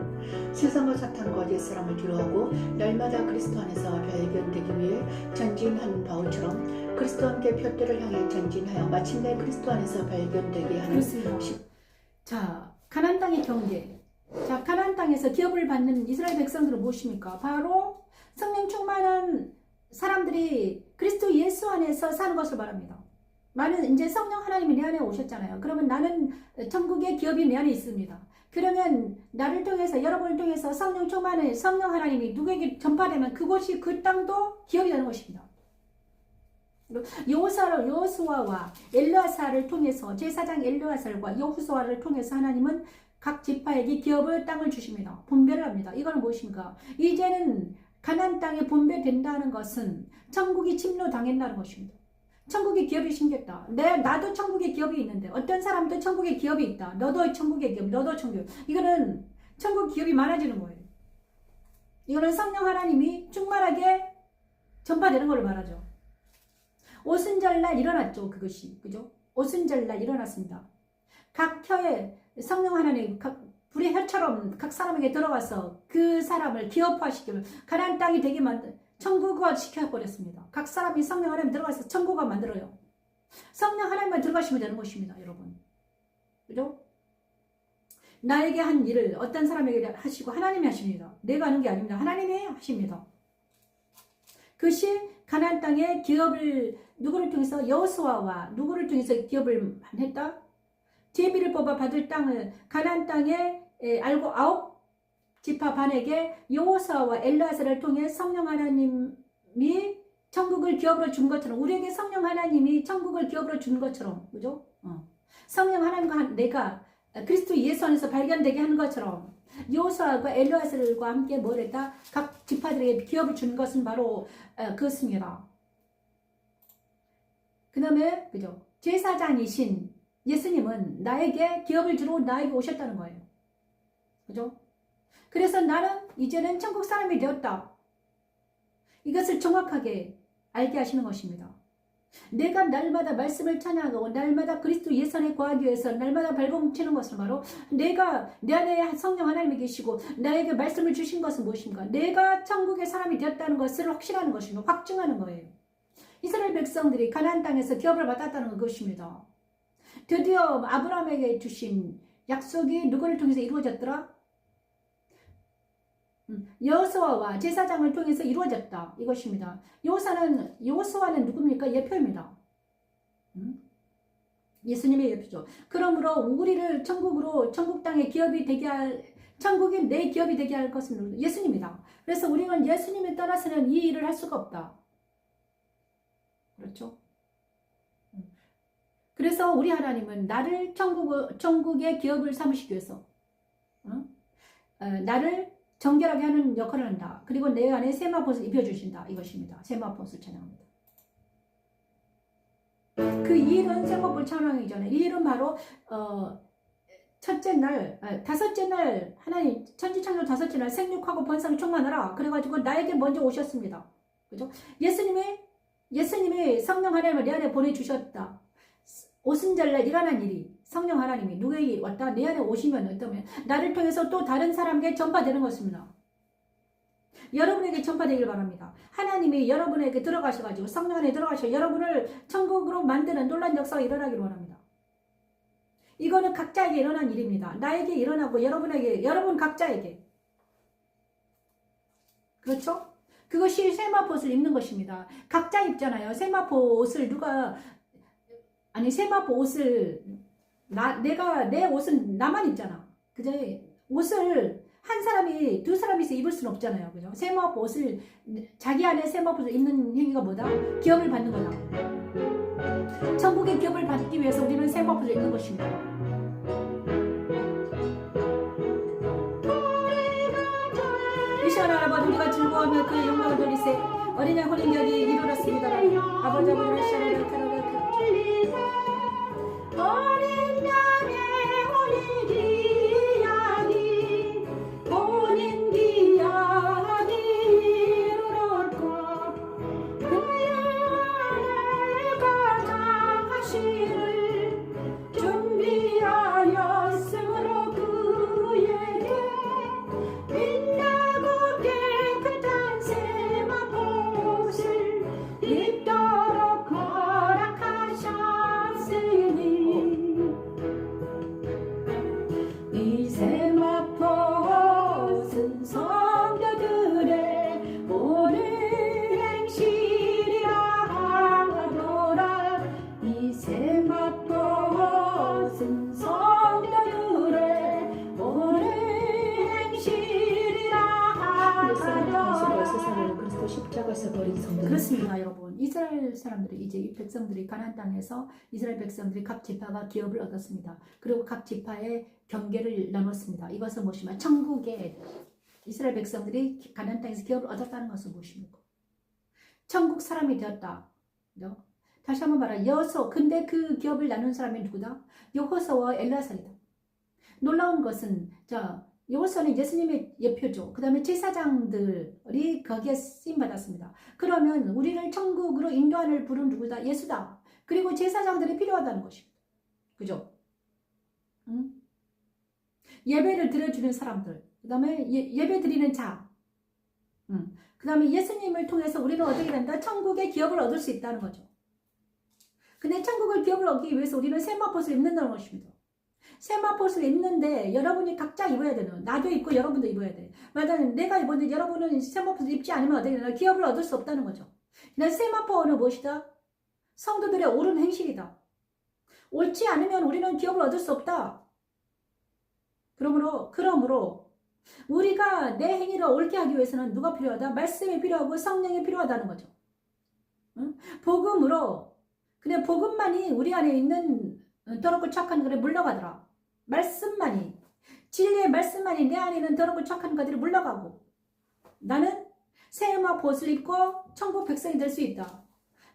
세상과 사탄과 옛사람을 뒤로하고 날마다 그리스도 안에서 발견되기 위해 전진한 바울처럼 그리스도 함께 푯대를 향해 전진하여 마침내 그리스도 안에서 발견되게 하는 그렇습니다. 자, 가나안 땅의 경계. 자, 가나안 땅에서 기업을 받는 이스라엘 백성들은 무엇입니까? 바로 성령 충만한 사람들이 그리스도 예수 안에서 사는 것을 말합니다. 나는 이제 성령 하나님이 내 안에 오셨잖아요. 그러면 나는 천국의 기업이 내 안에 있습니다. 그러면 나를 통해서 여러분을 통해서 성령 충만의 성령 하나님이 누구에게 전파되면 그곳이 그 땅도 기업이 되는 것입니다. 여호수아와 엘르아사를 통해서 제사장 엘르아사와 여호수아를 통해서 하나님은 각 지파에게 기업의 땅을 주십니다. 분배를 합니다. 이거는 무엇인가? 이제는 가나안 땅에 분배된다는 것은 천국이 침노당했다는 것입니다. 천국의 기업이 생겼다. 나도 천국의 기업이 있는데 어떤 사람도 천국의 기업이 있다. 너도 천국의 기업, 너도 천국. 이거는 천국 기업이 많아지는 거예요. 이거는 성령 하나님이 충만하게 전파되는 걸 말하죠. 오순절날 일어났죠. 그것이. 그죠? 오순절날 일어났습니다. 각 혀에 성령 하나님 불의 혀처럼 각 사람에게 들어가서 그 사람을 기업화시키고 가나안 땅이 되게 천국화 시켜버렸습니다. 각 사람이 성령 하나님 들어가서 천국화 만들어요. 성령 하나님만 들어가시면 되는 것입니다. 여러분. 그죠? 나에게 한 일을 어떤 사람에게 하시고 하나님이 하십니다. 내가 하는 게 아닙니다. 하나님이 하십니다. 그것이 가나안 땅에 기업을 누구를 통해서 여호수아와 누구를 통해서 기업을 했다? 제비를 뽑아 받을 땅을 가나안 땅에 알고 9지파 반에게 여호수아와 엘르아사를 통해 성령 하나님이 천국을 기업으로 준 것처럼 우리에게 성령 하나님이 천국을 기업으로 준 것처럼 그죠? 성령 하나님과 내가 그리스도 예수 안에서 발견되게 하는 것처럼 여호수아와 엘르아사들과 함께 뭘 했다? 각 지파들에게 기업을 준 것은 바로 그것입니다. 그 다음에 그죠? 제사장이신 예수님은 나에게 기업을 주러 나에게 오셨다는 거예요. 그죠? 그래서 나는 이제는 천국 사람이 되었다. 이것을 정확하게 알게 하시는 것입니다. 내가 날마다 말씀을 찬양하고 날마다 그리스도 예수 안에 거하기 위해서 날마다 발버둥치는 것은 바로 내가 내 안에 성령 하나님이 계시고 나에게 말씀을 주신 것은 무엇인가? 내가 천국의 사람이 되었다는 것을 확신하는 것입니다. 확증하는 거예요. 이스라엘 백성들이 가나안 땅에서 기업을 받았다는 것입니다. 드디어 아브라함에게 주신 약속이 누구를 통해서 이루어졌더라? 여호수아와 제사장을 통해서 이루어졌다. 이것입니다. 여호수아는 누굽니까? 예표입니다. 예수님의 예표죠. 그러므로 우리를 천국 땅의 기업이 되게 천국이 내 기업이 되게 할 것은 예수님이다. 그래서 우리는 예수님을 떠나서는 이 일을 할 수가 없다. 그렇죠? 그래서 우리 하나님은 나를 천국의 기업을 삼으시기 위해서 나를 정결하게 하는 역할을 한다. 그리고 내 안에 세마포를 입혀주신다. 이것입니다. 세마포를 찬양합니다. 그 이 일은 세마포를 찬양하기 전에 이 일은 바로 다섯째 날 하나님 천지창조 다섯째 날 생육하고 번성을 충만하라. 그래가지고 나에게 먼저 오셨습니다. 그죠? 예수님이 성령 하나님을 내 안에 보내주셨다. 오순절날 일어난 일이 성령 하나님이 누구에게 왔다 내 안에 오시면 어떠면 나를 통해서 또 다른 사람에게 전파되는 것입니다. 여러분에게 전파되길 바랍니다. 하나님이 여러분에게 들어가셔가지고 성령 안에 들어가셔 여러분을 천국으로 만드는 놀라운 역사가 일어나기를 원합니다. 이거는 각자에게 일어난 일입니다. 나에게 일어나고 여러분 각자에게. 그렇죠? 그것이 세마포옷을 입는 것입니다. 각자 입잖아요. 세마포 옷을 세마포 옷을 내 옷은 나만 입잖아. 그죠? 옷을 한 사람이 두 사람이서 입을 수는 없잖아요. 그죠? 세마포 옷을 자기 안에 세마포 옷을 입는 행위가 뭐다? 기업을 받는 거다. 천국의 기업을 받기 위해서 우리는 세마포 옷을 입는 것입니다. 이 시간 아버지 우리가 즐거워하며 그 영광을 돌리세. 어린 양 혼인격이 이루었습니다. 아버지 아버지 시간을 가라가 어린 양의 혼인기약이 혼인기약이 이르렀고 그의 안에 가장하시를 준비하였으므로 그에게 빛나고 깨끗한 세마포옷을 입도록 하라. 떠나가서 버린 성들. 그렇습니다, 여러분. 이스라엘 사람들이 이제 이 백성들이 가나안 땅에서 이스라엘 백성들이 각 지파가 기업을 얻었습니다. 그리고 각 지파의 경계를 나눴습니다. 이것은 무엇이냐? 천국에 이스라엘 백성들이 가나안 땅에서 기업을 얻었다는 것은 무엇입니까? 천국 사람이 되었다. 다시 한번 말하 여호수. 근데 그 기업을 나눈 사람이 누구다? 여호수아와 엘라살이다. 놀라운 것은 여호수아는 예수님의 예표죠. 그 다음에 제사장들이 거기에 쓰임 받았습니다. 그러면 우리를 천국으로 인도하는 분은 누구다? 예수다. 그리고 제사장들이 필요하다는 것입니다. 그죠? 응? 예배를 드려주는 사람들. 그 다음에 예배 드리는 자. 그 다음에 예수님을 통해서 우리는 어떻게 된다? 천국의 기업을 얻을 수 있다는 거죠. 근데 천국의 기업을 얻기 위해서 우리는 세마포스를 입는다는 것입니다. 세마포스를 입는데 여러분이 각자 입어야 되는, 나도 입고 여러분도 입어야 돼. 맞아요. 내가 입었는데 여러분은 세마포스를 입지 않으면 어떻게 되나? 기업을 얻을 수 없다는 거죠. 그냥 세마포는 무엇이다? 성도들의 옳은 행실이다. 옳지 않으면 우리는 기업을 얻을 수 없다. 그러므로 우리가 내 행위를 옳게 하기 위해서는 누가 필요하다? 말씀이 필요하고 성령이 필요하다는 거죠. 응? 복음으로, 그냥 복음만이 우리 안에 있는 더럽고 착한 것을 물러가더라. 말씀만이, 진리의 말씀만이 내 안에 있는 더럽고 착한 것들이 물러가고 나는 새음악 벗을 입고 천국 백성이 될 수 있다.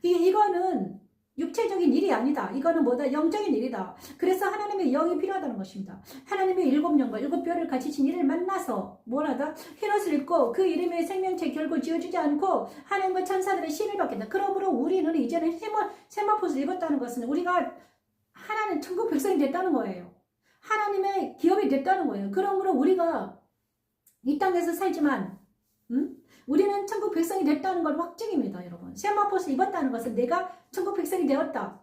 이거는 육체적인 일이 아니다. 이거는 뭐다? 영적인 일이다. 그래서 하나님의 영이 필요하다는 것입니다. 하나님의 일곱 영과 일곱 뼈를 가지신 이를 만나서 뭐라다? 흰옷을 입고 그 이름의 생명체 결코 지어주지 않고 하나님과 천사들의 신을 받겠다. 그러므로 우리는 이제는 세마포스를 입었다는 것은 우리가 하나님 천국 백성이 됐다는 거예요. 하나님의 기업이 됐다는 거예요. 그러므로 우리가 이 땅에서 살지만 우리는 천국 백성이 됐다는 건 확증입니다, 여러분. 세마포스 입었다는 것은 내가 천국 백성이 되었다.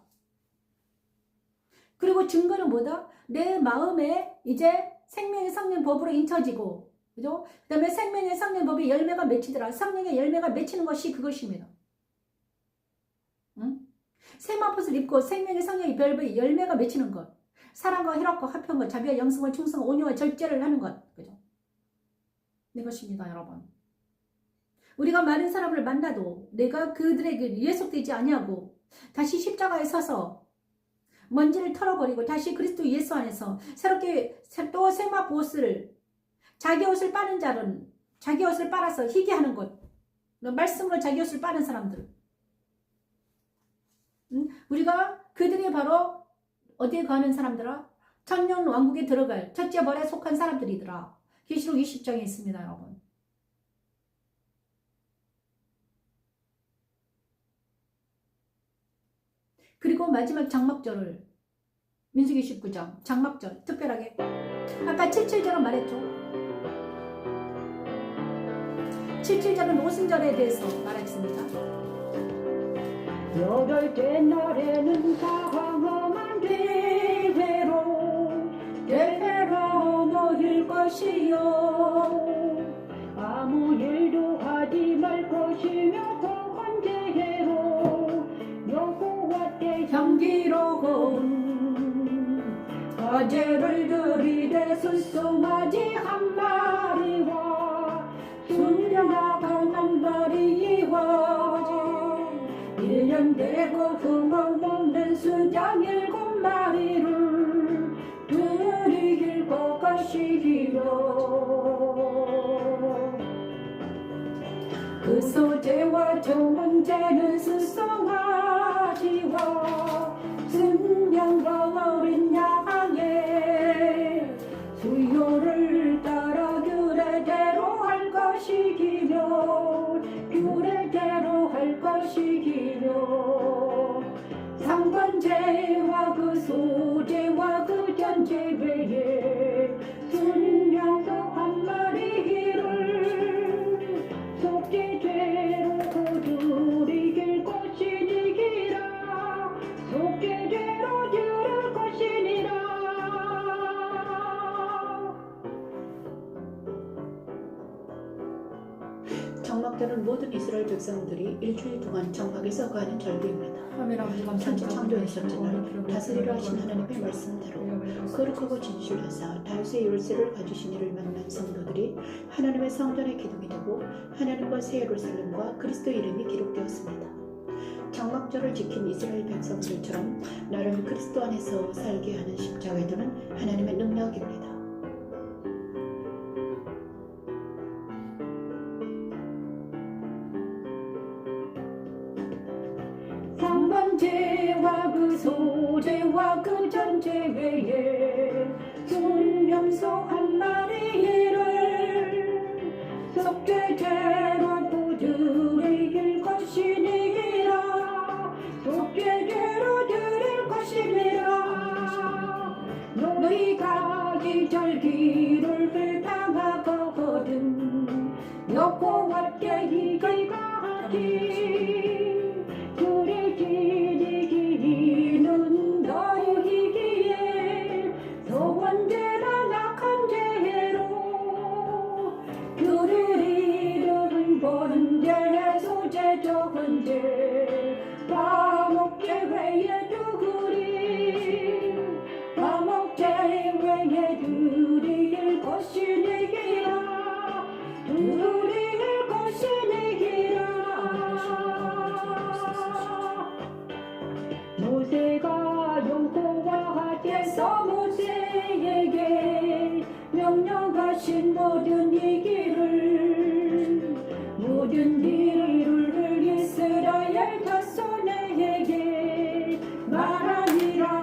그리고 증거는 뭐다? 내 마음에 이제 생명의 성령 법으로 인쳐지고, 그죠? 그 다음에 생명의 성령 법의 열매가 맺히더라. 성령의 열매가 맺히는 것이 그것입니다. 세마포스를 입고 생명의 성령의 별의 열매가 맺히는 것. 사랑과 희락과 화평과 자비와 영성과 충성과 온유와 절제를 하는 것. 그죠? 이것입니다, 여러분. 우리가 많은 사람을 만나도 내가 그들에게 예속되지 아니하고 다시 십자가에 서서 먼지를 털어버리고 다시 그리스도 예수 안에서 새롭게 또 세마포스를 자기 옷을 빠는 자는 자기 옷을 빨아서 희게 하는 것. 말씀으로 자기 옷을 빠는 사람들. 우리가 그들이 바로 어디에 가는 사람들아? 천년 왕국에 들어갈 첫째 벌에 속한 사람들이더라. 계시록 20장에 있습니다, 여러분. 그리고 마지막 장막절을 민수기 19장 장막절 특별하게 아까 77절은 말했죠. 77절은 오순절에 대해서 말했습니다. 여덟째 날에는 장엄한 대회로 모일 것이요 아무 일도 하지 말 것이며 더 번째 해로 여호와 때 향기로운 화제를 들이대 순송아지 한 마리와 순양한 한 마리 이와 1년 되고 흠을 먹는 수장 7마리를 드리길 것 것이기로 그 소재와 정원제는 수송아지와 순양과 어린 양의 수요를 따라 규례대로 할 것이기며 규례대로 할 것이기며 상번제와 그 소제와 그 전제외에 순양도 한 마리를 속죄죄로 드리길 것이니라 속죄죄로 드릴 것이니라. 장막절은 모든 이스라엘 백성들이 일주일 동안 장막에서 거하는 절기입니다. 아멘. 아버지 천지 감사합니다. 창조의 첫째 날 다스리려 하신 하나님의 말씀대로 거룩하고 진실하사 다윗의 열쇠를 가지신 이를 만난 성도들이 하나님의 성전의 기둥이 되고 하나님과 새 예루살렘과 그리스도 이름이 기록되었습니다. 장막절을 지킨 이스라엘 백성들처럼 나를 그리스도 안에서 살게 하는 십자가의 도는 하나님의 능력입니다. 상반제와 그 소제와 그 전제 외에 순염소 한 마리를 속죄제로 드릴 것이니라. 속죄제로 드릴 것이니라. 너희가 이 절기를 당하거든 여호와께 이기가하지. 그리 지니기는 너희기에 소원제나 낙한 죄로 그를 번제 소제 적은제 화목제 외에도 그리 화목제 외에 드릴 것이니라. 드릴 것이니라. 모세가 여호와께서 모세에게 명령하신 모든 이 길을 이스라엘 자손에게 말하니라.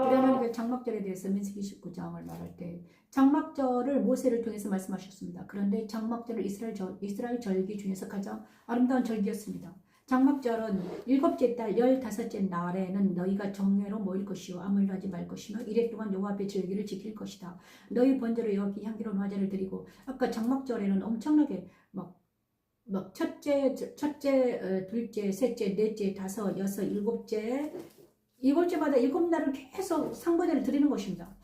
하나님께 장막절에 대해서 민수기 19장을 말할 때 장막절을 모세를 통해서 말씀하셨습니다. 그런데 장막절을 이스라엘 절기 중에서 가장 아름다운 절기였습니다. 장막절은 7째 달 15째 날에는 너희가 정례로 모일 것이요 아무 하지 말 것이며 이래 동안 여호와 앞에 절기를 지킬 것이다. 너희 번제로 여호와께 향기로운 화제를 드리고, 아까 장막절에는 엄청나게 막 첫째, 둘째, 셋째, 넷째, 다섯, 여섯, 일곱째마다 7날을 계속 상번제를 드리는 것입니다.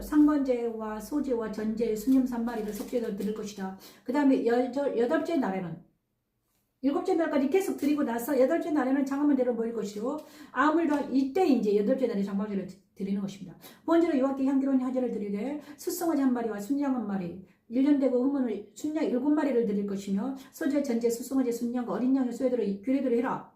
상번제와 소제와 전제, 순염소 한 마리를 속죄로 드릴 것이다. 그 다음에 8째 날에는 7째 날까지 계속 드리고 나서 8째 날에는 장화문대로 모일 것이고 아물도 이때 이제 8째 날에 장막제를 드리는 것입니다. 번제로 여호와께 향기로운 화제를 드리되 숫송아지 한 마리와 순양 한 마리 1년 되고 후문을 순양 7마리를 드릴 것이며 소제, 전제, 숫송아지, 순양과 어린 양의 수혜대로 규례대로 해라.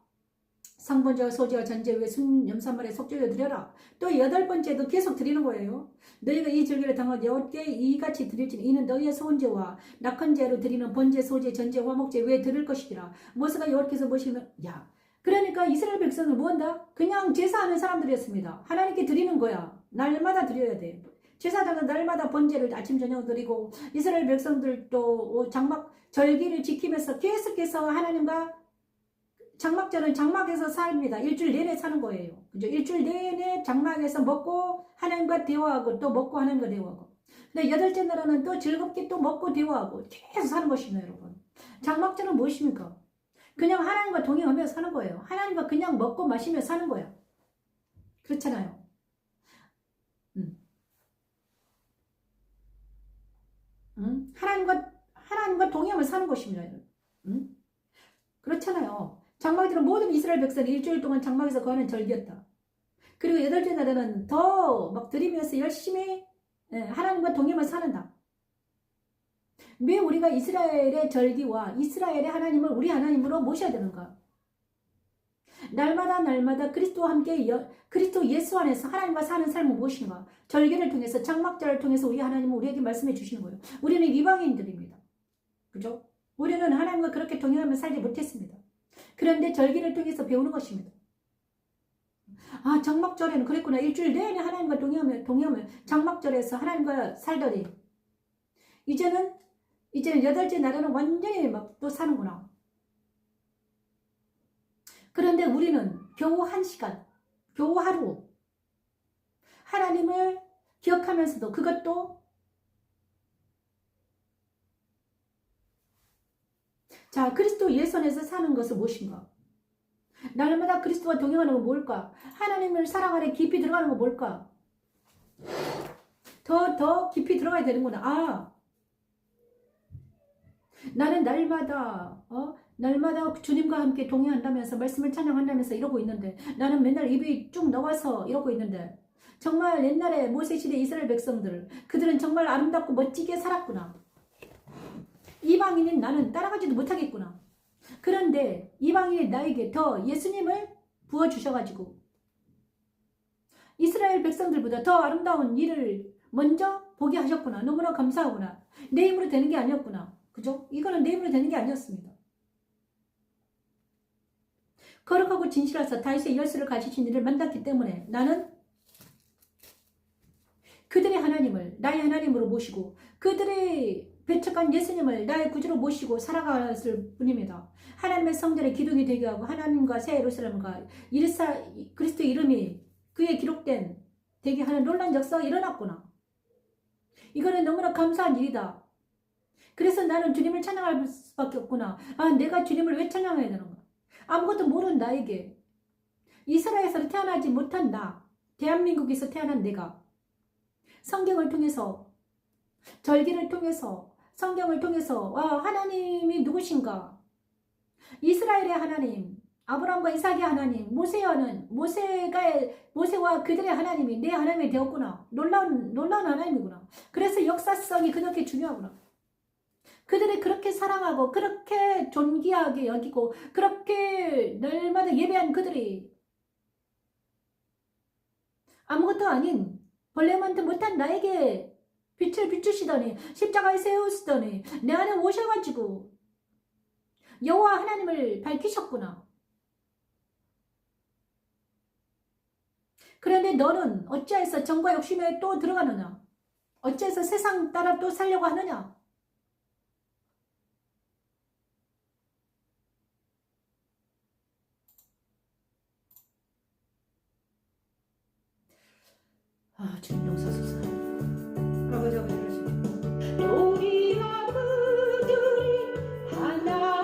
상번제와 소제와 전제 외에 순염소 한 마리에 속죄를 드려라. 또 8번째도 계속 드리는 거예요. 너희가 이 절기를 당하여 여호와께 이같이 드릴지니 이는 너희의 소원제와 낙헌제로 드리는 번제, 소제, 전제, 화목제 외에 드릴 것이니라. 모세가 여호와께서 모시면 그러니까 이스라엘 백성은 뭐한다? 그냥 제사하는 사람들이었습니다. 하나님께 드리는 거야. 날마다 드려야 돼. 제사장은 날마다 번제를 아침 저녁 드리고 이스라엘 백성들도 장막 절기를 지키면서 계속해서 하나님과 장막절은 장막에서 삽니다. 일주일 내내 사는 거예요. 그죠? 일주일 내내 장막에서 먹고 하나님과 대화하고 또 먹고 하나님과 대화하고. 근데 8째 날에는 또 즐겁게 또 먹고 대화하고 계속 사는 것입니다, 여러분. 장막절은 무엇입니까? 그냥 하나님과 동행하며 사는 거예요. 하나님과 그냥 먹고 마시며 사는 거예요. 그렇잖아요. 하나님과 동행하며 사는 것입니다, 여러분. 그렇잖아요. 장막절은 모든 이스라엘 백성이 일주일 동안 장막에서 거하는 절기였다. 그리고 8째 날에는 더 막 드리면서 열심히 하나님과 동행을 사는다. 왜 우리가 이스라엘의 절기와 이스라엘의 하나님을 우리 하나님으로 모셔야 되는가? 날마다 그리스도와 함께 그리스도 예수 안에서 하나님과 사는 삶은 무엇인가? 절기를 통해서 장막절을 통해서 우리 하나님은 우리에게 말씀해 주시는 거예요. 우리는 이방인들입니다. 그죠? 우리는 하나님과 그렇게 동행하며 살지 못했습니다. 그런데 절기를 통해서 배우는 것입니다. 장막절에는 그랬구나. 일주일 내내 하나님과 동행하며 장막절에서 하나님과 살더니 이제는 8째 날에는 완전히 막 또 사는구나. 그런데 우리는 겨우 1시간, 겨우 하루 하나님을 기억하면서도 그것도 그리스도 예수 안에서 사는 것은 무엇인가? 날마다 그리스도와 동행하는 건 뭘까? 하나님을 사랑하려 깊이 들어가는 건 뭘까? 더 깊이 들어가야 되는구나. 나는 날마다 주님과 함께 동행한다면서 말씀을 찬양한다면서 이러고 있는데, 나는 맨날 입이 쭉 나와서 이러고 있는데, 정말 옛날에 모세시대 이스라엘 백성들, 그들은 정말 아름답고 멋지게 살았구나. 이방인인 나는 따라가지도 못하겠구나. 그런데 이방인의 나에게 더 예수님을 부어주셔가지고 이스라엘 백성들보다 더 아름다운 일을 먼저 보게 하셨구나. 너무나 감사하구나. 내 힘으로 되는 게 아니었구나. 그죠? 이거는 내 힘으로 되는 게 아니었습니다. 거룩하고 진실하사 다윗의 열쇠를 가지신 이를 만났기 때문에 나는 그들의 하나님을 나의 하나님으로 모시고 그들의 배척한 예수님을 나의 구주로 모시고 살아갔을 뿐입니다. 하나님의 성전의 기둥이 되게 하고 하나님과 새 예루살렘과 그리스도의 이름이 그에 기록된 되게 하는 놀라운 역사가 일어났구나. 이거는 너무나 감사한 일이다. 그래서 나는 주님을 찬양할 수밖에 없구나. 내가 주님을 왜 찬양해야 되는가? 아무것도 모르는 나에게, 이스라엘에서 태어나지 못한 나, 대한민국에서 태어난 내가 성경을 통해서, 절기를 통해서, 성경을 통해서 하나님이 누구신가? 이스라엘의 하나님, 아브라함과 이삭의 하나님, 모세와 그들의 하나님이 내 하나님이 되었구나. 놀라운 하나님이구나. 그래서 역사성이 그렇게 중요하구나. 그들이 그렇게 사랑하고 그렇게 존귀하게 여기고 그렇게 날마다 예배한 그들이 아무것도 아닌 벌레만도 못한 나에게 빛을 비추시더니 십자가에 세우시더니 내 안에 오셔가지고 여호와 하나님을 밝히셨구나. 그런데 너는 어찌해서 정과 욕심에 또 들어가느냐? 어찌해서 세상 따라 또 살려고 하느냐? 주님 용서하소서. 아버지 이러시고 우리와 그들이 하나님과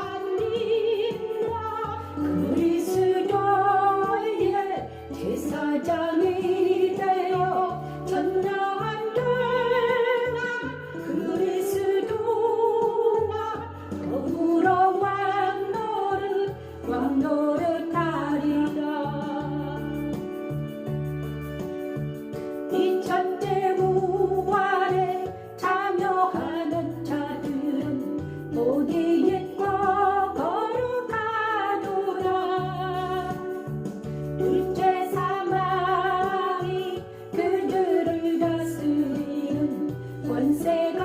그리스도의 제사장이 되어 전능한 동안 그리스도와 더불어 왕노릇하리라. 이 천재 부활에 참여하는 자들은 모두 옛과 거룩하도다. 둘째 사망이 그들을 다스리는 권세가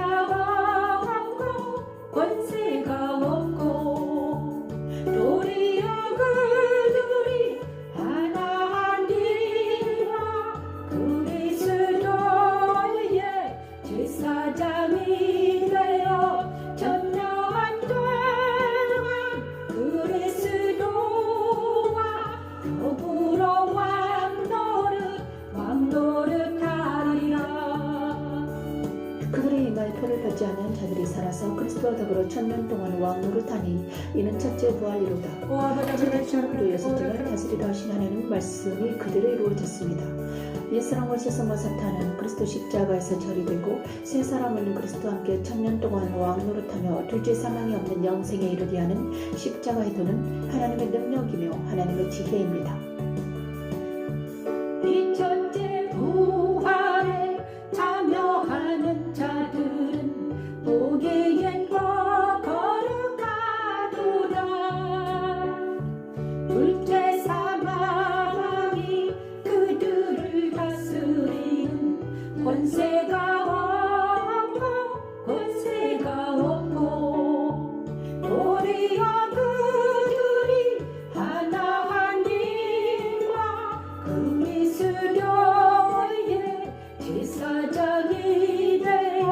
없고 도리어 그들이 하나님과 그리스도의 제사장이 되어 전능한 동안 그리스도와 더불어 왕노릇하리라. 그들의 임할 표를 받지 않은 자들이 살아서 그리스도와 더불어 천년 동안 왕노릇하니 이는 첫째 부활이로다. 첫째 사람도 여섯째가 다스리다 하신 하나님 말씀이 그들에 이루어졌습니다. 옛사람과 세상과 사탄은 그리스도 십자가에서 처리되고 새 사람은 그리스도와 함께 천년 동안 왕노릇하며 둘째 사망이 없는 영생에 이르게 하는 십자가의 도는 하나님의 능력이며 하나님의 지혜입니다. 이 첫째 부활에 참여하는 자들은 복의 옛과 거룩하도다. 둘째 사망이 그들을 다스리는 권세가 없고 도리어 그들이 하나님과 그리스도의 제사장이 되어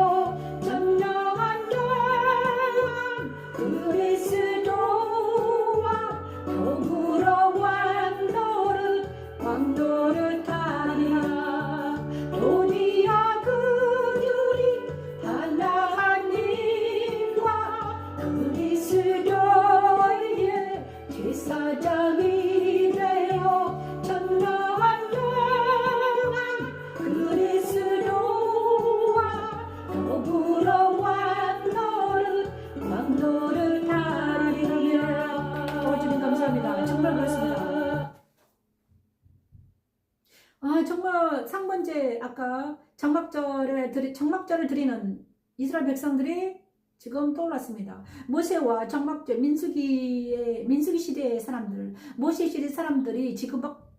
전능한 동안 그리스도와 더불어 왕노릇하리라. 도리어 그들이 하나님과 그리스도의 제사장이 되어 전능한 동안 그리스도와 아까 장막절을 드리는 이스라엘 백성들이 지금 떠올랐습니다. 모세와 장막절 민수기 시대의 사람들, 모세 시대 사람들이 지금 막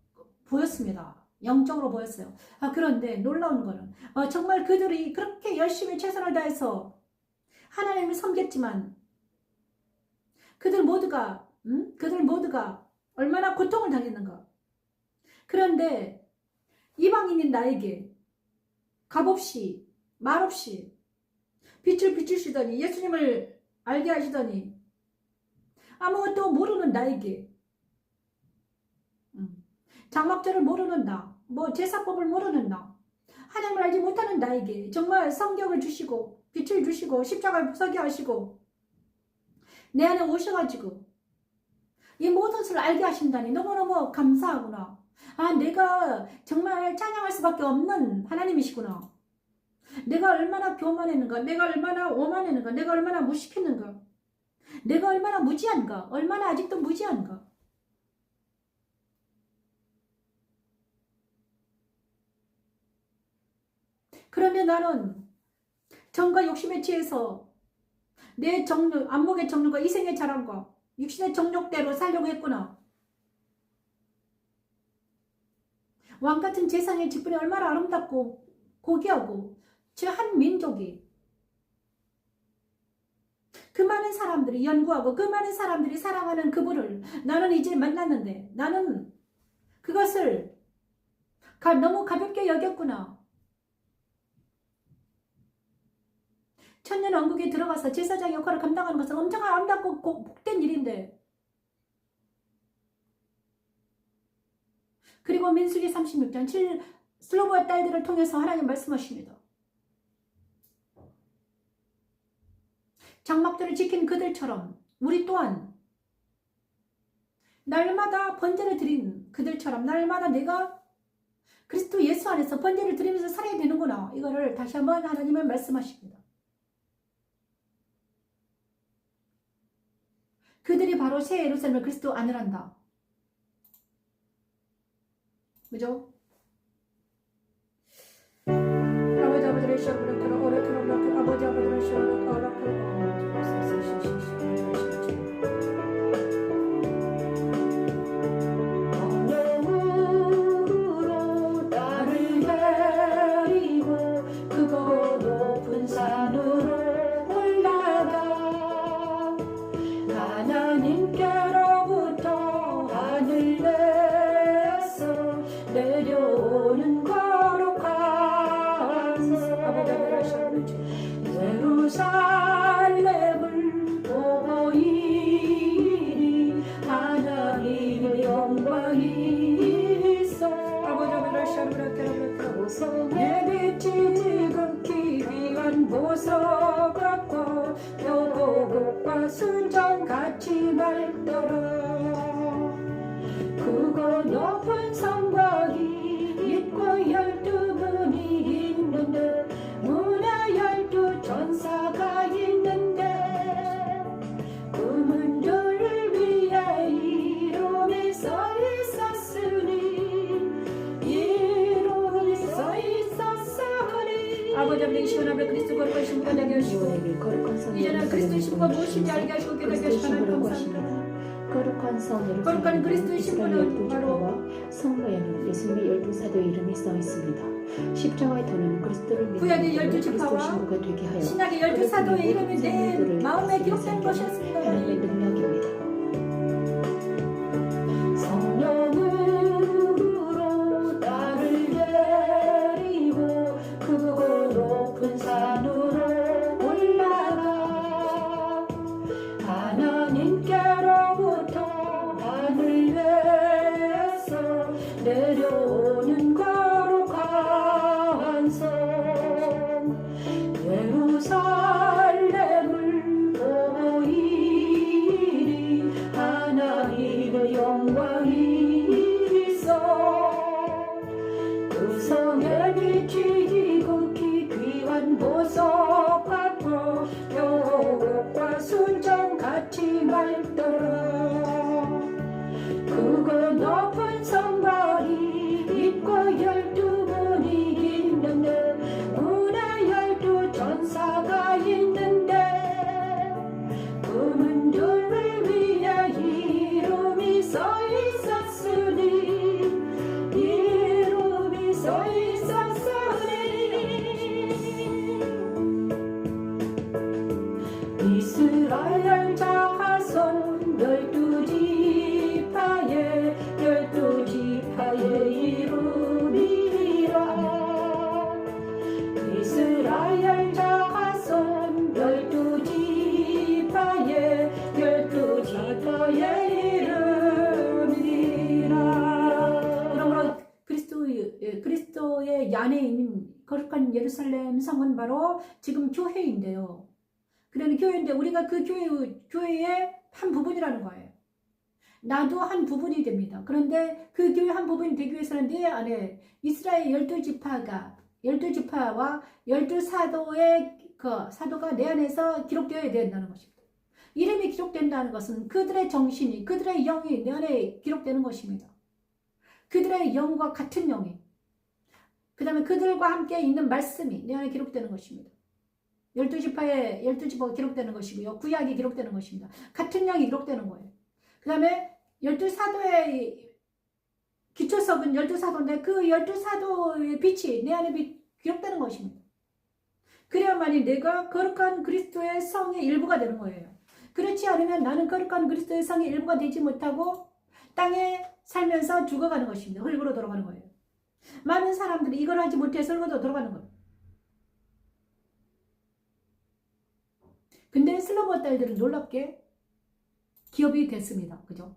보였습니다. 영적으로 보였어요. 그런데 놀라운 거는 정말 그들이 그렇게 열심히 최선을 다해서 하나님을 섬겼지만 그들 모두가 얼마나 고통을 당했는가. 그런데 이방인인 나에게 값없이 말없이 빛을 비추시더니 예수님을 알게 하시더니 아무것도 모르는 나에게 장막절을 모르는 나, 제사법을 모르는 나, 하나님을 알지 못하는 나에게 정말 성경을 주시고 빛을 주시고 십자가를 서게 하시고 내 안에 오셔가지고 이 모든 것을 알게 하신다니 너무너무 감사하구나. 내가 정말 찬양할 수밖에 없는 하나님이시구나. 내가 얼마나 교만했는가, 내가 얼마나 오만했는가, 내가 얼마나 무식했는가, 내가 얼마나 무지한가, 얼마나 아직도 무지한가. 그런데 나는 정과 욕심에 취해서 내 안목의 정욕과 이생의 자랑과 육신의 정욕대로 살려고 했구나. 왕같은 세상의 직분이 얼마나 아름답고 고귀하고 저 한 민족이 그 많은 사람들이 연구하고 그 많은 사람들이 사랑하는 그분을 나는 이제 만났는데 나는 그것을 너무 가볍게 여겼구나. 천년왕국에 들어가서 제사장 역할을 감당하는 것은 엄청 아름답고 복된 일인데, 그리고 민수기 36장 7 슬로보의 딸들을 통해서 하나님 말씀하십니다. 장막들을 지킨 그들처럼 우리 또한 날마다 번제를 드린 그들처럼 날마다 내가 그리스도 예수 안에서 번제를 드리면서 살아야 되는구나. 이거를 다시 한번 하나님은 말씀하십니다. 그들이 바로 새 예루살렘을 그리스도 안으란다. 그죠? 아버지를 시험으로 오래 들어오라. 아버지를 시험으로 가라. 언덕으로 나를 데리고 그거 높은 산으로 올라가 하나님께로부터 하늘에서 내려오는 예루살렘을 보고 이리 하나님의 영광이 있어 보석의 빛이 지극히 귀한 보석 같고 표고국과 순정같이 밝더라. 그거 높은 성곽이 있고 12분이 있는데 문에 12 전사가 있는데 그 문들을 위에 이름이 써 있었으니 아버지 아버지 시원하며 그리스도 거룩한 신부가 되게 하시고 이제는 그리스도의 신부가 무엇인지 알게 하시고 깨닫게 하시고 하나님 감사합니다. 거룩한 성 거룩한 그리스도의 신부는 12 바로 성모에는 예수님의 12사도의 이름이 써 있습니다. 십자가의 도는 그리스도를 구약의 믿는 12 그리스도 지파와 신부가 되게 하여 신약의 12사도의 이름이 내 마음에 기록된 것이었습니다. 하나님의 능력입니다. 성령으로 나를 데리고 그 높은 산으로 올라가 하나님께로부터 하늘에서 내려오는 거룩한 성 예루살렘을 보고 이리 새로운 예루살렘 성은 바로 지금 교회인데요. 그러니 교회인데 우리가 그 교회의 한 부분이라는 거예요. 나도 한 부분이 됩니다. 그런데 그 교회 한 부분이 되기 위해서는 내 안에 이스라엘 12지파가 12지파와 12사도의 그 사도가 내 안에서 기록되어야 된다는 것입니다. 이름이 기록된다는 것은 그들의 정신이, 그들의 영이 내 안에 기록되는 것입니다. 그들의 영과 같은 영이, 그 다음에 그들과 함께 있는 말씀이 내 안에 기록되는 것입니다. 12지파가 기록되는 것이고요. 구약이 기록되는 것입니다. 같은 영이 기록되는 거예요. 그 다음에 12사도의 기초석은 12사도인데 그 12사도의 빛이 내 안에 기록되는 것입니다. 그래야만이 내가 거룩한 그리스도의 성의 일부가 되는 거예요. 그렇지 않으면 나는 거룩한 그리스도의 성의 일부가 되지 못하고 땅에 살면서 죽어가는 것입니다. 흙으로 돌아가는 거예요. 많은 사람들이 이걸 하지 못해서 흙으로 돌아가는 거예요. 근데 슬로버 딸들은 놀랍게 기업이 됐습니다. 그죠?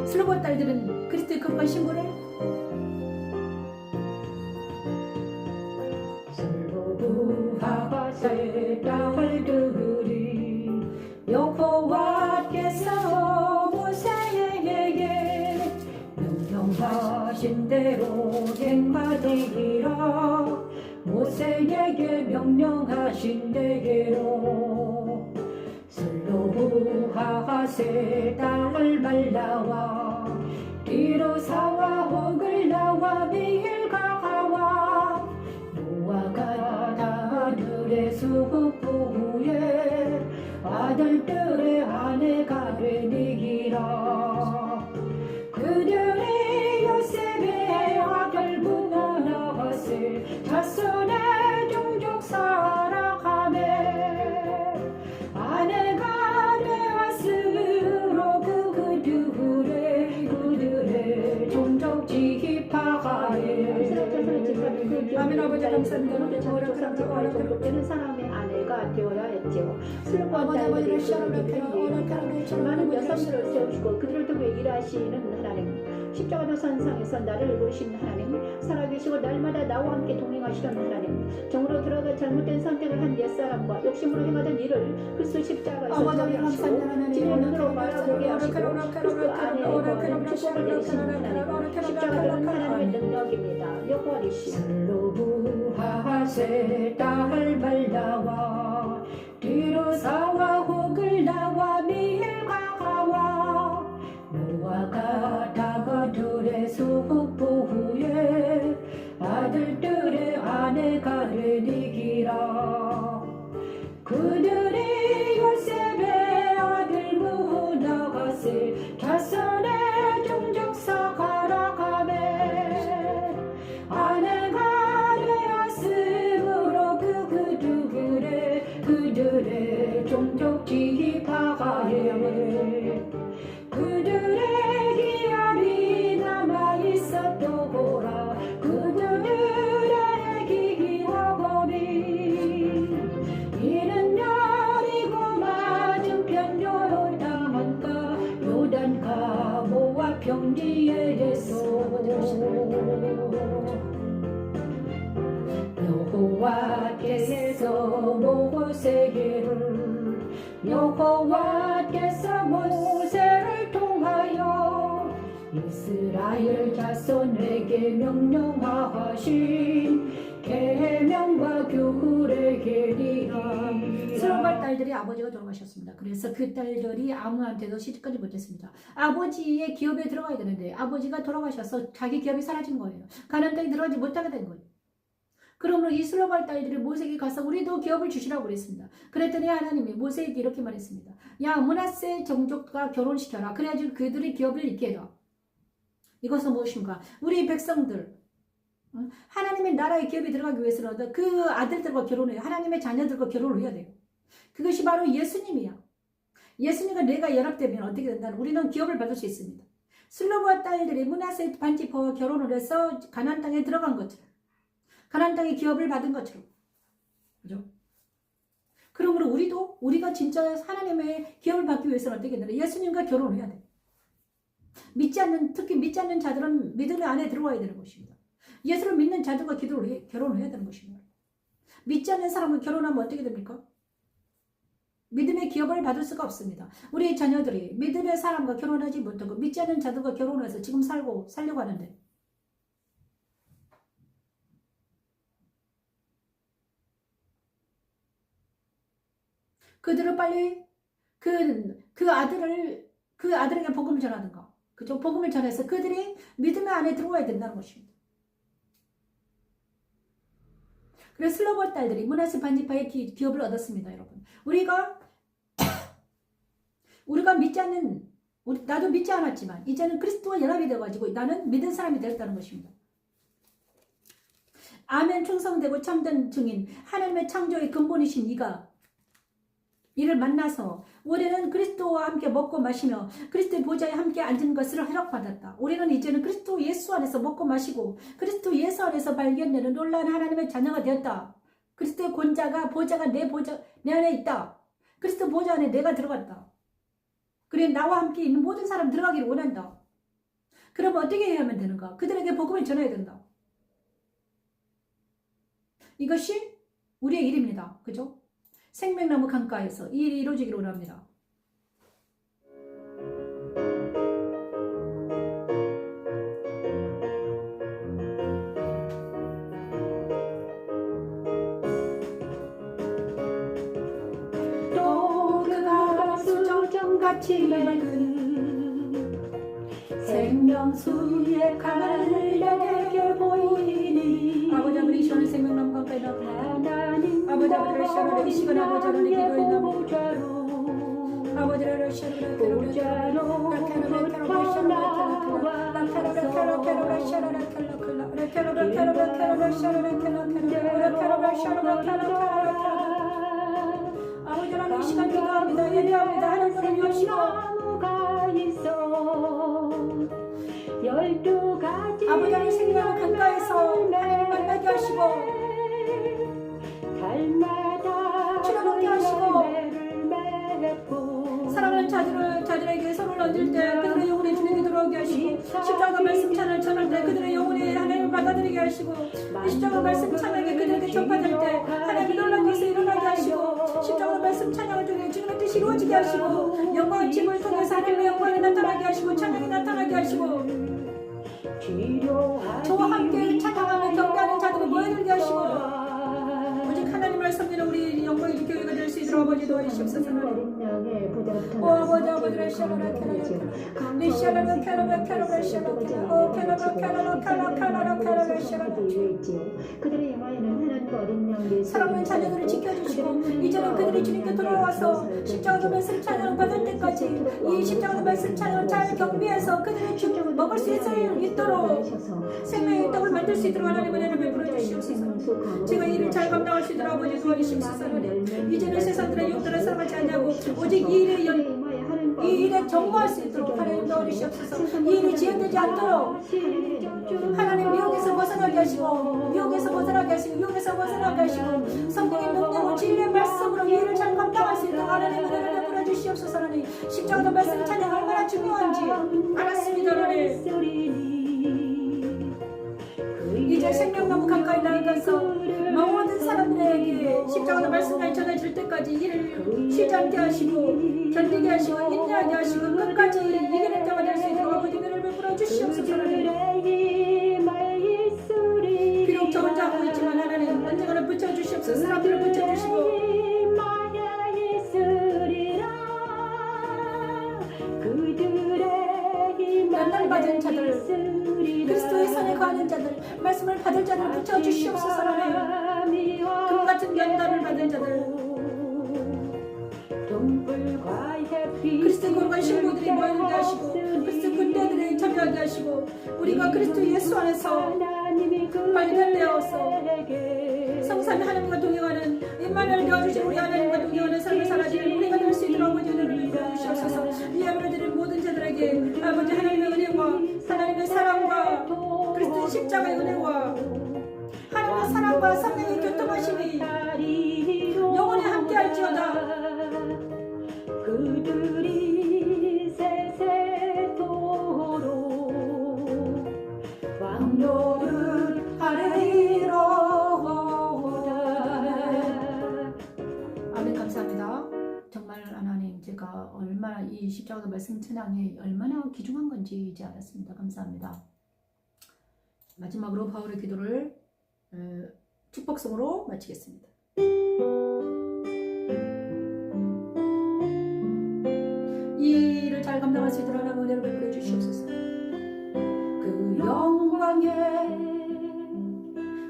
슬로버 딸들은 그리스도의 거룩한 신분을 슬로브하세 딸들이 여호와께서 모세에게 명령하신 대로 행하리라. 모세에게 명령하신 대로 슬로브하세 딸 말라와 디로사와 호글라와 비일가와 노아가 아들의 수부에 아들들의 아내가 되니라. 그들이 요셉의 아들 문하나세 자손의 종족 살아가매 아내가 되었으므로 그들의 종족 지파가에. 아멘. 아버지 감사합니다. 되는 사람의 아내가 되어야 했지요. 슬로바 아버지, 딸들이 아버지, 많은 여성들을 세우시고 그들을 통해 일하시는 하나님, 십자가 선상에서 나를 부르신 하나님, 살아계시고 날마다 나와 함께 동행하시던 하나님, 정으로 들어가 잘못된 선택을 한 옛사람과 욕심으로 행하던 일을 그리스도 십자가에서 정리하시고 진의 눈으로 바라보게 하시고 그리스도 안에 거하는 축복을 내리시는 하나님, 십자가는 하나님의 능력입니다. 여호와이시여. 슬로브하세 딸 말라와 디로사와 호글라와 미엘가와 노아가 다가들의 수부에 아들들의 아내가 되니라. 그들이 요셉의 아들 문하가세 자손의 종족사 가라가매 아내가 되었으므로 그들의 종족 지파가에 그들의 기업이 남아있었도라. 그들의 기업이 이는 여리고 맞은편 요단가 모압 평지에서 여호와께서 모세를 통하여 이스라엘 자손에게 명령하신 계명과 규례 계리라. 슬로바 딸들이 아버지가 돌아가셨습니다. 그래서 그 딸들이 아무한테도 시집가지 못했습니다. 아버지의 기업에 들어가야 되는데 아버지가 돌아가셔서 자기 기업이 사라진 거예요. 가나안 땅에 들어가지 못하게 된 거예요. 그러므로 이 슬로바 딸들이 모세에게 가서 우리도 기업을 주시라고 그랬습니다. 그랬더니 하나님이 모세에게 이렇게 말했습니다. 야, 므낫세 종족과 결혼시켜라. 그래야지 그들의 기업을 잃게 해라. 이것은 무엇인가? 우리 백성들, 하나님의 나라의 기업에 들어가기 위해서는 그 아들들과 결혼해요. 하나님의 자녀들과 결혼을 해야 돼요. 그것이 바로 예수님이야. 예수님과 내가 연합되면 어떻게 된다는, 우리는 기업을 받을 수 있습니다. 슬로바 딸들이 므낫세 반지파와 결혼을 해서 가나안 땅에 들어간 것처럼, 가나안 땅에 기업을 받은 것처럼, 그죠? 그러므로 우리가 진짜 하나님의 기업을 받기 위해서는 어떻게 된다? 예수님과 결혼을 해야 돼. 특히 믿지 않는 자들은 믿음의 안에 들어와야 되는 것입니다. 예수를 믿는 자들과 결혼을 해야 되는 것입니다. 믿지 않는 사람은 결혼하면 어떻게 됩니까? 믿음의 기업을 받을 수가 없습니다. 우리 자녀들이 믿음의 사람과 결혼하지 못하고 믿지 않는 자들과 결혼해서 지금 살려고 하는데 그들을 빨리 그 아들에게 복음을 전하든가, 그죠? 복음을 전해서 그들이 믿음의 안에 들어와야 된다는 것입니다. 그래서 슬로버 딸들이 문하세 반지파의 기업을 얻었습니다, 여러분. 우리가 믿지 않는, 나도 믿지 않았지만 이제는 그리스도와 연합이 되어가지고 나는 믿은 사람이 되었다는 것입니다. 아멘 충성되고 참된 증인, 하나님의 창조의 근본이신 이를 만나서 우리는 그리스도와 함께 먹고 마시며 그리스도의 보좌에 함께 앉은 것을 허락받았다. 우리는 이제는 그리스도 예수 안에서 먹고 마시고 그리스도 예수 안에서 발견되는 놀라운 하나님의 자녀가 되었다. 그리스도의 보좌가 내 안에 있다. 그리스도 보좌 안에 내가 들어갔다. 그래 나와 함께 있는 모든 사람 들어가기를 원한다. 그러면 어떻게 해야 하면 되는가? 그들에게 복음을 전해야 된다. 이것이 우리의 일입니다. 그죠? 생명나무 강가에서 이 일이 이루어지기를 원합니다. 또 그가 수정같이 맑은 생명수의 갈래에게 보이니 아버지 아버지 시원한 생명나무 강가에 나타나 아버지 아버지를 시원하게 이 시간에 아버지 하나님 기도에 나무 아버지를 시원하게 아버지 하나님 이 시간 기도합니다. 예배합니다. 하나님을 위하시고 아버지 하나님 생명을 강가에서 하나님을 만나게 하시고 출애굽게 하시고 사랑하는 자들에게 손을 얹을 때 그들의 영혼이 주님께 들어오게 하시고 십자가 말씀 찬을 전할 때 그들의 영혼이 하나님을 받아들이게 하시고 십자가 말씀 찬양이 그들에게 전파될 때 하나님이 놀라운 것을 일어나게 하시고 십자가 말씀 찬양을 통해 주님의 뜻이 이루어지게 하시고 영광의 집을 통해서 하나님의 영광이 나타나게 하시고 찬양이 나타나게 하시고 저와 함께 찬양하며 경배하는 자들이 모여들게 하시고 오직 하나님을 섬기는 우리 영광의 교회가 될 수 있도록 아버지 도와주시옵소서. 오 아버지 아버지를 샤라라 리샤라라 캐라라 캐라라 샤라라 오 캐라라 캐라라 캐라라 캐라라 캐라라 샤라라 그들의 영화에는 하나님과 어린 양 사랑하는 자녀들을 지켜주시고 이제는 그들이 주님께 돌아와서 십자가 말씀 찬양을 받을 때까지 이 십자가 말씀 찬양을 잘 경배해서 그들이 먹을 수 있도록 생명의 떡을 만들 수 있도록 하나님의 은혜를 베풀어 주시옵소서. 제가 일을 잘 감당할 수 있도록 아버지 도와주시옵소서. 이제는 세상들의 욕들을 사랑하지 않냐고 오직 이 일에 정모할 수 있도록 하나님 도와주시옵소서. 이 일이 지연되지 않도록 하나님 미혹에서 벗어나게 하시고 미혹에서 벗어나게 하시고 성령의 능력을 진리의 말씀으로 이 일을 잘 감당할 수 있도록 하나님 은혜를 베풀어 주시옵소서. 하나님 십자가의 말씀 찬양 얼마나 중요한지 알았습니다. 하나님 이제 생명나무 가까이 나아가서 모든 사람들에게 십자가의 말씀을 전해질 때까지 이를 쉬지 않게 하시고 견디게 하시고 인내하게 하시고 끝까지 이기는 자가 될 수 있도록 아버지 은혜를 베풀어 주시옵소서. 하나님 비록 저 혼자 하고 있지만 하나님 언젠가는 붙여주시옵소서. 사람들을 붙여주시고 연단 받은 자들 그리스도의 선에 거하는 자들 말씀을 받을 자들 붙여주시옵소서. 하나님 금같은 연단을 받은 자들 그리스도 공간 신부들이 모이게 하시고 그리스도 군대들이 참여하게 하시고 우리가 그리스도 예수 안에서 발견되어서 성삼위 하나님과 동행하는 임마누엘 되어주신 우리 하나님과 동행하는 삶을 살아지는 우리가 될 수 있도록 아버지 은혜를 주시옵소서. 이 예배를 드린 모든 자들에게 아버지 하나님의 은혜와 하나님의 사랑과 그리스도의 십자가의 은혜와 하나님의 사랑과 성령의 교통하심이 영원히 함께할지어다. 그들이 세세 십자가 말씀 찬양이 얼마나 귀중한 건지 이제 알았습니다. 감사합니다. 마지막으로 바울의 기도를 축복성으로 마치겠습니다. 이 일을 잘 감당할 수 있도록 하나님 은혜를 베풀어 주시옵소서. 그 영광의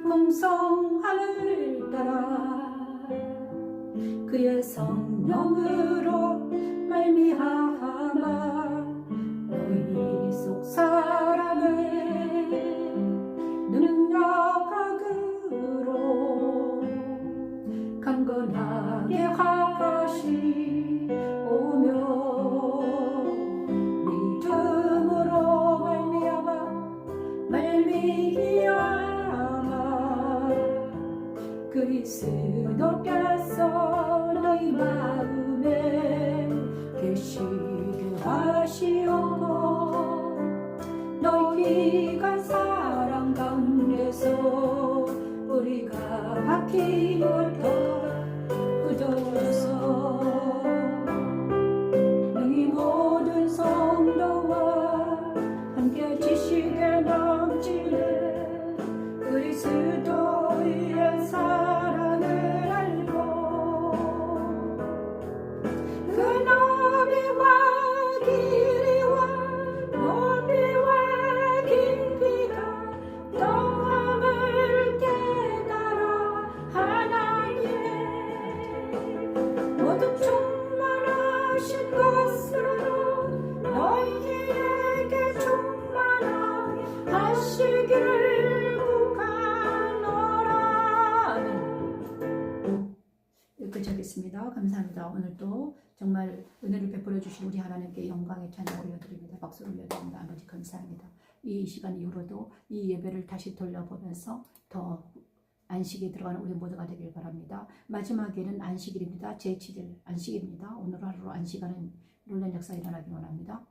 풍성함을 따라 그의 성령으로 말미암아 너희 속 사람을 능력으로 강건하게 하시오며 믿음으로 말미암아 그리스도께서 너희 마음에 계시게 하시옵고 너희가 사랑 가운데서 우리가 바퀴를 더 굳어서 너희 모든 성도와 함께 지식에 넘치는 그리스도의 사랑을 알고 그 너비와 길이와 높이와 깊이가 더함을 깨달아 하나님의 모두 충만하신 것으로 너희에게 충만하시기를 구하노라. 여기까지 하겠습니다. 감사합니다. 오늘도 정말 은혜를 베풀어 주신 우리 하나님께 영광의 찬양 올려드립니다. 박수를 올려드립니다. 아버지 감사합니다. 이 시간 이후로도 이 예배를 다시 돌려보면서 더 안식에 들어가는 우리 모두가 되길 바랍니다. 마지막에는 안식일입니다. 제7일 안식입니다. 오늘 하루 안식하는 놀라운 역사 일어나기 원합니다.